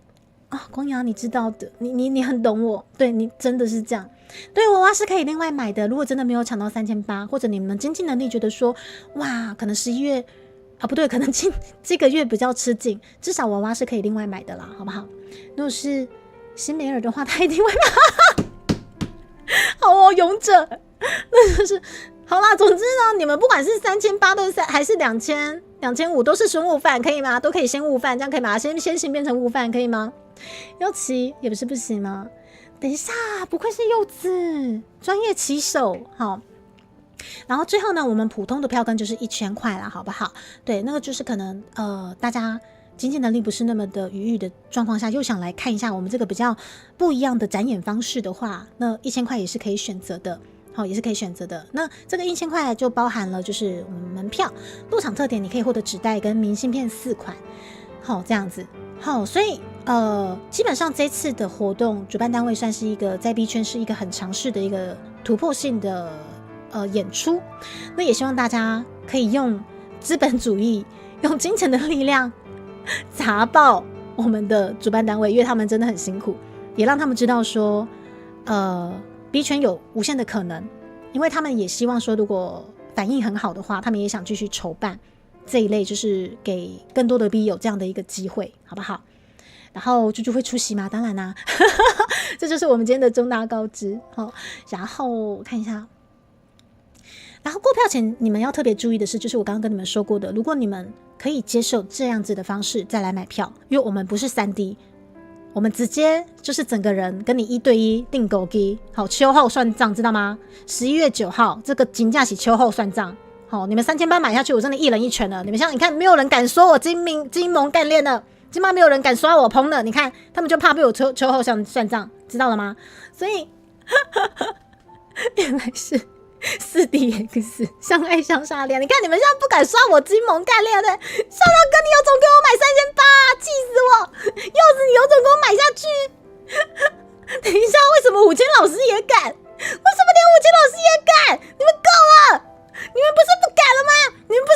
啊？光阳，你知道的，你很懂我，对你真的是这样。对，娃娃是可以另外买的。如果真的没有抢到3800，或者你们经济能力觉得说，哇，可能11月啊，不对，可能这个月比较吃紧，至少娃娃是可以另外买的啦，好不好？如果是辛梅尔的话，他一定会买。好哦，勇者，那就是好啦。总之呢，你们不管是3800的还是2000、2500，都是生物饭，可以吗？都可以先悟饭，这样可以吗？先行变成悟饭，可以吗？要骑也不是不行吗？等一下，不愧是柚子，专业骑手，好。然后最后呢，我们普通的票根就是1000块啦，好不好？对，那个就是可能大家经济能力不是那么的余裕的状况下，又想来看一下我们这个比较不一样的展演方式的话，那1000块也是可以选择的。好，也是可以选择的。那这个1000块就包含了就是我们门票、入场特点，你可以获得纸袋跟明信片4款。好，这样子。好，所以基本上这次的活动主办单位算是一个在 B 圈是一个很强势的一个突破性的演出。那也希望大家可以用资本主义、用金钱的力量砸爆我们的主办单位，因为他们真的很辛苦，也让他们知道说B 圈有无限的可能，因为他们也希望说，如果反应很好的话，他们也想继续筹办这一类，就是给更多的 B 有这样的一个机会，好不好？然后猪猪会出席吗？当然啦、这就是我们今天的重大告知。好，然后看一下，然后购票前你们要特别注意的是，就是我刚刚跟你们说过的，如果你们可以接受这样子的方式再来买票，因为我们不是3D。我们直接就是整个人跟你1对1订购机，好，秋后算账，知道吗？11月9号这个金价起秋后算账，好，你们3800买下去，我真的一人一拳了。你们像你看，没有人敢说我金蒙干练了，起码没有人敢刷我棚了。你看，他们就怕被我秋后算账，知道了吗？所以原来是4DX 相爱相杀恋，你看你们现在不敢刷我金蒙干练的，刷到哥你有种给我买3800，气死我！柚子你有种给我买下去！等一下，为什么5000老师也敢？为什么连5000老师也敢？你们够了！你们不是不敢了吗？你们不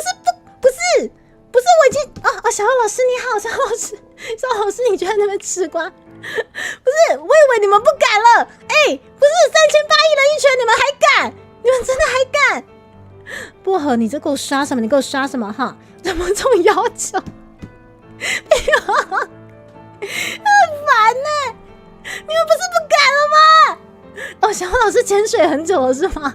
是我已经小奥老师你好，小奥老师你居然在那边吃瓜？不是，我以为你们不敢了。不是3800一人一拳，你们还敢？你们真的还敢？薄荷，你这给我刷什么？你给我刷什么哈？怎么这种要求？很烦呢、你们不是不敢了吗？小老师潜水很久了是吗？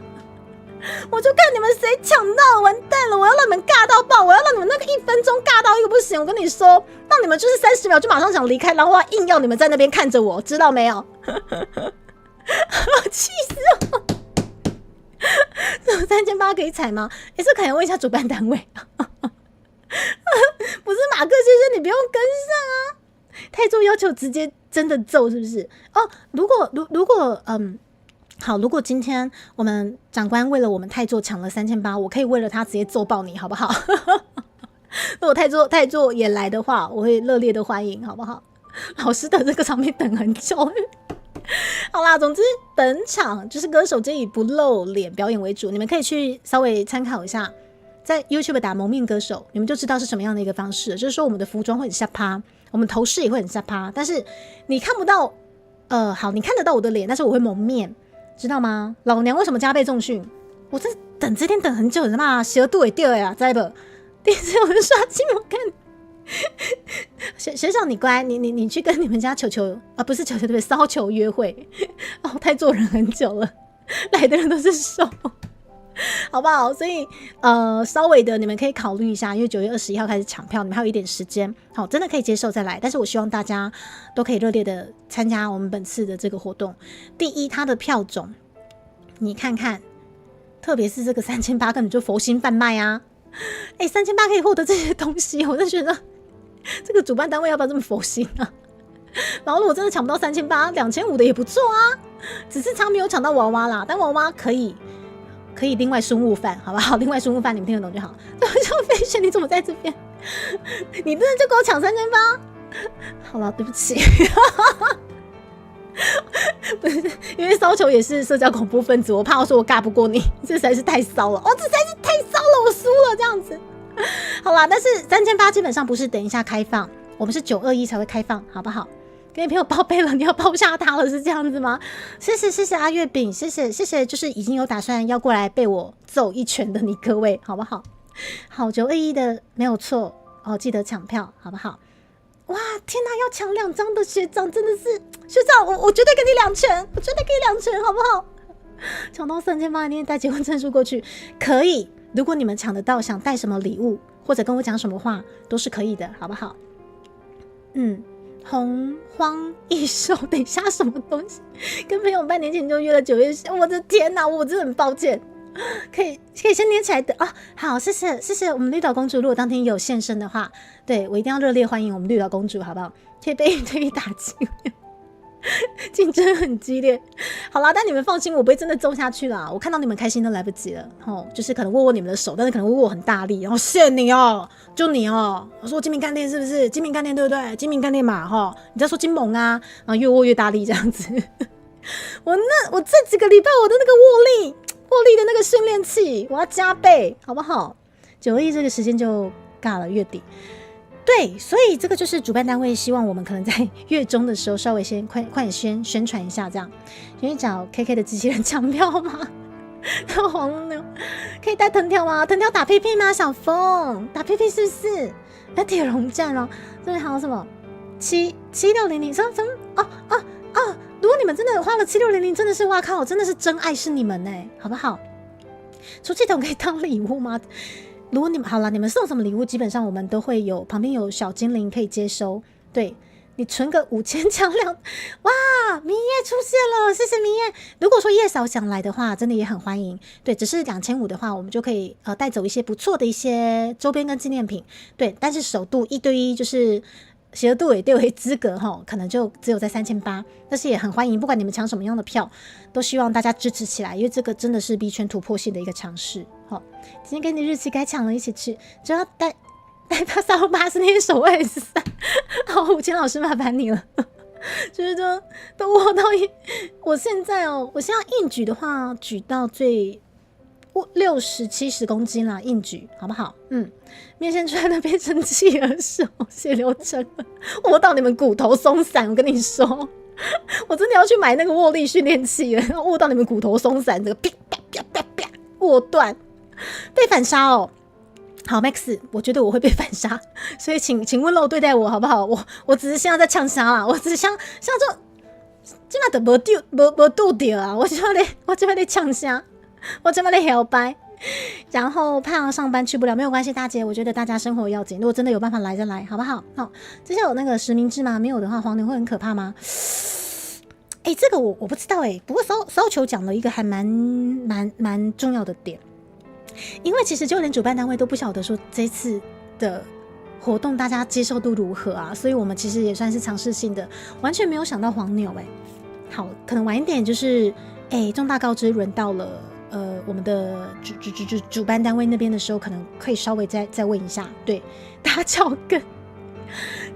我就看你们谁抢到，完蛋了！我要让你们尬到爆，我要让你们那个1分钟尬到一个不行。我跟你说，让你们就是30秒就马上想离开，然后我硬要你们在那边看着我，知道没有？气死我！这3800可以踩吗？这可能问一下主办单位。不是马克先生，你不用跟上啊！太做要求直接真的揍是不是？如果好，如果今天我们长官为了我们太做抢了3800，我可以为了他直接揍爆你，好不好？如果太做也来的话，我会热烈的欢迎，好不好？老师等这个场面等很久。好啦，总之本场就是歌手皆以不露脸表演为主，你们可以去稍微参考一下，在 YouTube 打蒙面歌手，你们就知道是什么样的一个方式了。就是说我们的服装会很下趴，我们头饰也会很下趴，但是你看不到，好，你看得到我的脸，但是我会蒙面，知道吗？老娘为什么加倍重训？我真等这天等很久，你知道吗？舌度也掉了呀，知不？第一次我就刷新我看。学长你乖，你去跟你们家球球啊，不是球球对不对？骚球约会太做人很久了，来的人都是瘦，好不好？所以稍微的你们可以考虑一下，因为9月21号开始抢票，你们还有一点时间，好，真的可以接受再来。但是我希望大家都可以热烈的参加我们本次的这个活动。第一，它的票种你看看，特别是这个3800根本就佛心贩卖啊！3800可以获得这些东西，我就觉得这个主办单位要不要这么佛心啊？然后如果真的抢不到3800，2500的也不错啊，只是他没有抢到娃娃啦，但娃娃可以另外孙悟饭，好不好？另外孙悟饭你们听得懂就好。对，我就飞雪你怎么在这边？你真的就给我抢3800？好了，对不起。不是，因为骚球也是社交恐怖分子，我怕我说我尬不过你，这实在是太骚了这实在是太骚了，我输了这样子。好啦，但是3800基本上不是等一下开放，我们是921才会开放，好不好？跟你朋友报备了，你要包下他了，是这样子吗？谢谢阿月饼，谢谢，就是已经有打算要过来被我揍一拳的你各位，好不好？好，921的没有错记得抢票，好不好？哇，天哪，要抢2张的学长，真的是学长，我绝对给你2拳，我绝对给你2拳，好不好？抢到3800，你也带结婚证书过去，可以。如果你们抢得到，想带什么礼物或者跟我讲什么话，都是可以的，好不好？洪荒异兽，等一下什么东西？跟朋友半年前就约了9月10，我的天哪，我真的很抱歉。可以先捏起来的好，谢谢我们绿岛公主。如果当天有现身的话，对我一定要热烈欢迎我们绿岛公主，好不好？可以被一对一打击，竞争很激烈。好啦，但你们放心，我不会真的揍下去啦。我看到你们开心都来不及了，就是可能握你们的手，但是可能会握很大力，然后谢你就你我说精明干练是不是？精明干练对不对？精明干练嘛你在说金猛啊，然后越握越大力这样子。我这几个礼拜我的那个握力的那个训练器，我要加倍，好不好？921这个时间就尬了，月底。对，所以这个就是主办单位希望我们可能在月中的时候稍微先快点宣传一下，这样。愿意找 KK 的机器人抢票吗？黄牛可以带藤条吗？藤条打屁屁吗？小峰打屁屁是不是？那铁笼站这边还有什么7600什么如果你们真的花了7600，真的是哇靠，真的是真爱是你们好不好？出气筒可以当礼物吗？如果你们好了，你们送什么礼物，基本上我们都会有旁边有小精灵可以接收。对，你存个5000抢2，哇，明夜出现了，谢谢明夜。如果说夜嫂想来的话，真的也很欢迎。对，只是2500的话，我们就可以带走一些不错的一些周边跟纪念品。对，但是首度1对1就是邪恶度也对为资格可能就只有在3800，但是也很欢迎，不管你们抢什么样的票，都希望大家支持起来，因为这个真的是币圈突破性的一个尝试。今天跟你日期该抢了，一起去，只要带他380那天手位也是3。好，武谦老师麻烦你了，就是都握到我现在硬举的话，举到最60、70公斤啦，硬举好不好？面线出来的变成企鹅手，血流成了，握到你们骨头松散。我跟你说，我真的要去买那个握力训练器了，握到你们骨头松散，这个啪啪啪啪啪握断，被反杀好 Max， 我觉得我会被反杀，所以请温柔对待我好不好？我只是现在在呛杀啦，我只是像这今晚都没度掉啊，我今晚在呛杀，我今晚在摇摆。然后怕上班去不了，没有关系，大姐，我觉得大家生活要紧，如果真的有办法来再来，好不好？这些有那个实名制吗？没有的话，黄牛会很可怕吗？这个我不知道不过骚球讲了一个还蛮重要的点，因为其实就连主办单位都不晓得说这次的活动大家接受度如何啊，所以我们其实也算是尝试性的，完全没有想到黄牛好，可能晚一点就是重大告知轮到了我们的主办单位那边的时候，可能可以稍微再问一下，对，打脚跟。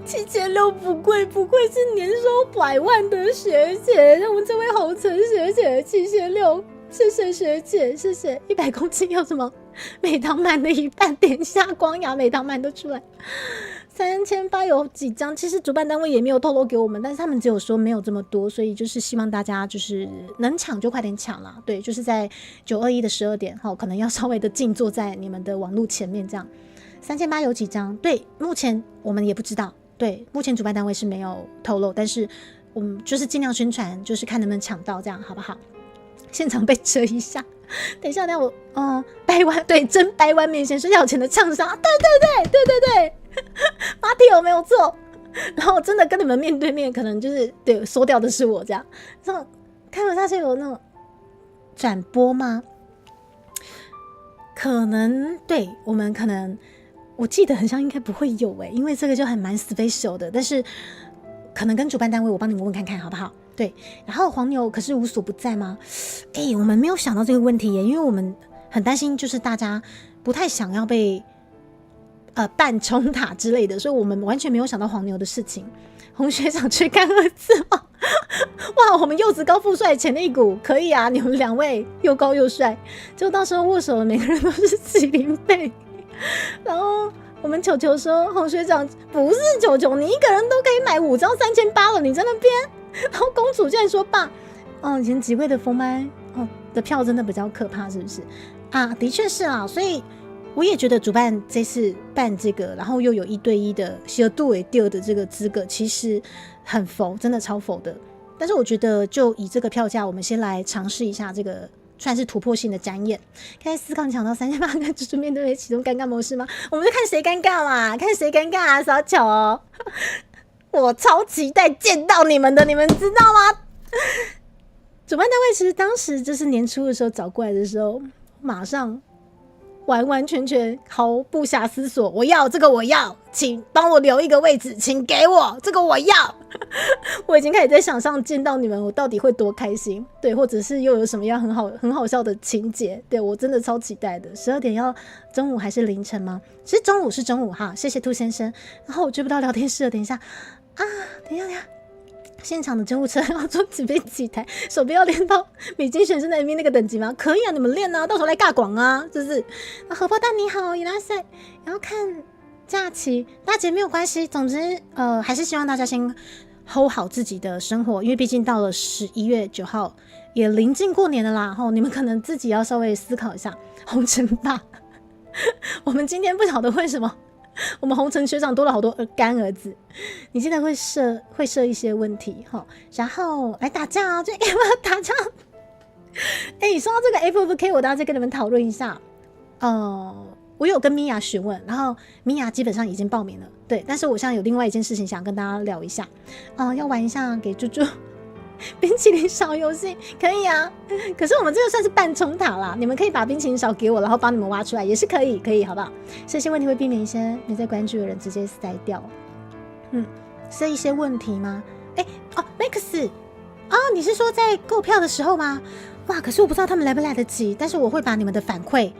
7600不愧是年收100万的学姐，我们这位侯晨学姐7600，谢谢学姐，谢谢。100公斤有什么？美堂满的一半，点一下光雅美堂满都出来。3800有几张？其实主办单位也没有透露给我们，但是他们只有说没有这么多，所以就是希望大家就是能抢就快点抢啦。对，就是在921的12点，可能要稍微的静坐在你们的网路前面这样。3800有几张？对，目前我们也不知道。对，目前主办单位是没有透露，但是我们就是尽量宣传，就是看能不能抢到，这样好不好？现场被遮一下，等一下，我掰弯，对，真掰弯面线睡觉前的呛杀，对，马蒂有没有错？然后真的跟你们面对面，可能就是对说掉的是我这样。这种看不下去有那种转播吗？可能对我们可能，我记得很像应该不会有因为这个就还蛮 special 的，但是可能跟主办单位我帮你们问看看好不好？对，然后黄牛可是无所不在吗？我们没有想到这个问题耶，因为我们很担心就是大家不太想要被半冲塔之类的，所以我们完全没有想到黄牛的事情。洪学长去干2次吗？哇，我们柚子高富帅潜力股可以啊，你们2位又高又帅，就到时候握手的每个人都是麒麟背。然后我们球球说，洪学长不是球球，你一个人都可以买5张3800了，你在那边。然后公主竟然说爸，以前几位的封麦的票真的比较可怕，是不是啊？的确是啊，所以我也觉得主办这次办这个，然后又有1对1的小度为丢的这个资格，其实很佛，真的超佛的。但是我觉得就以这个票价，我们先来尝试一下这个算是突破性的展演。开始思考你抢到3800跟猪猪面对启动尴尬模式吗？我们就看谁尴尬嘛，看谁尴尬啊，小巧哦。我超期待见到你们的，你们知道吗？主办单位其实当时就是年初的时候找过来的时候，马上完完全全毫不暇思索，我要这个，我要，请帮我留一个位置，请给我这个，我要。我已经开始在想象见到你们，我到底会多开心，对，或者是又有什么样很好笑的情节，对，我真的超期待的。12点要中午还是凌晨吗？其实中午是中午哈，谢谢兔先生。然后我追不到聊天室了，等一下啊，等一下。现场的救护车要做几杯几台，手臂要练到米津玄师的 MV 那个等级吗？可以啊，你们练啊，到时候来尬广啊，是不是？荷包蛋你好，伊拉塞，然后看假期，大节没有关系，总之还是希望大家先 hold 好自己的生活，因为毕竟到了11月9号，也临近过年了啦，你们可能自己要稍微思考一下。红尘爸，我们今天不晓得为什么。我们红尘学长多了好多干儿子，你记得会设一些问题哈，然后来打架啊，就要不要打架？说到这个 FFK， 我等下再跟你们讨论一下。我有跟米娅询问，然后米娅基本上已经报名了，对，但是我现在有另外一件事情想跟大家聊一下，要玩一下给猪猪冰淇淋小游戏，可以啊。可是我们这个算是半冲塔啦，你们可以把冰淇淋勺给我，然后帮你们挖出来，也是可以，可以，好不好？这些问题会避免一些没在关注的人直接筛掉。是一些问题吗？Max， 你是说在购票的时候吗？哇，可是我不知道他们来不来得及，但是我会把你们的反馈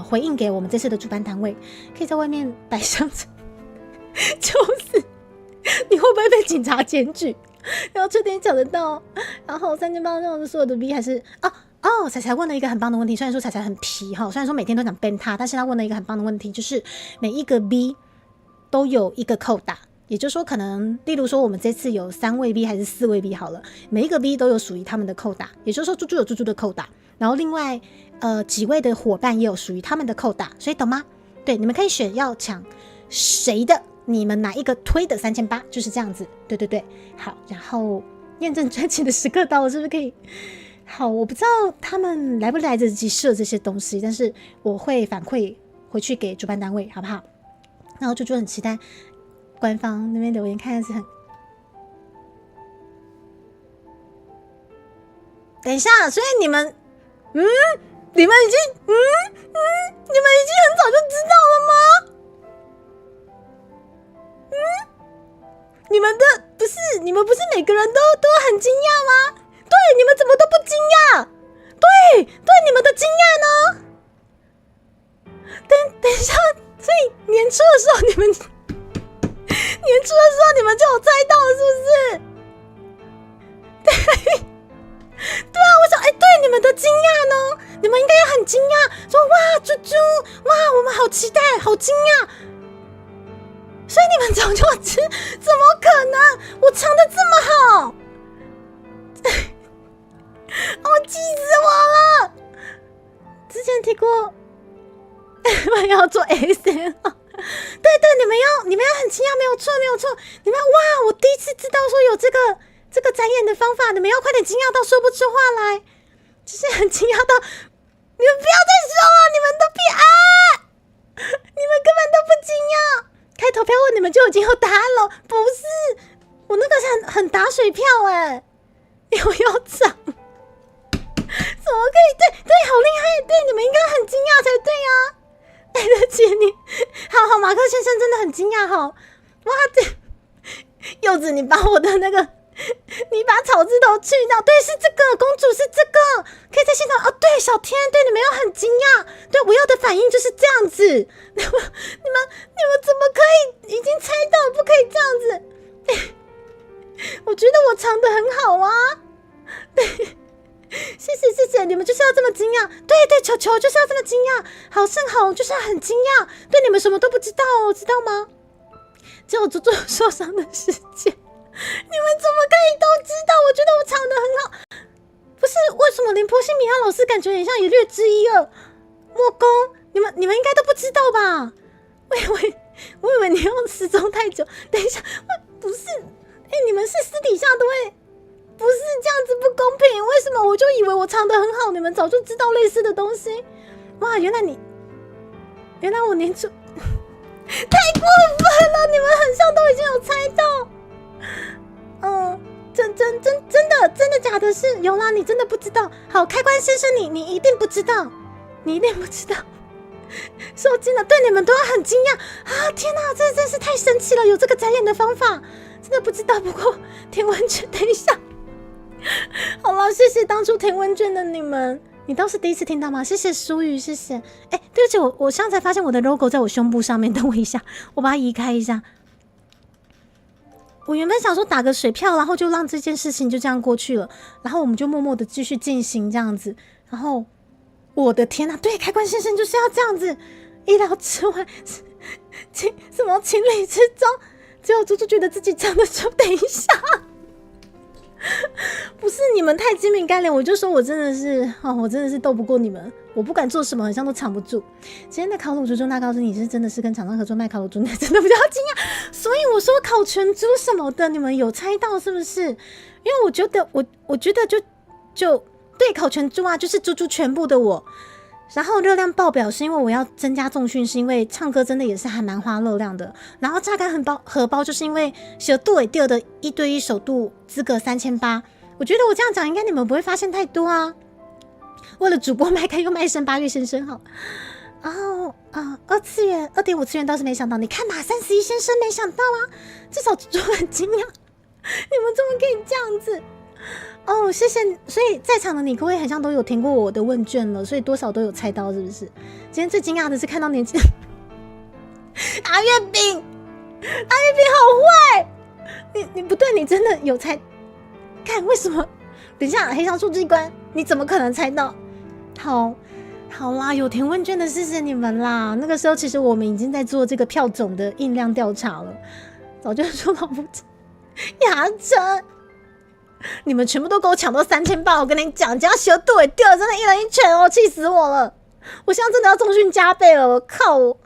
回应给我们这次的主办单位，可以在外面摆箱子。就是你会不会被警察检举？然后确定讲得到，然后3800那种所有的 B 还是彩彩问了一个很棒的问题，虽然说彩彩很皮哈，虽然说每天都想 ban 他，但是他问了一个很棒的问题，就是每一个 B 都有一个扣打，也就是说可能例如说我们这次有3位 B 还是4位 B 好了，每一个 B 都有属于他们的扣打，也就是说猪猪有猪猪的扣打，然后另外几位的伙伴也有属于他们的扣打，所以懂吗？对，你们可以选要抢谁的，你们哪一个推的3800，就是这样子。对对对，好，然后验证专辑的时刻到了，是不是可以？好，我不知道他们来不来得及设这些东西，但是我会反馈回去给主办单位，好不好？然后就很期待官方那边留言，看的是很……等一下，所以你们，你们已经，你们已经很早就知道了吗？你们不是每个人都很惊讶吗？对，你们怎么都不惊讶？对，你们的惊讶呢？等一下，所以年初的时候你们就有猜到了，是不是？对啊，我想，对你们的惊讶呢？你们应该也很惊讶，说哇，猪猪，哇，我们好期待，好惊讶。所以你们早就知，怎么可能？我唱的这么好，气死我了！之前提过，要做 ASM， 对，你们要很惊讶，没有错。你们哇，我第一次知道说有这个展演的方法，你们要快点惊讶到说不出话来，就是很惊讶到，你们不要再说了，你们都你们根本都不惊讶。开投票问你们就已经有答案了，不是我那个很打水票有要涨，什么么可以？对，好厉害！对，你们应该很惊讶才对啊！对得起你，好，马克先生真的很惊讶哈！哇，柚子，你把我的那个，你把草字头去掉，对，是这个，公主是这个，可以在现场哦。对，小天，对，你们要很惊讶，对，我要的反应就是这样子。你们怎么可以已经猜到？不可以这样子。我觉得我唱得很好啊，对，谢谢，你们就是要这么惊讶，对，球就是要这么惊讶，好胜好就是要很惊讶，对，你们什么都不知道哦，知道吗？只有猪猪受伤的事件，你们怎么可以都知道？我觉得我唱得很好，不是为什么连波西米亚老师感觉很像也略知一二？莫公，你们应该都不知道吧？我以为你用失踪太久，等一下，不是。你们是私底下都会，不是这样子不公平？为什么我就以为我唱得很好，你们早就知道类似的东西？哇，原来我年初太过分了，你们很像都已经有猜到。真的假的？是有啦，你真的不知道？好，开关先生，你一定不知道，你一定不知道。受惊了，对，你们都要很惊讶啊！天哪，这真是太神奇了，有这个展演的方法。真的不知道，不过填问卷，等一下，好了，谢谢当初填问卷的你们，你倒是第一次听到吗？谢谢舒雨，谢谢。对不起，我现在才发现我的 logo 在我胸部上面，等我一下，我把它移开一下。我原本想说打个水漂，然后就让这件事情就这样过去了，然后我们就默默的继续进行这样子。然后我的天哪，对，开关先生就是要这样子，意料之外，什么情理之中。只有猪猪觉得自己唱的时候，等一下，不是你们太精明干练，我就说我真的是斗不过你们，我不管做什么好像都藏不住。今天的烤乳猪猪，那告诉你是真的是跟厂商合作卖烤乳猪，那真的比较惊讶。所以我说烤全猪什么的，你们有猜到是不是？因为我觉得就对，烤全猪啊，就是猪猪全部的我。然后热量爆表是因为我要增加重训，是因为唱歌真的也是还蛮花热量的。然后榨干荷包就是因为小度尾掉的1对1首度资格3800，我觉得我这样讲应该你们不会发现太多啊。为了主播麦开又卖身8月先生好，2次元2.5次元倒是没想到，你看嘛，31先生没想到啊，至少猪很惊讶，你们怎么可以这样子？谢谢。所以在场的你各位好像都有填过我的问卷了，所以多少都有猜到，是不是？今天最惊讶的是看到年轻阿月饼好坏，你不对，你真的有猜？看为什么？等一下，黑箱数据官，你怎么可能猜到？好啦，有填问卷的，谢谢你们啦。那个时候其实我们已经在做这个票种的印量调查了，早就说老不牙碜。你们全部都给我抢到3800，我跟你讲，这样小度也掉了，真的一人一拳哦，气死我了！我现在真的要重训加倍了，我靠！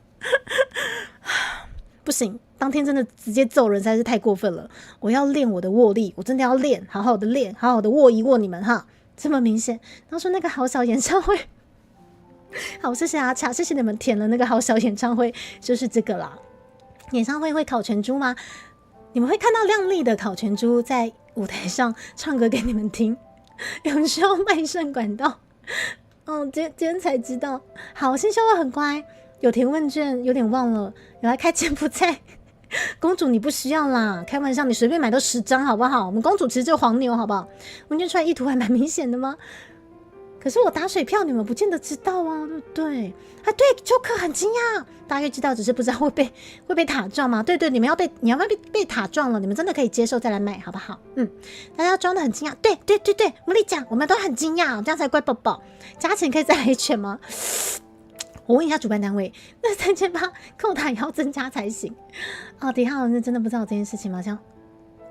不行，当天真的直接揍人实在是太过分了。我要练我的握力，我真的要练，好好的练，好好的握一握你们哈，这么明显。当初那个好小演唱会，好，谢谢阿茶，谢谢你们填了那个好小演唱会，就是这个啦。演唱会会烤全猪吗？你们会看到亮丽的烤全猪在舞台上唱歌给你们听，有需要卖肾管道。今天才知道。好，新修的很乖，有填问卷，有点忘了，有来开柬埔寨。公主你不需要啦，开玩笑，你随便买都10张好不好？我们公主其实就黄牛好不好？问卷出来意图还蛮明显的吗？可是我打水票，你们不见得知道啊，对不对？对，丘克很惊讶，大约知道，只是不知道会被塔撞吗？对，你要被塔撞了，你们真的可以接受再来买，好不好？大家装的很惊讶，对，茉莉讲，我们都很惊讶，这样才乖宝宝。加钱可以再来一拳吗？我问一下主办单位，那3800扣塔也要增加才行。底下人真的不知道这件事情吗？这样。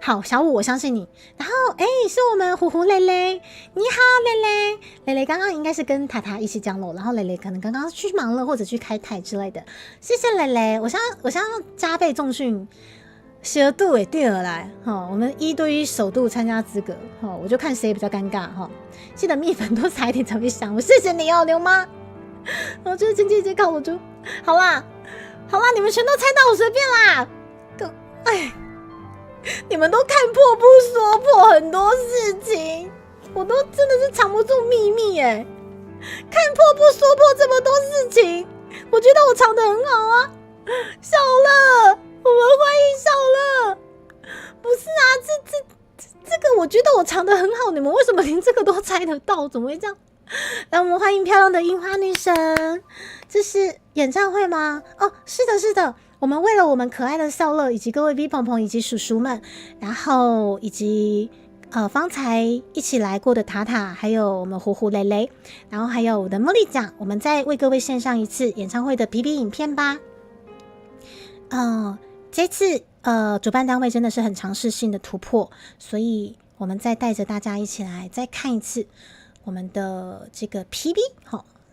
好，小五，我相信你。然后，是我们虎蕾蕾，你好，蕾蕾刚刚应该是跟塔塔一起降落，然后蕾蕾可能刚刚去忙了，或者去开台之类的。谢谢蕾蕾，我想要加倍重训，蛇度也对了来，我们1对1首度参加资格，我就看谁比较尴尬哈。记得蜜粉多撒一点才会香，我谢谢你哦，牛妈。我就是亲姐靠我就好啦，你们全都猜到，我随便啦。你们都看破不说破很多事情，我都真的是藏不住秘密耶，看破不说破这么多事情，我觉得我藏得很好啊。小乐，我们欢迎小乐。不是啊，这个我觉得我藏得很好，你们为什么连这个都猜得到？怎么会这样？来，我们欢迎漂亮的樱花女神。这是演唱会吗？哦，是的，是的。我们为了我们可爱的笑乐，以及各位 V 鹏鹏以及叔叔们，然后以及方才一起来过的塔塔，还有我们虎虎雷雷，然后还有我的茉莉酱，我们再为各位献上一次演唱会的 PV 影片吧。这次主办单位真的是很尝试性的突破，所以我们再带着大家一起来再看一次我们的这个 PV，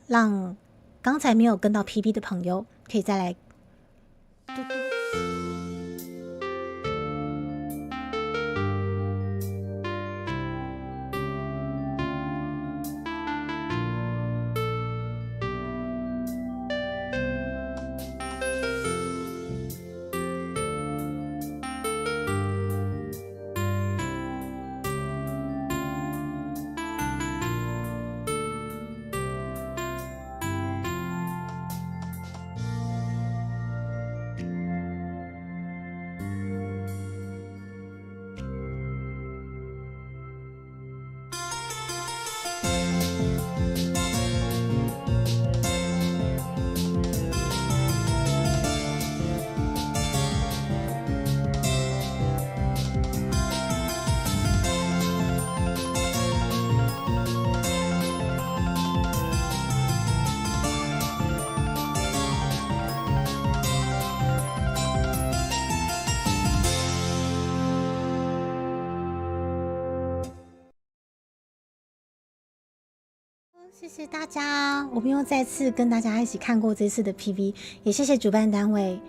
让刚才没有跟到 PV 的朋友可以再来嘟嘟。谢谢大家，我们又再次跟大家一起看过这次的 PV， 也谢谢主办单位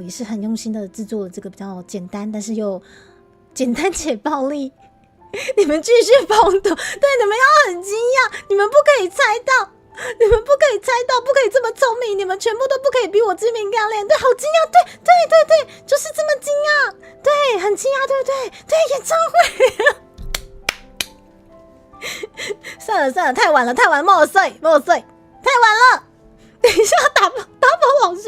也是很用心的制作了这个比较简单，但是又简单且暴力。你们继续封堵，对，你们要很惊讶，你们不可以猜到，你们不可以猜到，不可以这么聪明，你们全部都不可以比我知名干练，对，好惊讶，对，就是这么惊讶，对，很惊讶，对不对？对，演唱会。算了，太晚了，冒我睡，太晚了。等一下打宝老师。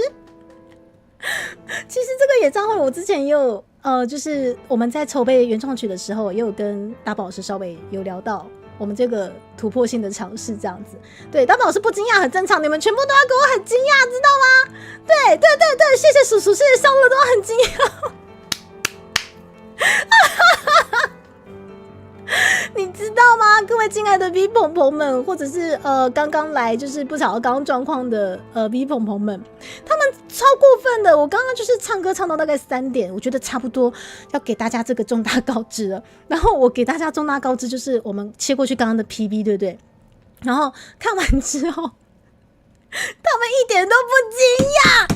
其实这个演唱会我之前也有就是我们在筹备原创曲的时候，也有跟大宝老师稍微有聊到我们这个突破性的尝试，这样子。对，大宝老师不惊讶很正常，你们全部都要给我很惊讶，知道吗？对，谢谢叔叔，谢谢小乐都很惊讶。你知道吗，各位亲爱的 V 鹏鹏们，或者是刚刚来就是不晓得刚刚状况的V 鹏鹏们，他们超过分的。我刚刚就是唱歌唱到大概3点，我觉得差不多要给大家这个重大告知了。然后我给大家重大告知就是我们切过去刚刚的 PV， 对不对？然后看完之后，他们一点都不惊讶，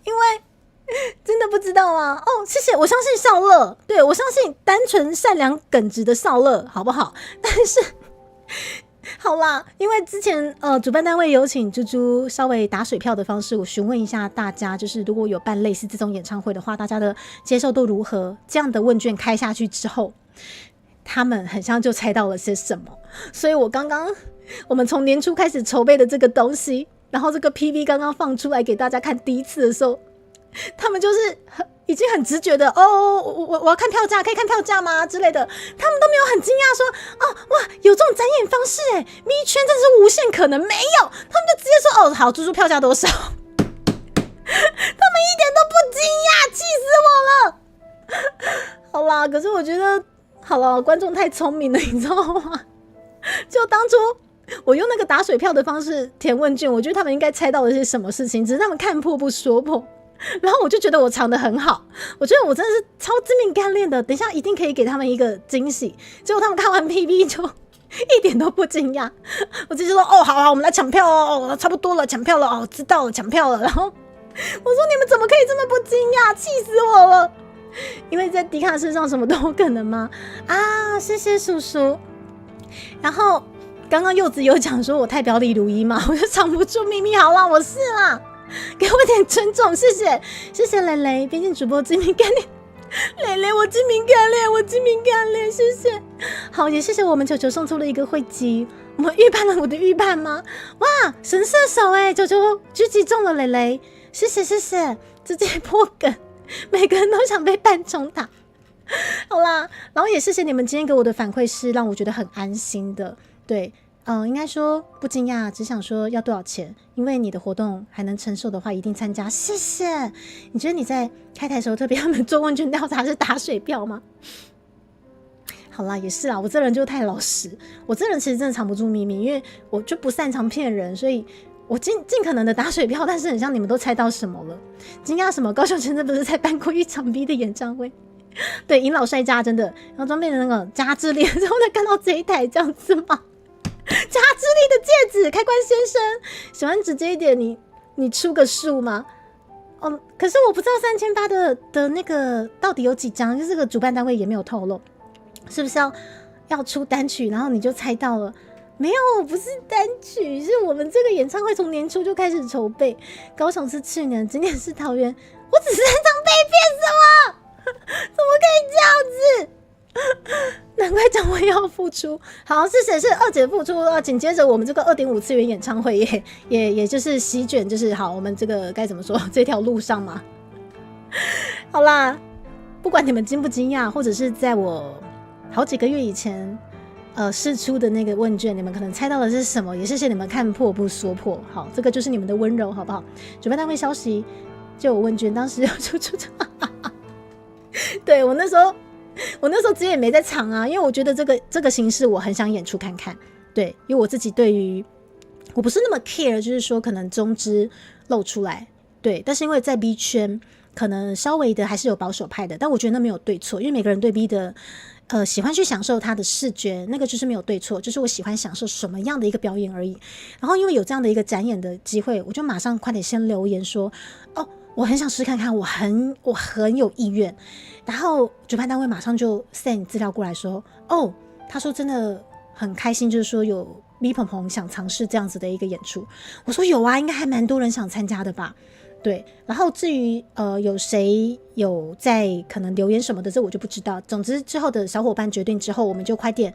因为。真的不知道吗？谢谢，我相信少乐，对，我相信单纯善良耿直的少乐，好不好？但是好啦，因为之前主办单位有请猪猪稍微打水漂的方式，我询问一下大家，就是如果有办类似这种演唱会的话，大家的接受度如何？这样的问卷开下去之后，他们很像就猜到了些什么，所以我们从年初开始筹备的这个东西，然后这个 PV 刚刚放出来给大家看第一次的时候。他们就是已经很直觉的我要看票价，可以看票价吗之类的，他们都没有很惊讶说哇有这种展演方式咪圈真是无限可能，没有，他们就直接说好，猪猪票价多少。他们一点都不惊讶，气死我了。好啦，可是我觉得好了，观众太聪明了，你知道吗？就当初我用那个打水票的方式填问卷，我觉得他们应该猜到了些什么事情，只是他们看破不说破。然后我就觉得我藏得很好，我觉得我真的是超致命干练的，等一下一定可以给他们一个惊喜。结果他们看完 PV 就一点都不惊讶，我直接说好，我们来抢票差不多了，抢票了知道了，抢票了。然后我说你们怎么可以这么不惊讶，气死我了！因为在迪卡身上什么都有可能吗？谢谢叔叔。然后刚刚柚子有讲说我太表里如一嘛，我就藏不住秘密。好啦，我是啦。给我点尊重，谢谢蕾蕾，毕竟主播知名概念蕾蕾，我精明干练，我精明干练，谢谢。好，也谢谢我们球球送出了一个会籍。我们预判了我的预判吗？哇，神射手哎，球球狙击中了蕾蕾，谢谢谢谢，直接破梗，每个人都想被半冲塔。好啦，然后也谢谢你们今天给我的反馈是让我觉得很安心的，对。应该说不惊讶，只想说要多少钱，因为你的活动还能承受的话，一定参加。谢谢。你觉得你在开台的时候特别他们做问卷调查是打水漂吗？好啦，也是啦，我这人就太老实，我这人其实真的藏不住秘密，因为我就不擅长骗人，所以我尽可能的打水漂，但是很像你们都猜到什么了。惊讶什么？高雄真的不是才办过一场 B 的演唱会？对，尹老帅家真的，然后装备的那个加智链之后呢，看到这一台这样子吗？加智利的戒指，开关先生喜欢直接一点，你出个数吗？可是我不知道3800的那个到底有几张，就是这个主办单位也没有透露，是不是要出单曲，然后你就猜到了？没有，不是单曲，是我们这个演唱会从年初就开始筹备，高雄是去年，今年是桃园，我只是很想被骗，什么？怎么可以这样子？难怪讲我要付出。好，谢谢是二姐付出，紧接着我们这个2.5次元演唱会也就是席卷，就是好，我们这个该怎么说这条路上嘛。好啦，不管你们惊不惊讶，或者是在我好几个月以前释出的那个问卷，你们可能猜到的是什么，也谢谢你们看破不说破。好，这个就是你们的温柔，好不好？主办单位消息就有问卷，当时有出对，我那时候直接也没在藏啊，因为我觉得这个形式我很想演出看看，对，因为我自己对于我不是那么 care， 就是说可能中支露出来，对，但是因为在 B 圈可能稍微的还是有保守派的，但我觉得那没有对错，因为每个人对 B 的喜欢去享受他的视觉，那个就是没有对错，就是我喜欢享受什么样的一个表演而已。然后因为有这样的一个展演的机会，我就马上快点先留言说，我很想试看看，我很有意愿。然后主办单位马上就 send 资料过来说，他说真的很开心，就是说有 V 鹏鹏想尝试这样子的一个演出。我说有啊，应该还蛮多人想参加的吧。对，然后至于有谁有在可能留言什么的，这我就不知道。总之之后的小伙伴决定之后，我们就快点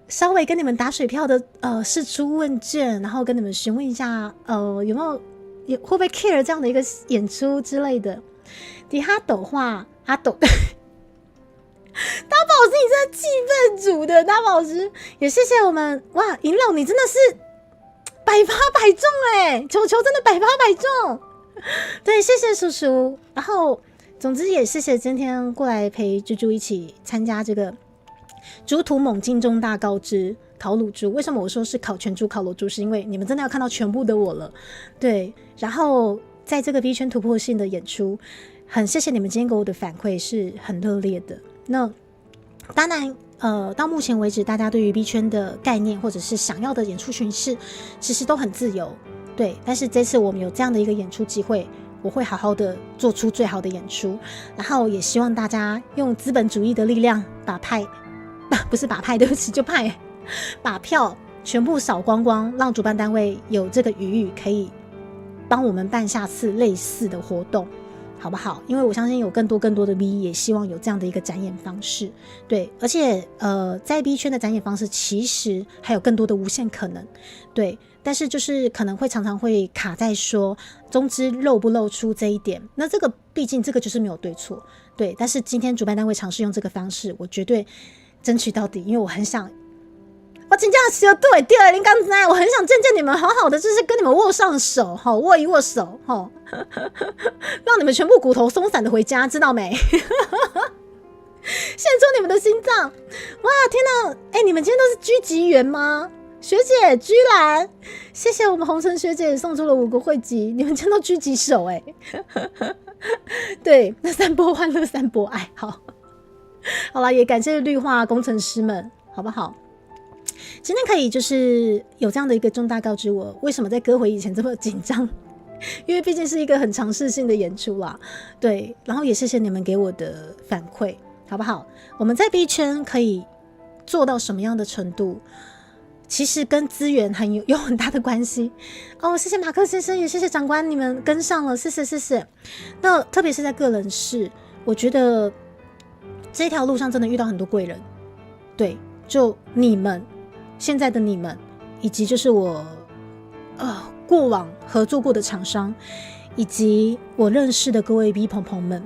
稍微跟你们打水漂的释出问卷，然后跟你们询问一下有没有会不会 care 这样的一个演出之类的。迪哈斗话阿斗大宝师，你真的气氛组的大宝师，也谢谢我们哇，银老你真的是100%中哎，球球真的100%中，对，谢谢叔叔。然后总之也谢谢今天过来陪猪猪一起参加这个猪屠猛进中大高之烤乳猪。为什么我说是烤全猪烤乳猪，是因为你们真的要看到全部的我了，对。然后在这个 B 圈突破性的演出，很谢谢你们今天给我的反馈是很热烈的。那当然到目前为止大家对于 B 圈的概念或者是想要的演出形式其实都很自由，对。但是这次我们有这样的一个演出机会，我会好好的做出最好的演出，然后也希望大家用资本主义的力量把派不是把派，对不起，就派把票全部扫光光，让主办单位有这个余裕可以帮我们办下次类似的活动，好不好？因为我相信有更多的 B 也希望有这样的一个展演方式，对。而且在 B 圈的展演方式其实还有更多的无限可能，对。但是就是可能会常常会卡在说中支露不露出这一点，那这个毕竟这个就是没有对错，对。但是今天主办单位尝试用这个方式，我绝对争取到底，因为我很想，我真正是对第二零刚才我很想见你们，好好的就是跟你们握上手，握一握手，让你们全部骨头松散的回家，知道没？献出你们的心脏！哇，天哪！你们今天都是狙击员吗？学姐居然，谢谢我们红尘学姐送出了5个会籍，你们真的狙击手对，那3波欢乐3波爱，好了，也感谢绿化工程师们，好不好？今天可以就是有这样的一个重大告知，我为什么在歌回以前这么紧张，因为毕竟是一个很尝试性的演出啦，对。然后也谢谢你们给我的反馈，好不好？我们在 B 圈可以做到什么样的程度，其实跟资源有很大的关系谢谢马克先生，也谢谢长官，你们跟上了，谢谢。那特别是在个人事，我觉得这条路上真的遇到很多贵人，对，就你们现在的你们，以及就是我过往合作过的厂商，以及我认识的各位 B 朋朋们，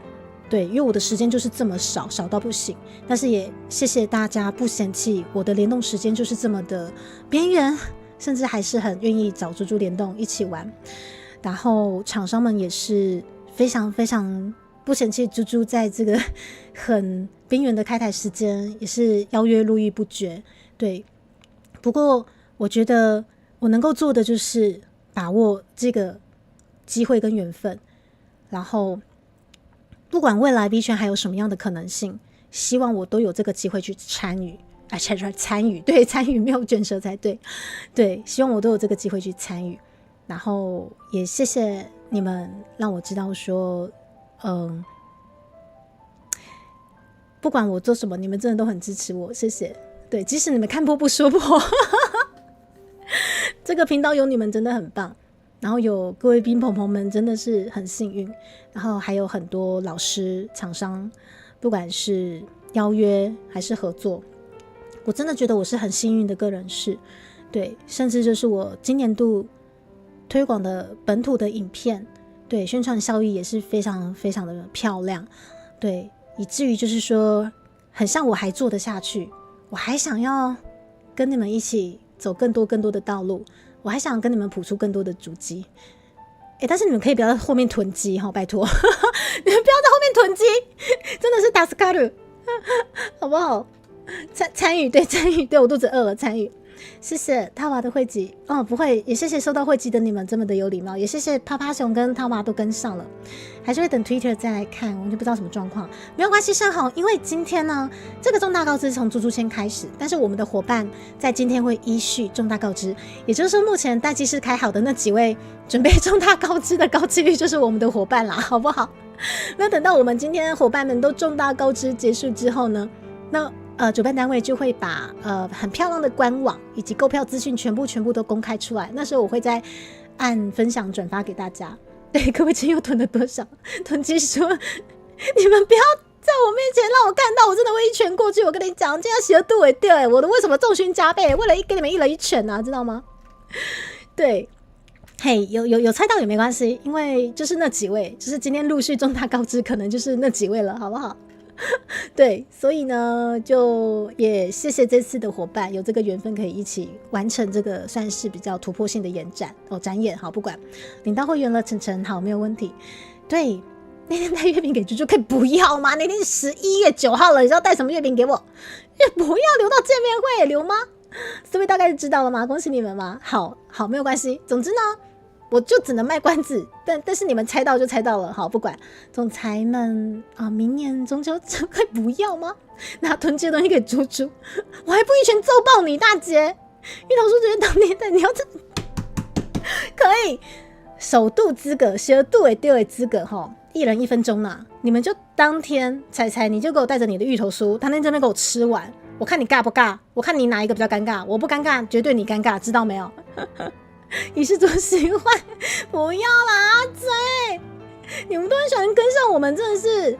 对，因为我的时间就是这么少到不行，但是也谢谢大家不嫌弃我的联动时间就是这么的边缘，甚至还是很愿意找猪猪联动一起玩，然后厂商们也是非常非常不嫌弃猪猪在这个很边缘的开台时间，也是邀约络绎不绝，对，不过我觉得我能够做的就是把握这个机会跟缘分，然后不管未来 V 圈还有什么样的可能性，希望我都有这个机会去参与参与，对，参与没有卷舌才对，对，希望我都有这个机会去参与，然后也谢谢你们让我知道说不管我做什么，你们真的都很支持我，谢谢。对，即使你们看破不说破，这个频道有你们真的很棒。然后有各位冰朋朋们真的是很幸运，然后还有很多老师、厂商，不管是邀约还是合作，我真的觉得我是很幸运的个人士。对，甚至就是我今年度推广的本土的影片，对，宣传效益也是非常非常的漂亮，对，以至于就是说很像我还做得下去，我还想要跟你们一起走更多的道路，我还想跟你们谱出更多的足迹，但是你们可以不要在后面囤积哈，拜托你们不要在后面囤积，真的是打死卡鲁好不好？参与，对，参与，对，我肚子饿了，参与。谢谢套娃的汇集不会，也谢谢收到汇集的你们这么的有礼貌，也谢谢趴趴熊跟套娃都跟上了，还是会等 Twitter 再来看，我就不知道什么状况，没有关系，尚好，因为今天呢这个重大告知从猪猪签开始，但是我们的伙伴在今天会依序重大告知，也就是说目前待机室开好的那几位准备重大告知的高几率就是我们的伙伴啦，好不好？那等到我们今天伙伴们都重大告知结束之后呢，那主办单位就会把很漂亮的官网以及购票资讯全部都公开出来，那时候我会再按分享转发给大家。对，各位今天又囤了多少？囤积说你们不要在我面前让我看到，我真的会一拳过去。我跟你讲，这样邪度也对，我的为什么重勋加倍？为了给你们一人一拳啊，知道吗？对。嘿，有猜到也没关系，因为就是那几位，就是今天陆续重大告知，可能就是那几位了，好不好？对，所以呢，就也谢谢这次的伙伴，有这个缘分可以一起完成这个算是比较突破性的展演，好，不管领到会员了，晨好，没有问题。对，那天带月饼给猪猪可以不要吗？那天11月9号了，你知道带什么月饼给我？不要留到见面会留吗？所以大概知道了吗？恭喜你们吗？好，没有关系。总之呢，我就只能卖关子，但是你们猜到就猜到了，好，不管总裁们明年中秋节可以不要吗？拿囤积的东西给猪猪，我还不一拳揍爆你，大姐！芋头叔觉得当年的你要这可以首度资格，十二度也丢的资格哈，一人1分钟呐，你们就当天彩你就给我带着你的芋头酥，当天这边给我吃完，我看你尬不尬，我看你哪一个比较尴尬，我不尴尬，绝对你尴尬，知道没有？你是多喜欢，不要啦，阿嘴，你们都很喜欢跟上我们，真的是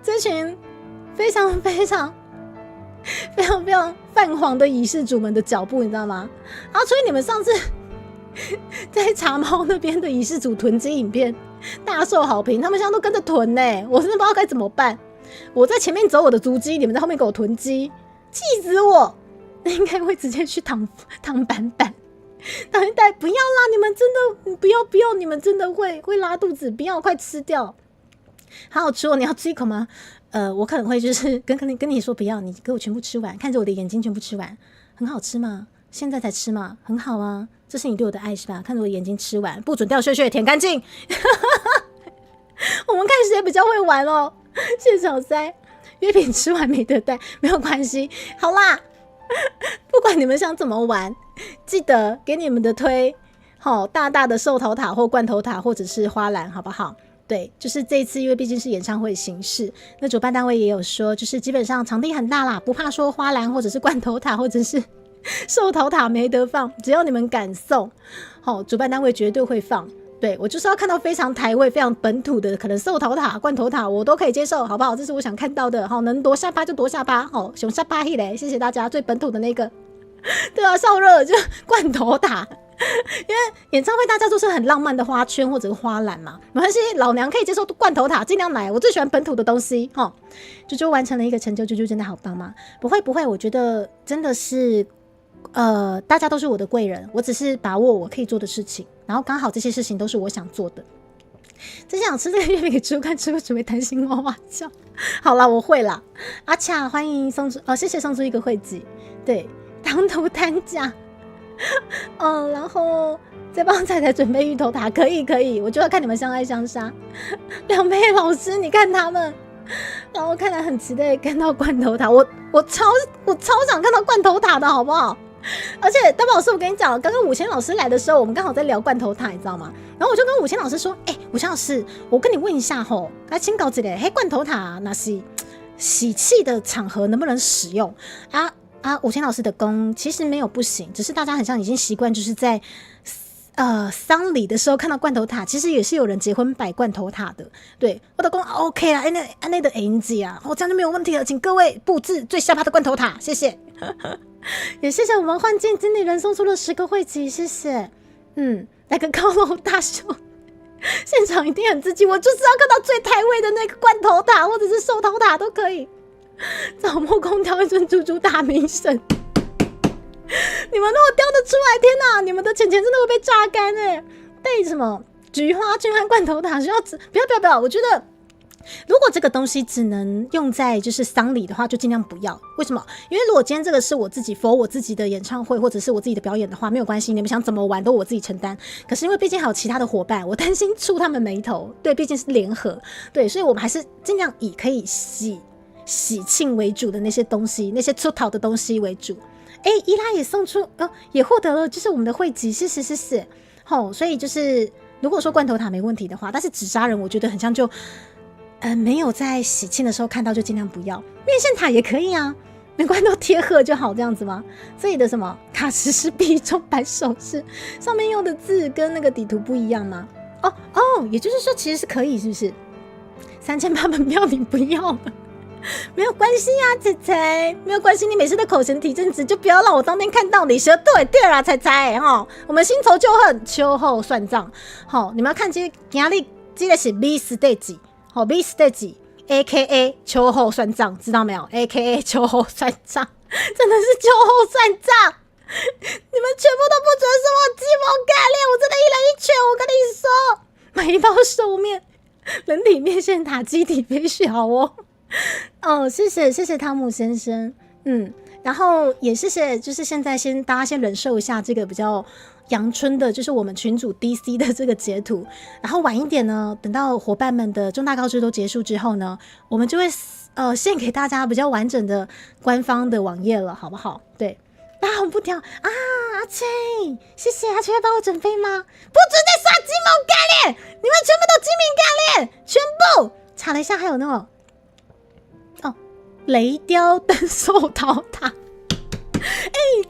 这群非常泛黄的仪式主们的脚步，你知道吗？所以你们上次在茶猫那边的仪式主囤积影片大受好评，他们现在都跟着囤呢，我真的不知道该怎么办。我在前面走我的足迹，你们在后面给我囤积，气死我！应该会直接去躺板板。当一代不要啦，你们真的不要，你们真的会拉肚子，不要，快吃掉，好好吃哦！你要吃一口吗？我可能会就是跟你说不要，你给我全部吃完，看着我的眼睛全部吃完，很好吃吗？现在才吃吗？很好啊，这是你对我的爱是吧？看着我的眼睛吃完，不准掉屑屑，舔干净。我们看谁比较会玩哦。谢谢小塞，月饼吃完没得带，没有关系，好啦。不管你们想怎么玩，记得给你们的推大大的寿桃塔或罐头塔或者是花篮，好不好？对，就是这一次因为毕竟是演唱会形式，那主办单位也有说，就是基本上场地很大啦，不怕说花篮或者是罐头塔或者是寿桃塔没得放，只要你们敢送主办单位绝对会放。对，我就是要看到非常台味、非常本土的，可能寿桃塔、罐头塔，我都可以接受，好不好？这是我想看到的。好，能夺下巴就夺下巴。好，熊下巴嘿嘞，谢谢大家，最本土的那个。对啊，烧热就罐头塔，因为演唱会大家都是很浪漫的花圈或者是花篮嘛，没关系，老娘可以接受罐头塔，尽量来。我最喜欢本土的东西。哈，啾啾完成了一个成就，啾啾真的好棒吗？不会不会，我觉得真的是。大家都是我的贵人，我只是把握我可以做的事情，然后刚好这些事情都是我想做的。真想吃这个月饼给猪看，吃过只会贪心哇哇叫。好啦，我会啦。阿恰，欢迎送出谢谢送出一个汇集。对，当头担架。然后再帮彩彩准备芋头塔，可以可以，我就要看你们相爱相杀。两位老师，你看他们。然后看来很期待看到罐头塔，我超想看到罐头塔的好不好？而且大宝老师，我跟你讲，刚刚5000老师来的时候，我们刚好在聊罐头塔，你知道吗？然后我就跟5000老师说，5000老师，我跟你问一下吼，来请搞这个罐头塔那是喜气的场合能不能使用？5000老师的功其实没有不行，只是大家很像已经习惯，就是在丧礼的时候看到罐头塔，其实也是有人结婚摆罐头塔的。对，我的功 OK 啦，那的 NG 啊，这样就没有问题了，请各位布置最下巴的罐头塔，谢谢。也谢谢我们幻境经理人送出了10个汇集，谢谢。来个高楼大秀，现场一定很刺激，我就是要看到最台味的那个罐头塔，或者是寿桃塔都可以。找木工挑一尊猪猪大明神，你们如果雕得出来，天哪，你们的钱真的会被榨干带什么菊花菌和罐头塔需要不要，我觉得。如果这个东西只能用在就是丧礼的话，就尽量不要。为什么？因为如果今天这个是我自己 for 我自己的演唱会或者是我自己的表演的话，没有关系，你们想怎么玩都我自己承担。可是因为毕竟还有其他的伙伴，我担心触他们眉头。对，毕竟是联合，对，所以我们还是尽量以可以喜庆为主的那些东西，那些出逃的东西为主。伊拉也送出也获得了就是我们的汇集，是。所以就是如果说罐头塔没问题的话，但是纸扎人我觉得很像就。没有在喜庆的时候看到就尽量不要。面线塔也可以啊，没关都贴鹤就好，这样子吗？这里的什么卡池是壁中摆手势，上面用的字跟那个底图不一样吗？也就是说其实是可以，是不是？3000本票你不要了，没有关系啊，彩彩，没有关系，你每次的口神提振值就不要让我当天看到你，舌对啊，彩彩我们新仇旧恨，秋后算账。你们要看今天这个是 B stage。B stage AKA 秋后算账，知道没有 ？AKA 秋后算账，真的是秋后算账。你们全部都不准说我鸡毛干练，我真的一人一拳。我跟你说，买一包寿面，人体面线塔，机体飞小谢谢汤姆先生。然后也谢谢，就是现在大家先忍受一下这个比较阳春的，就是我们群组 DC 的这个截图，然后晚一点呢，等到伙伴们的重大告知都结束之后呢，我们就会献给大家比较完整的官方的网页了，好不好？对，大红不挑阿翠，谢谢阿翠，要帮我准备吗？不准再刷鸡毛干练，你们全部都鸡鸣干练，全部查了一下，还有那种雷雕灯寿桃塔。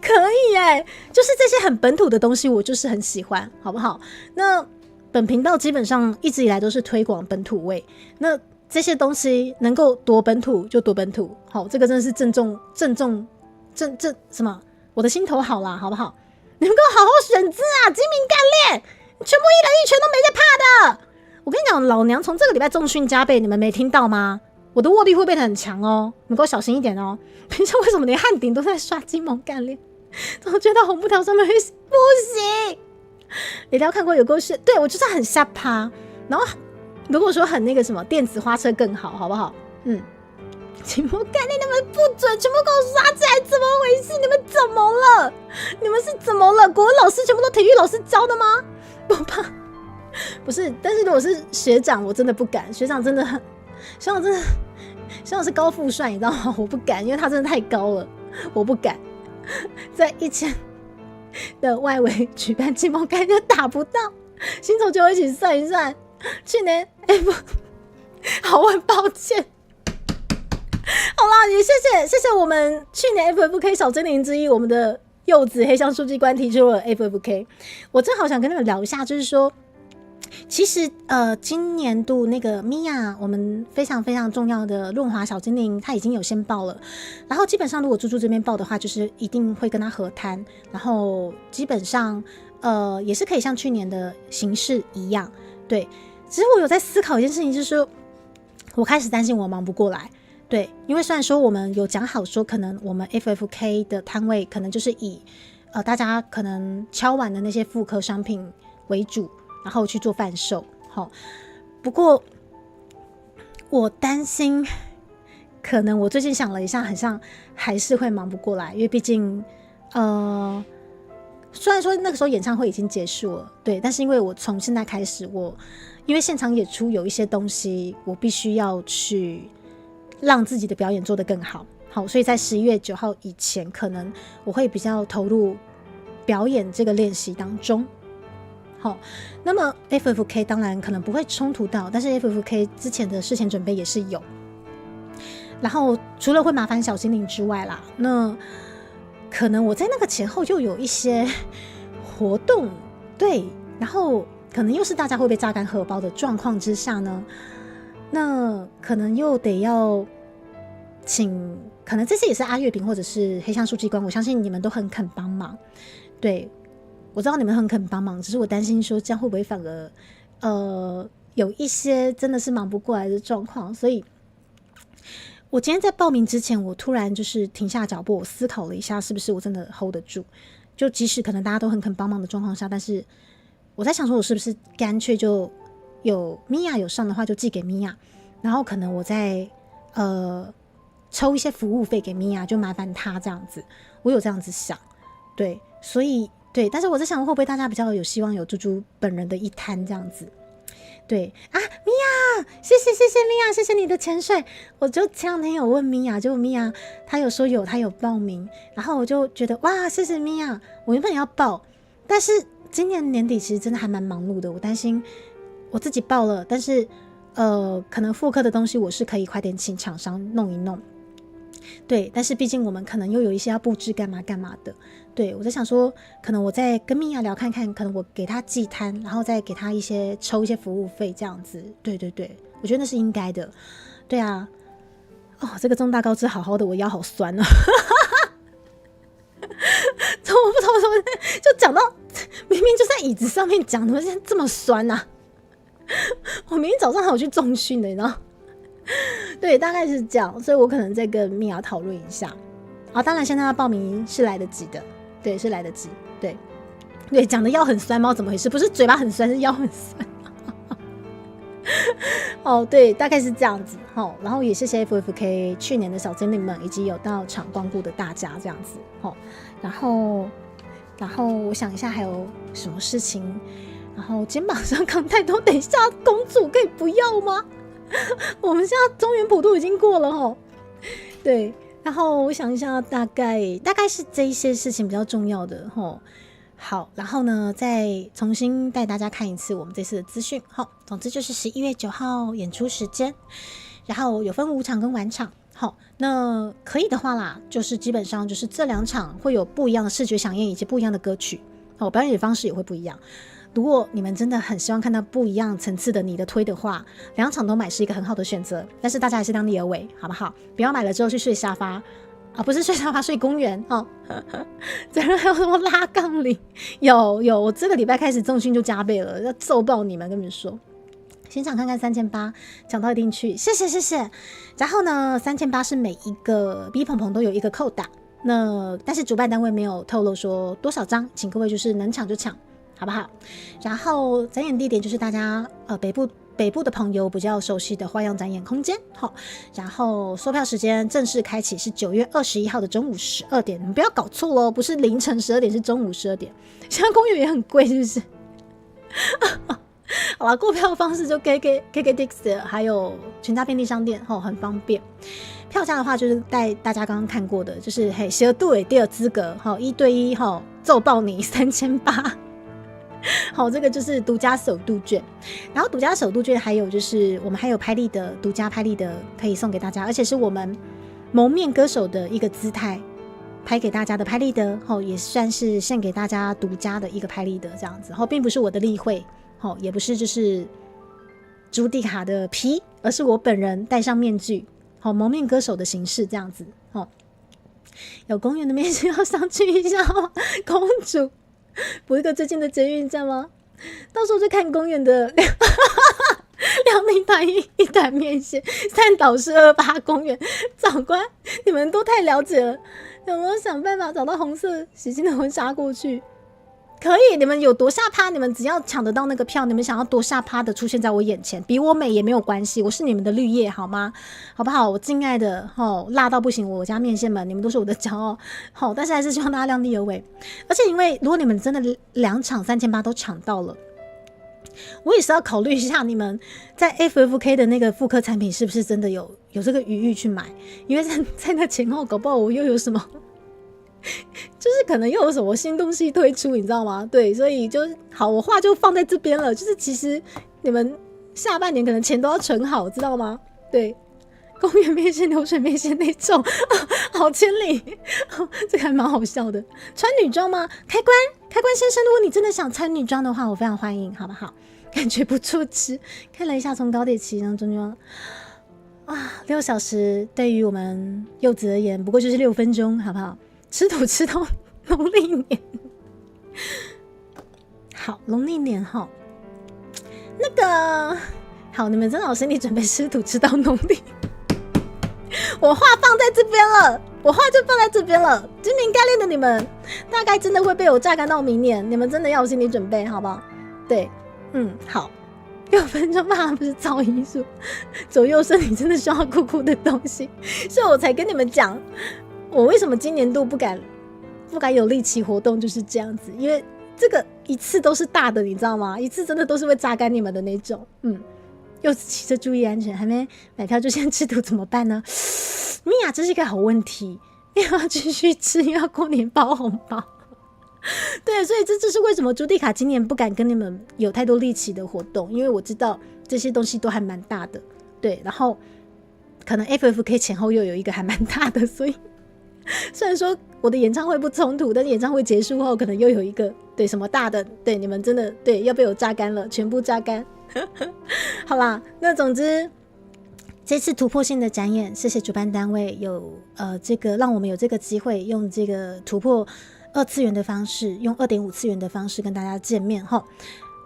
可以就是这些很本土的东西我就是很喜欢，好不好？那本频道基本上一直以来都是推广本土味，那这些东西能够多本土就多本土，好，这个真的是郑重什么，我的心头好啦，好不好？你们给我好好选字啊，精明干练，全部一人一拳都没在怕的。我跟你讲，老娘从这个礼拜重训加倍，你们没听到吗？我的握力会变得很强哦，你们给我小心一点哦。平常为什么连汉鼎都在刷金毛干练？总觉得红布条上面会不行。你都要看过有够炫，对我就是很下趴。然后如果说很那个什么电子花车更好，好不好？金毛干练你们不准，全部给我刷起来，怎么回事？你们怎么了？你们是怎么了？国文老师全部都体育老师教的吗？不怕，不是。但是如果是学长，我真的不敢。学长真的很。学长是高富帅，你知道吗？我不敢，因为他真的太高了，我不敢。在1000的外围举办金毛干就打不到，新手就一起算一算。去年好，我很抱歉。好啦，也谢谢我们去年 FFK 小精灵之一，我们的柚子黑箱书记官提出了 FFK。我正好想跟你们聊一下，就是说其实今年度那个米娅，我们非常非常重要的润滑小精灵，他已经有先报了。然后基本上如果猪猪这边报的话，就是一定会跟他合摊。然后基本上也是可以像去年的形式一样，对。只是我有在思考一件事情，就是说我开始担心我忙不过来。对，因为虽然说我们有讲好说，可能我们 FFK 的摊位可能就是以大家可能敲完的那些复刻商品为主，然后去做贩售。好，不过我担心，可能我最近想了一下，很像还是会忙不过来，因为毕竟虽然说那个时候演唱会已经结束了，对，但是因为我从现在开始，因为现场演出有一些东西，我必须要去让自己的表演做得更好。好，所以在11月9号以前，可能我会比较投入表演这个练习当中。好，那么 FFK 当然可能不会冲突到，但是 FFK 之前的事前准备也是有。然后除了会麻烦小精灵之外啦，那可能我在那个前后又有一些活动，对，然后可能又是大家会被榨干荷包的状况之下呢，那可能又得要请，可能这次也是阿月饼或者是黑象书记官，我相信你们都很肯帮忙，对，我知道你们很肯帮忙，只是我担心说这样会不会反而有一些真的是忙不过来的状况，所以我今天在报名之前，我突然就是停下脚步，我思考了一下，是不是我真的 hold 得住？就即使可能大家都很肯帮忙的状况下，但是我在想说，我是不是干脆就有米娅有上的话，就寄给米娅，然后可能我再抽一些服务费给米娅，就麻烦她这样子。我有这样子想，对，所以对，但是我在想会不会大家比较有希望有猪猪本人的一摊这样子。对啊，米娅，谢谢米娅，谢谢你的潜水。我就前两天有问米娅，结果米娅她有说她有报名，然后我就觉得哇，谢谢米娅。我原本也要报，但是今年年底其实真的还蛮忙碌的，我担心我自己报了，但是可能复刻的东西我是可以快点请厂商弄一弄。对，但是毕竟我们可能又有一些要布置干嘛的。对，我在想说，可能我再跟米娅聊看看，可能我给她寄摊，然后再给她抽一些服务费这样子。对，我觉得那是应该的。对啊，哦，这个重大告知好好的，我腰好酸哦。怎么不知道什么就讲到明明就在椅子上面讲，怎么现在这么酸啊？我明天早上还有去重训的，你知道？对，大概是这样，所以我可能再跟米娅讨论一下。啊，当然现在要报名是来得及的，对，是来得及。对，讲的腰很酸吗？怎么回事？不是嘴巴很酸，是腰很酸。哦，对，大概是这样子。好，然后也谢谢 FFK 去年的小精灵们，以及有到场光顾的大家这样子。好，然后我想一下还有什么事情。然后肩膀上扛太多，等一下公主可以不要吗？我们现在中原普渡已经过了吼。对，然后我想一下，大概是这一些事情比较重要的吼。好，然后呢，再重新带大家看一次我们这次的资讯。好，总之就是11月9号演出时间，然后有分午场跟晚场。好，那可以的话啦，就是基本上就是这2场会有不一样的视觉响应以及不一样的歌曲。好，表演的方式也会不一样。如果你们真的很希望看到不一样层次的你的推的话，2场都买是一个很好的选择，但是大家还是量力而为，好不好？不要买了之后去睡沙发啊，不是睡沙发，睡公园哦。这人还有什么拉杠铃？有，我这个礼拜开始重训就加倍了，要揍爆你们，跟你们说。现场看看3800，抢到一定去，谢谢。然后呢，3800是每一个 B 棚都有一个扣打，那但是主办单位没有透露说多少张，请各位就是能抢就抢。好不好？然后展演地点就是大家北部的朋友比较熟悉的花样展演空间。好，然后售票时间正式开启是9月21号的中午12点，你们不要搞错咯，不是凌晨12点，是中午12点。现在公园也很贵，是不是？好啦，购票的方式就 KKTix 还有全家便利商店，很方便。票价的话就是带大家刚刚看过的，就是12度的第二资格，1对1揍爆你3800。好，这个就是独家首度券，然后独家首度券还有就是我们还有拍立得，独家拍立得可以送给大家，而且是我们蒙面歌手的一个姿态拍给大家的拍立得，也算是献给大家独家的一个拍立得这样子，并不是我的例会，也不是就是朱蒂卡的皮，而是我本人戴上面具，蒙面歌手的形式这样子。有公园的面试要上去一下吗？公主补一个最近的捷运站吗？到时候就看公园的两名团一团面线，三岛是28公园。长官，你们都太了解了，有没有想办法找到红色喜庆的婚纱过去？可以，你们有多下趴，你们只要抢得到那个票，你们想要多下趴的出现在我眼前，比我美也没有关系，我是你们的绿叶好吗？好不好？我敬爱的辣到不行，我家面线们，你们都是我的骄傲。但是还是希望大家量力而为。而且因为如果你们真的2场3800都抢到了，我也是要考虑一下你们在 FFK 的那个复刻产品是不是真的有这个余裕去买，因为在那前后搞不好我又有什么就是可能又有什么新东西推出，你知道吗？对，所以就好，我话就放在这边了。就是其实你们下半年可能钱都要存好，知道吗？对，公园面线、流水面线那种，好千里，这个还蛮好笑的。穿女装吗？开关先生，如果你真的想穿女装的话，我非常欢迎，好不好？感觉不错吃。看了一下从高铁骑上中间6小时对于我们柚子而言不过就是6分钟，好不好？吃土吃到农历年，好，农历年哈，那个好，你们真的有心理准备吃土吃到农历。我话放在这边了，我话就放在这边了。今年概念的你们，大概真的会被我榨干到明年，你们真的要有心理准备，好不好？对，好。6分钟嘛，不是造艺术，左右身体真的需要酷酷的东西，所以我才跟你们讲。我为什么今年度不敢有力气活动，就是这样子，因为这个一次都是大的，你知道吗？一次真的都是会榨干你们的那种。柚子骑车注意安全，还没买票就先吃土怎么办呢？米娅，这是一个好问题，又要继续吃，又要过年包红包。对，所以这就是为什么朱蒂卡今年不敢跟你们有太多力气的活动，因为我知道这些东西都还蛮大的。对，然后可能 FFK 前后又有一个还蛮大的，所以虽然说我的演唱会不冲突，但是演唱会结束后可能又有一个对什么大的，对你们真的对要被我榨干了，全部榨干。好啦，那总之这次突破性的展演，谢谢主办单位有这个让我们有这个机会用这个突破2次元的方式，用2.5次元的方式跟大家见面齁，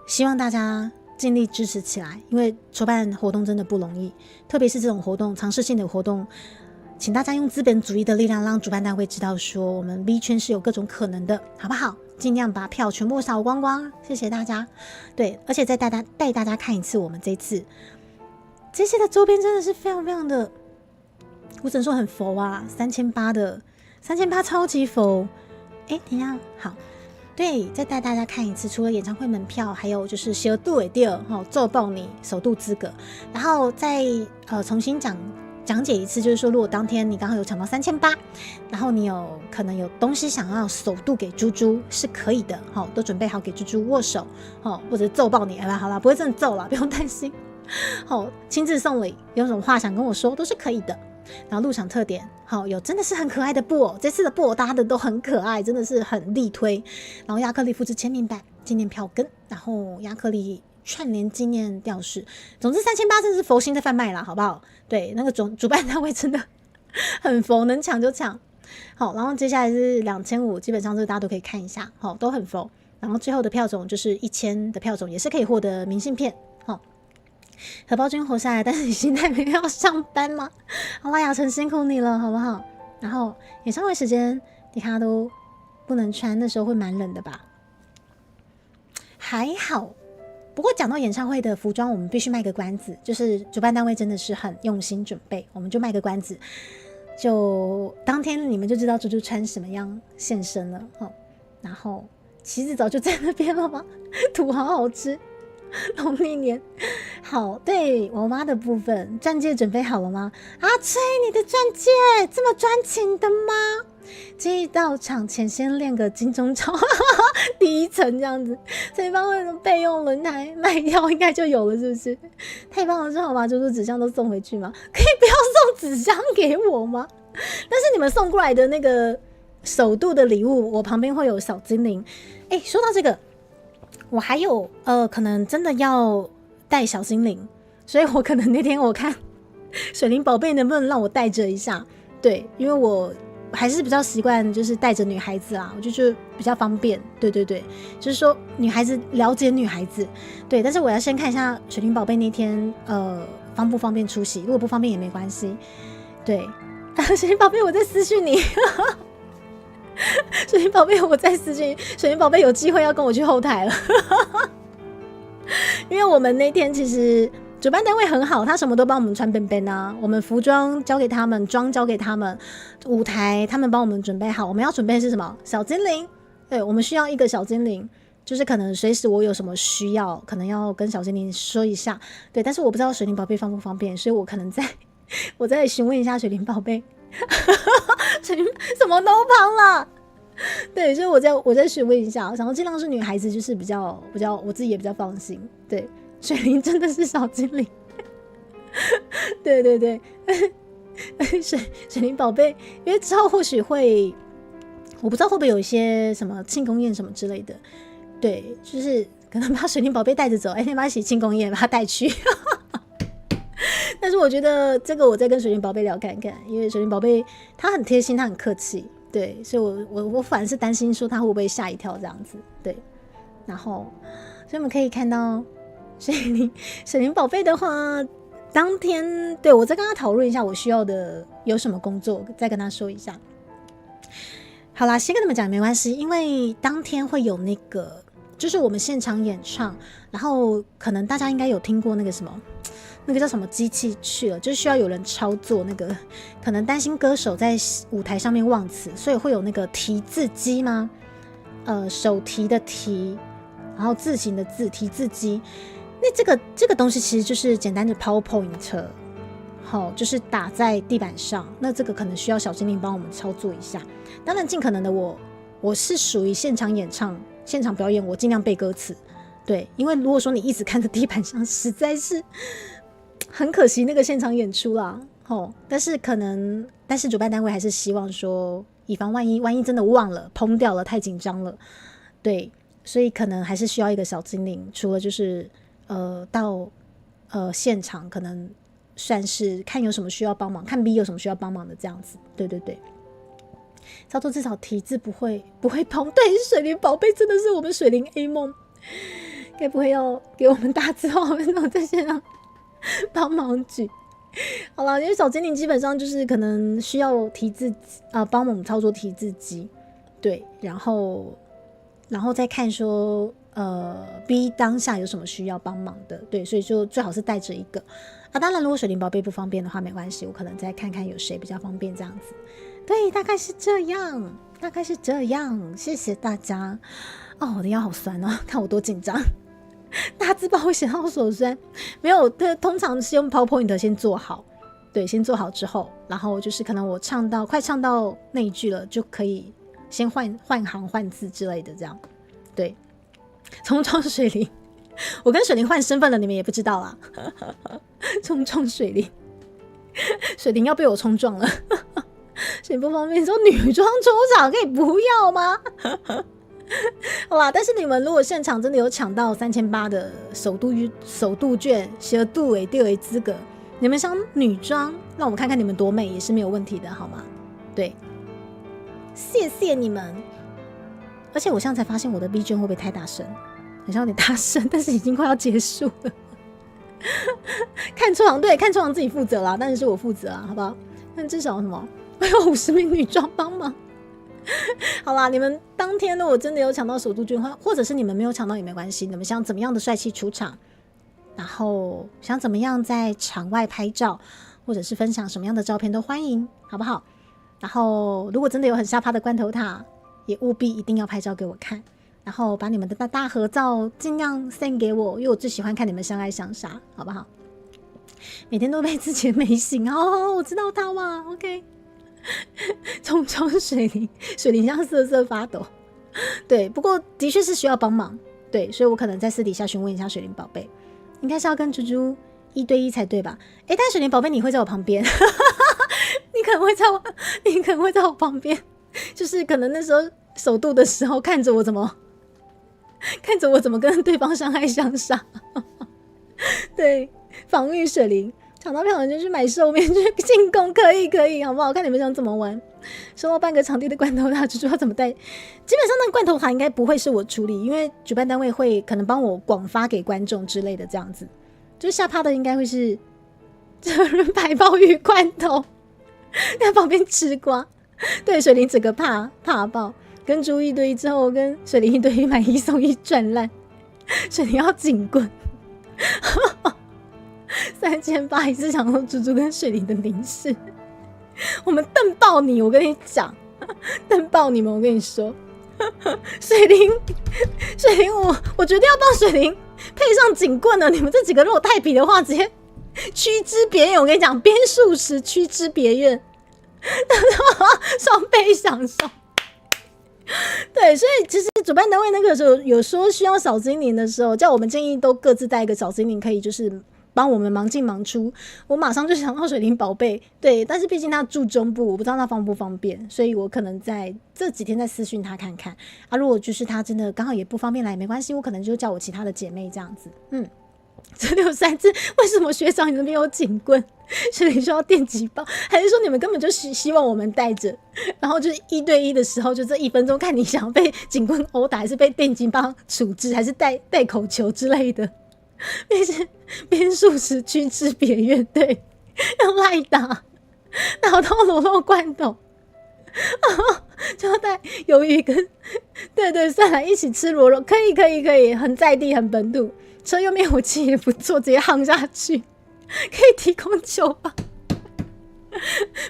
希望大家尽力支持起来，因为筹办活动真的不容易，特别是这种活动尝试性的活动，请大家用资本主义的力量让主办单位知道说我们 B 圈是有各种可能的，好不好？尽量把票全部扫光光，谢谢大家。对，而且再带大家看一次我们这次的周边真的是非常非常的，我只能说很佛啊，3800的3800超级佛。等一下，好，对，再带大家看一次，除了演唱会门票，还有就是小度也掉做爆你首度资格，然后再重新讲解一次，就是说如果当天你刚好有抢到3800，然后你有可能有东西想要首度给猪猪是可以的，都准备好给猪猪握手，或者揍爆你，好啦，不会真的揍啦，不用担心，亲自送礼，有什么话想跟我说都是可以的。然后入场特点，有真的是很可爱的布偶，这次的布偶搭的都很可爱，真的是很力推。然后亚克力复制签名版、纪念票根，然后亚克力串联纪念吊饰，总之3800真的是佛心在贩卖啦，好不好？对，那个主办单位真的很佛，能抢就抢。好，然后接下来是2500，基本上这个大家都可以看一下，都很佛。然后最后的票种就是1000的票种，也是可以获得明信片。荷包君活下来，但是你现在没有要上班吗？好啦，雅晨辛苦你了，好不好？然后演唱会时间迪卡都不能穿，那时候会蛮冷的吧？还好，不过讲到演唱会的服装，我们必须卖个关子，就是主办单位真的是很用心准备，我们就卖个关子，就当天你们就知道猪猪穿什么样现身了。然后旗子早就在那边了吗？土好好吃。农历年好，对我妈的部分，钻戒准备好了吗？阿崔，你的钻戒这么专情的吗？建议到场前先练个金钟罩第一层这样子，这方面的备用轮胎卖掉应该就有了，是不是？太棒了，是好吗？就是纸箱都送回去吗？可以不要送纸箱给我吗？但是你们送过来的那个首度的礼物，我旁边会有小精灵。说到这个，我还有可能真的要带小精灵，所以我可能那天我看水灵宝贝能不能让我带着一下，对，因为我还是比较习惯就是带着女孩子啦，我就觉得比较方便，对对对，就是说女孩子了解女孩子，对，但是我要先看一下水灵宝贝那天方不方便出席，如果不方便也没关系，对，水灵宝贝我在私讯你。水灵宝贝，我在私讯水灵宝贝有机会要跟我去后台了，因为我们那天其实主办单位很好，他什么都帮我们穿便便啊，我们服装交给他们，妆交给他们，舞台他们帮我们准备好，我们要准备的是什么？小精灵，对，我们需要一个小精灵，就是可能随时我有什么需要，可能要跟小精灵说一下，对，但是我不知道水灵宝贝方不方便，所以我可能我再询问一下水灵宝贝。水灵什么都帮了，对，所以我再询问一下，然后尽量是女孩子，就是比较我自己也比较放心。对，水灵真的是小精灵，对对对，水灵宝贝，因为之后或许会，我不知道会不会有一些什么庆功宴什么之类的，对，就是可能把水灵宝贝带着走，你把一起庆功宴把它带去。但是我觉得这个我再跟水灵宝贝聊看看，因为水灵宝贝他很贴心，他很客气，对，所以我反而是担心说他会不会吓一跳这样子，对。然后，所以我们可以看到水灵宝贝的话，当天对我再跟他讨论一下我需要的有什么工作，再跟他说一下。好啦，先跟你们讲没关系，因为当天会有那个就是我们现场演唱，然后可能大家应该有听过那个什么。那个叫什么机器去了，就是需要有人操作那个，可能担心歌手在舞台上面忘词，所以会有那个提字机吗？手提的提，然后字形的字，提字机。那这个东西其实就是简单的 PowerPoint， 好，就是打在地板上。那这个可能需要小精灵帮我们操作一下。当然，尽可能的我是属于现场演唱、现场表演，我尽量背歌词。对，因为如果说你一直看着地板上，实在是。很可惜那个现场演出啦，但是主办单位还是希望说，以防万一真的忘了、崩掉了，太紧张了，对，所以可能还是需要一个小精灵，除了就是到现场可能算是看有什么需要帮忙，看 B 有什么需要帮忙的这样子，对对对，操作至少题字不会崩，对，水灵宝贝真的是我们水灵 A 梦，该不会要给我们打字哦？那我在线上。帮忙举好了，因为小精灵基本上就是可能需要提字帮我们操作提字机，对，然后再看说B 当下有什么需要帮忙的，对，所以就最好是带着一个啊。当然，如果水灵宝贝不方便的话，没关系，我可能再看看有谁比较方便这样子。对，大概是这样，谢谢大家。哦，我的腰好酸哦，看我多紧张。大字把我写到手酸，没有，通常是用 PowerPoint 先做好，对，先做好之后，然后就是可能我快唱到那一句了，就可以先换行换字之类的，这样，对。冲撞水灵，我跟水灵换身份了，你们也不知道啦。冲撞水灵，水灵要被我冲撞了，谁不方便说女装出场可以不要吗？好啦，但是你们如果现场真的有抢到3800的首度券，12度为第二资格，你们想女装，让我们看看你们多美也是没有问题的，好吗？对，谢谢你们。而且我现在才发现我的 B 卷会不会太大声，好像有点大声，但是已经快要结束了。看出场自己负责啦，但是我负责啦，好不好？但至少什么，我有50名女装帮忙。好啦，你们当天如果真的有抢到首度券的话，或者是你们没有抢到也没关系，你们想怎么样的帅气出场，然后想怎么样在场外拍照，或者是分享什么样的照片都欢迎，好不好？然后如果真的有很下趴的罐头塔，也务必一定要拍照给我看，然后把你们的大合照尽量 send 给我，因为我最喜欢看你们相爱相杀，好不好？每天都被自己美醒哦，我知道他嘛 ，OK。冲水灵像瑟瑟发抖，对，不过的确是需要帮忙，对，所以我可能在私底下询问一下水灵宝贝，应该是要跟猪猪1对1才对吧？但水灵宝贝你会在我旁边，你可能会在我旁边，就是可能那时候首度的时候看着我怎么看着我怎么跟对方相爱相杀。对，防御水灵，抢到票就去买寿面去进攻，可以，好不好？看你们想怎么玩。收到半个场地的罐头塔，蜘蛛要怎么带？基本上那个罐头塔应该不会是我处理，因为主办单位会可能帮我广发给观众之类的，这样子。就下趴的应该会是这轮白鲍鱼罐头，在旁边吃瓜。对，水灵整个怕爆，跟猪一对一之后，跟水灵一对一买1送1赚烂，水灵要警棍。3800一次抢到猪猪跟水灵的零食，我们瞪爆你！我跟你讲，瞪爆你们！我跟你说，水灵，我决定要帮水灵配上警棍了。你们这几个如果太皮的话，直接驱之别院。我跟你讲，边数时驱之别院，双倍享受。对，所以其实主办单位那个时候有说需要小精灵的时候，叫我们建议都各自带一个小精灵，可以就是帮我们忙进忙出。我马上就想到水灵宝贝，对，但是毕竟他住中部，我不知道他方不方便，所以我可能在这几天再私讯他看看啊。如果就是他真的刚好也不方便来，没关系，我可能就叫我其他的姐妹这样子。这63次，为什么学长你那边有警棍？水灵说要电击棒，还是说你们根本就希望我们带着？然后就是1对1的时候，就这1分钟，看你想被警棍殴打，还是被电击棒处置，还是带口球之类的？边数时驱之别院，对，要赖打，打到裸露罐头，就要带鱿鱼跟对，算了，一起吃螺肉，可以，很在地，很本土。车用灭火器也不错，直接夯下去，可以提供酒吧。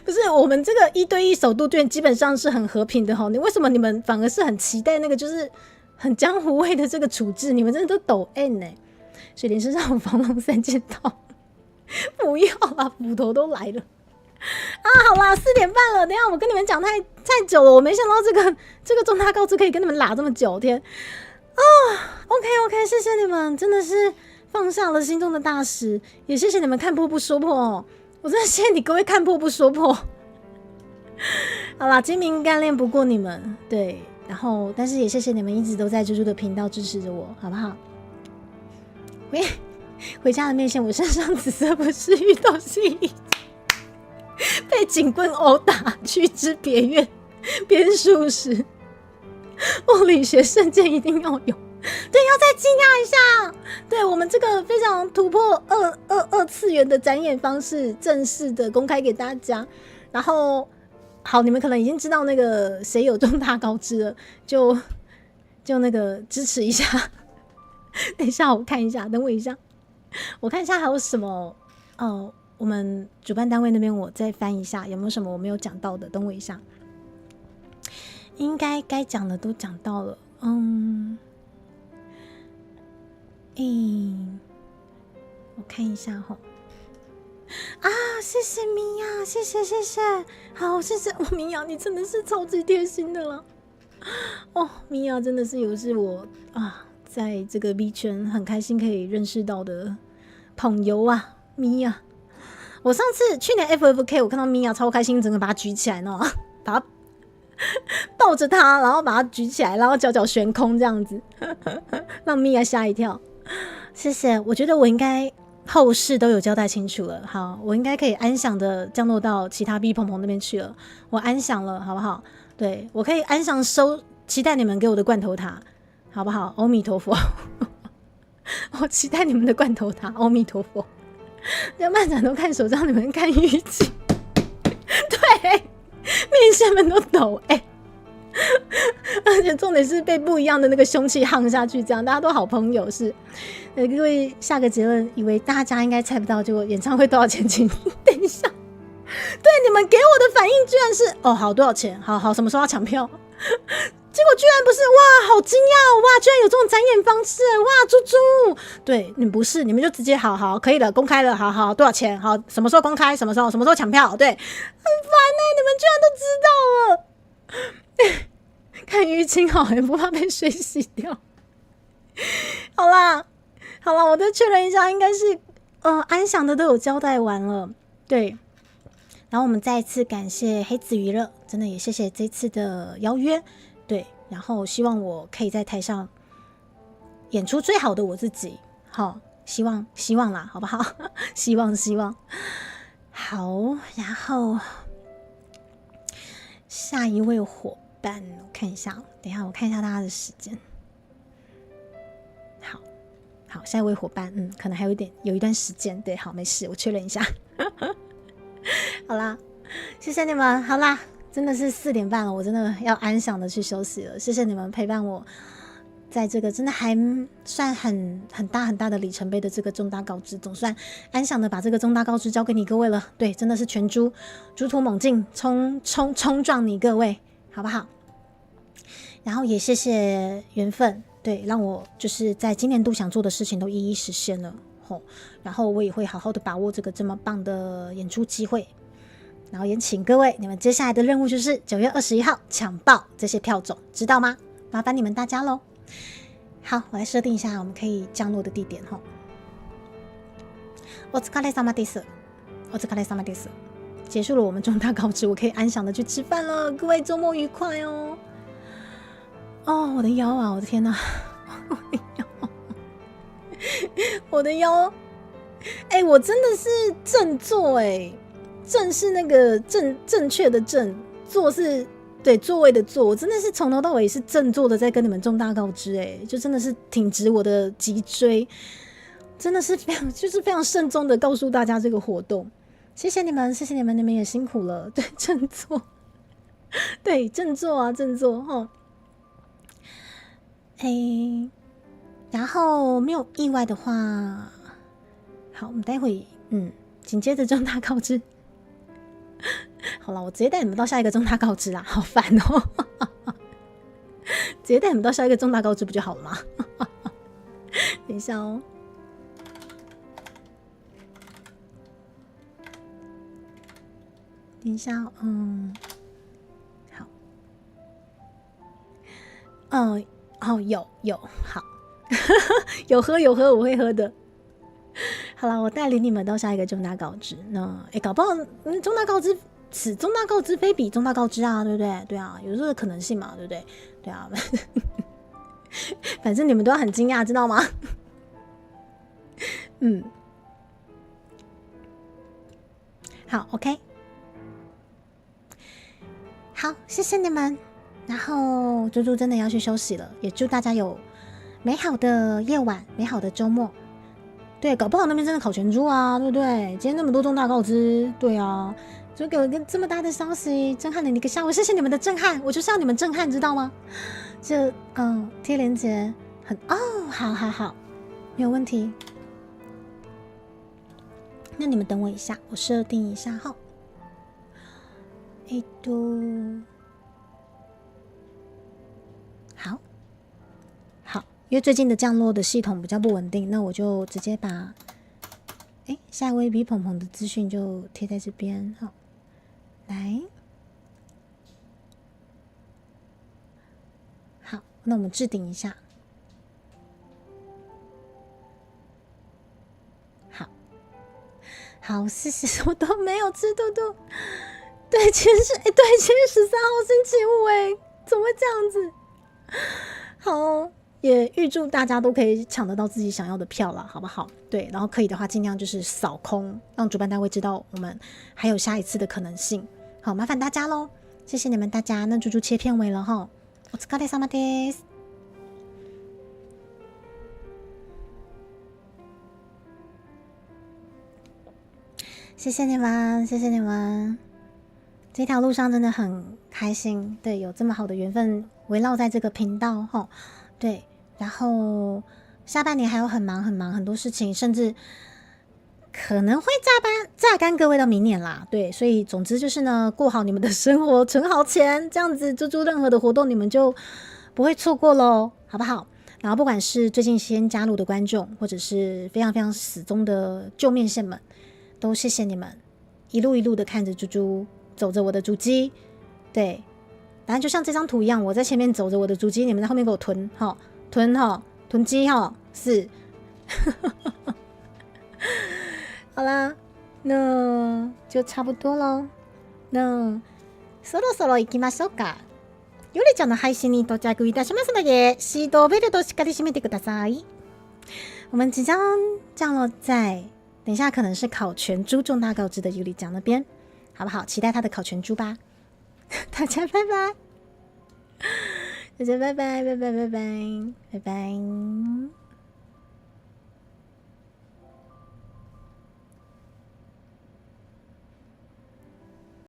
不是，我们这个1对1首都队基本上是很和平的齁，你为什么你们反而是很期待那个就是很江湖味的这个处置？你们真的都抖 N 欸。水莲身上有防狼3件套，不要啦，斧头都来了啊！好啦，4点半了，等一下我跟你们讲太久了，我没想到这个重大告知可以跟你们拉这么久，天啊 ！OK， 谢谢你们，真的是放下了心中的大石，也谢谢你们看破不说破哦，我真的谢谢你各位看破不说破。好啦，精明干练不过你们，对，然后但是也谢谢你们一直都在猪猪的频道支持着我，好不好？回家的面线，我身上紫色不是遇到心意，被警棍殴打，驱之别院，边数时，物理学圣剑一定要有，对，要再惊讶一下。对，我们这个非常突破二次元的展演方式，正式的公开给大家。然后，好，你们可能已经知道那个谁有重大告知了，就那个支持一下。等一下，我看一下，等我一下，我看一下还有什么我们主办单位那边我再翻一下，有没有什么我没有讲到的？等我一下，应该该讲的都讲到了。我看一下哈。啊，谢谢米娅，谢谢，好，谢谢米娅，你真的是超级贴心的了。米娅真的是有是我在这个 B 圈很开心可以认识到的朋友啊，米娅。我上次去年 FFK 我看到米娅超开心，整个把她举起来呢，把她抱着她，然后把她举起来，然后脚悬空这样子，让米娅吓一跳。谢谢，我觉得我应该后事都有交代清楚了。好，我应该可以安详的降落到其他 B 棚棚那边去了。我安详了，好不好？对，我可以安详期待你们给我的罐头塔。好不好？阿弥陀佛，我期待你们的罐头塔。阿弥陀佛，这漫展都看手账，你们看预计，对，面线们都抖而且重点是被不一样的那个凶器夯下去，这样大家都好朋友是。各位下个结论，以为大家应该猜不到，结果演唱会多少钱？请等一下，对，你们给我的反应居然是好多少钱？好，什么时候要抢票？结果居然不是，哇，好惊讶，哇，居然有这种展演方式，哇，猪猪，对，你们不是，你们就直接好，可以了，公开了，好，多少钱？好，什么时候公开？什么时候抢票？对，很烦你们居然都知道了。看淤青好，也不怕被水洗掉。好啦，我再确认一下，应该是安详的都有交代完了，对。然后我们再一次感谢黑子娱乐，真的也谢谢这次的邀约。对，然后希望我可以在台上演出最好的我自己。好，希望啦，好不好？希望。好，然后下一位伙伴，我看一下，等一下我看一下大家的时间。好，下一位伙伴，可能还有一段时间，对，好，没事，我确认一下。好啦，谢谢你们，好啦，真的是4点半了，我真的要安详的去休息了。谢谢你们陪伴我，在这个真的还算很大的里程碑的这个重大告知，总算安详的把这个重大告知交给你各位了。对，真的是全猪突猛进，冲撞你各位，好不好？然后也谢谢缘分。对，让我就是在今年度想做的事情都一一实现了，然后我也会好好的把握这个这么棒的演出机会，然后也请各位，你们接下来的任务就是9月21号抢爆这些票种，知道吗？麻烦你们大家咯。好，我来设定一下我们可以降落的地点。お疲れ様です。お疲れ様です。结束了我们重大告知，我可以安详的去吃饭了，各位周末愉快哦。哦，我的腰啊！我的天哪，我的腰！我真的是正坐正是那个正确的正，坐是对座位的坐。我真的是从头到尾是正坐的，在跟你们重大告知就真的是挺直我的脊椎，真的是非常慎重的告诉大家这个活动。谢谢你们，你们也辛苦了。对，正坐，对，正坐啊，正坐然后没有意外的话，好，我们待会紧接着重大告知。好了，我直接带你们到下一个重大告知啦，好烦哦！直接带你们到下一个重大告知不就好了吗？等一下哦，等一下好，有好，有喝，我会喝的。好了，我带领你们到下一个重大告知。那搞不好重大告知此重大告知非彼重大告知啊，对不对？对啊，有这个可能性嘛，对不对？对啊，反正你们都要很惊讶，知道吗？好 ，OK， 好，谢谢你们。然后猪猪真的要去休息了，也祝大家有美好的夜晚，美好的周末。对，搞不好那边真的烤全猪啊，对不对？今天那么多重大告知，对啊，就给我一个这么大的消息，震撼了你一个下午。谢谢你们的震撼，我就是要你们震撼，知道吗？就贴链接好，没有问题。那你们等我一下，我设定一下哈。好，因为最近的降落的系统比较不稳定，那我就直接把下一位比鹏鹏的资讯就贴在这边。好，来，好，那我们置顶一下。好，谢谢，我都没有吃肚肚。对，今天是13号星期五怎么会这样子？好，也预祝大家都可以抢得到自己想要的票了，好不好？对，然后可以的话尽量就是扫空，让主办单位知道我们还有下一次的可能性。好，麻烦大家咯，谢谢你们大家。那猪猪切片尾了齁，お疲れ様です。谢谢你们，这条路上真的很开心，对，有这么好的缘分围绕在这个频道齁，对，然后下半年还有很忙很多事情，甚至可能会榨干各位到明年啦，对，所以总之就是呢，过好你们的生活，存好钱，这样子猪猪任何的活动你们就不会错过咯，好不好？然后不管是最近先加入的观众，或者是非常非常死忠的旧面线们，都谢谢你们一路一路的看着猪猪走着我的主机，对，然后就像这张图一样，我在前面走着我的主机，你们在后面给我囤积是好啦，那就差不多咯。那そろそろ行きましょうか。ゆりちゃんの配信に到着いたしますので，シートベルトしっかり締めてください。我们即将降落在等一下可能是烤全猪重大告知的尤里酱那边，好不好？期待他的烤全猪吧。大家拜拜，大家拜拜，拜拜，拜拜，拜拜。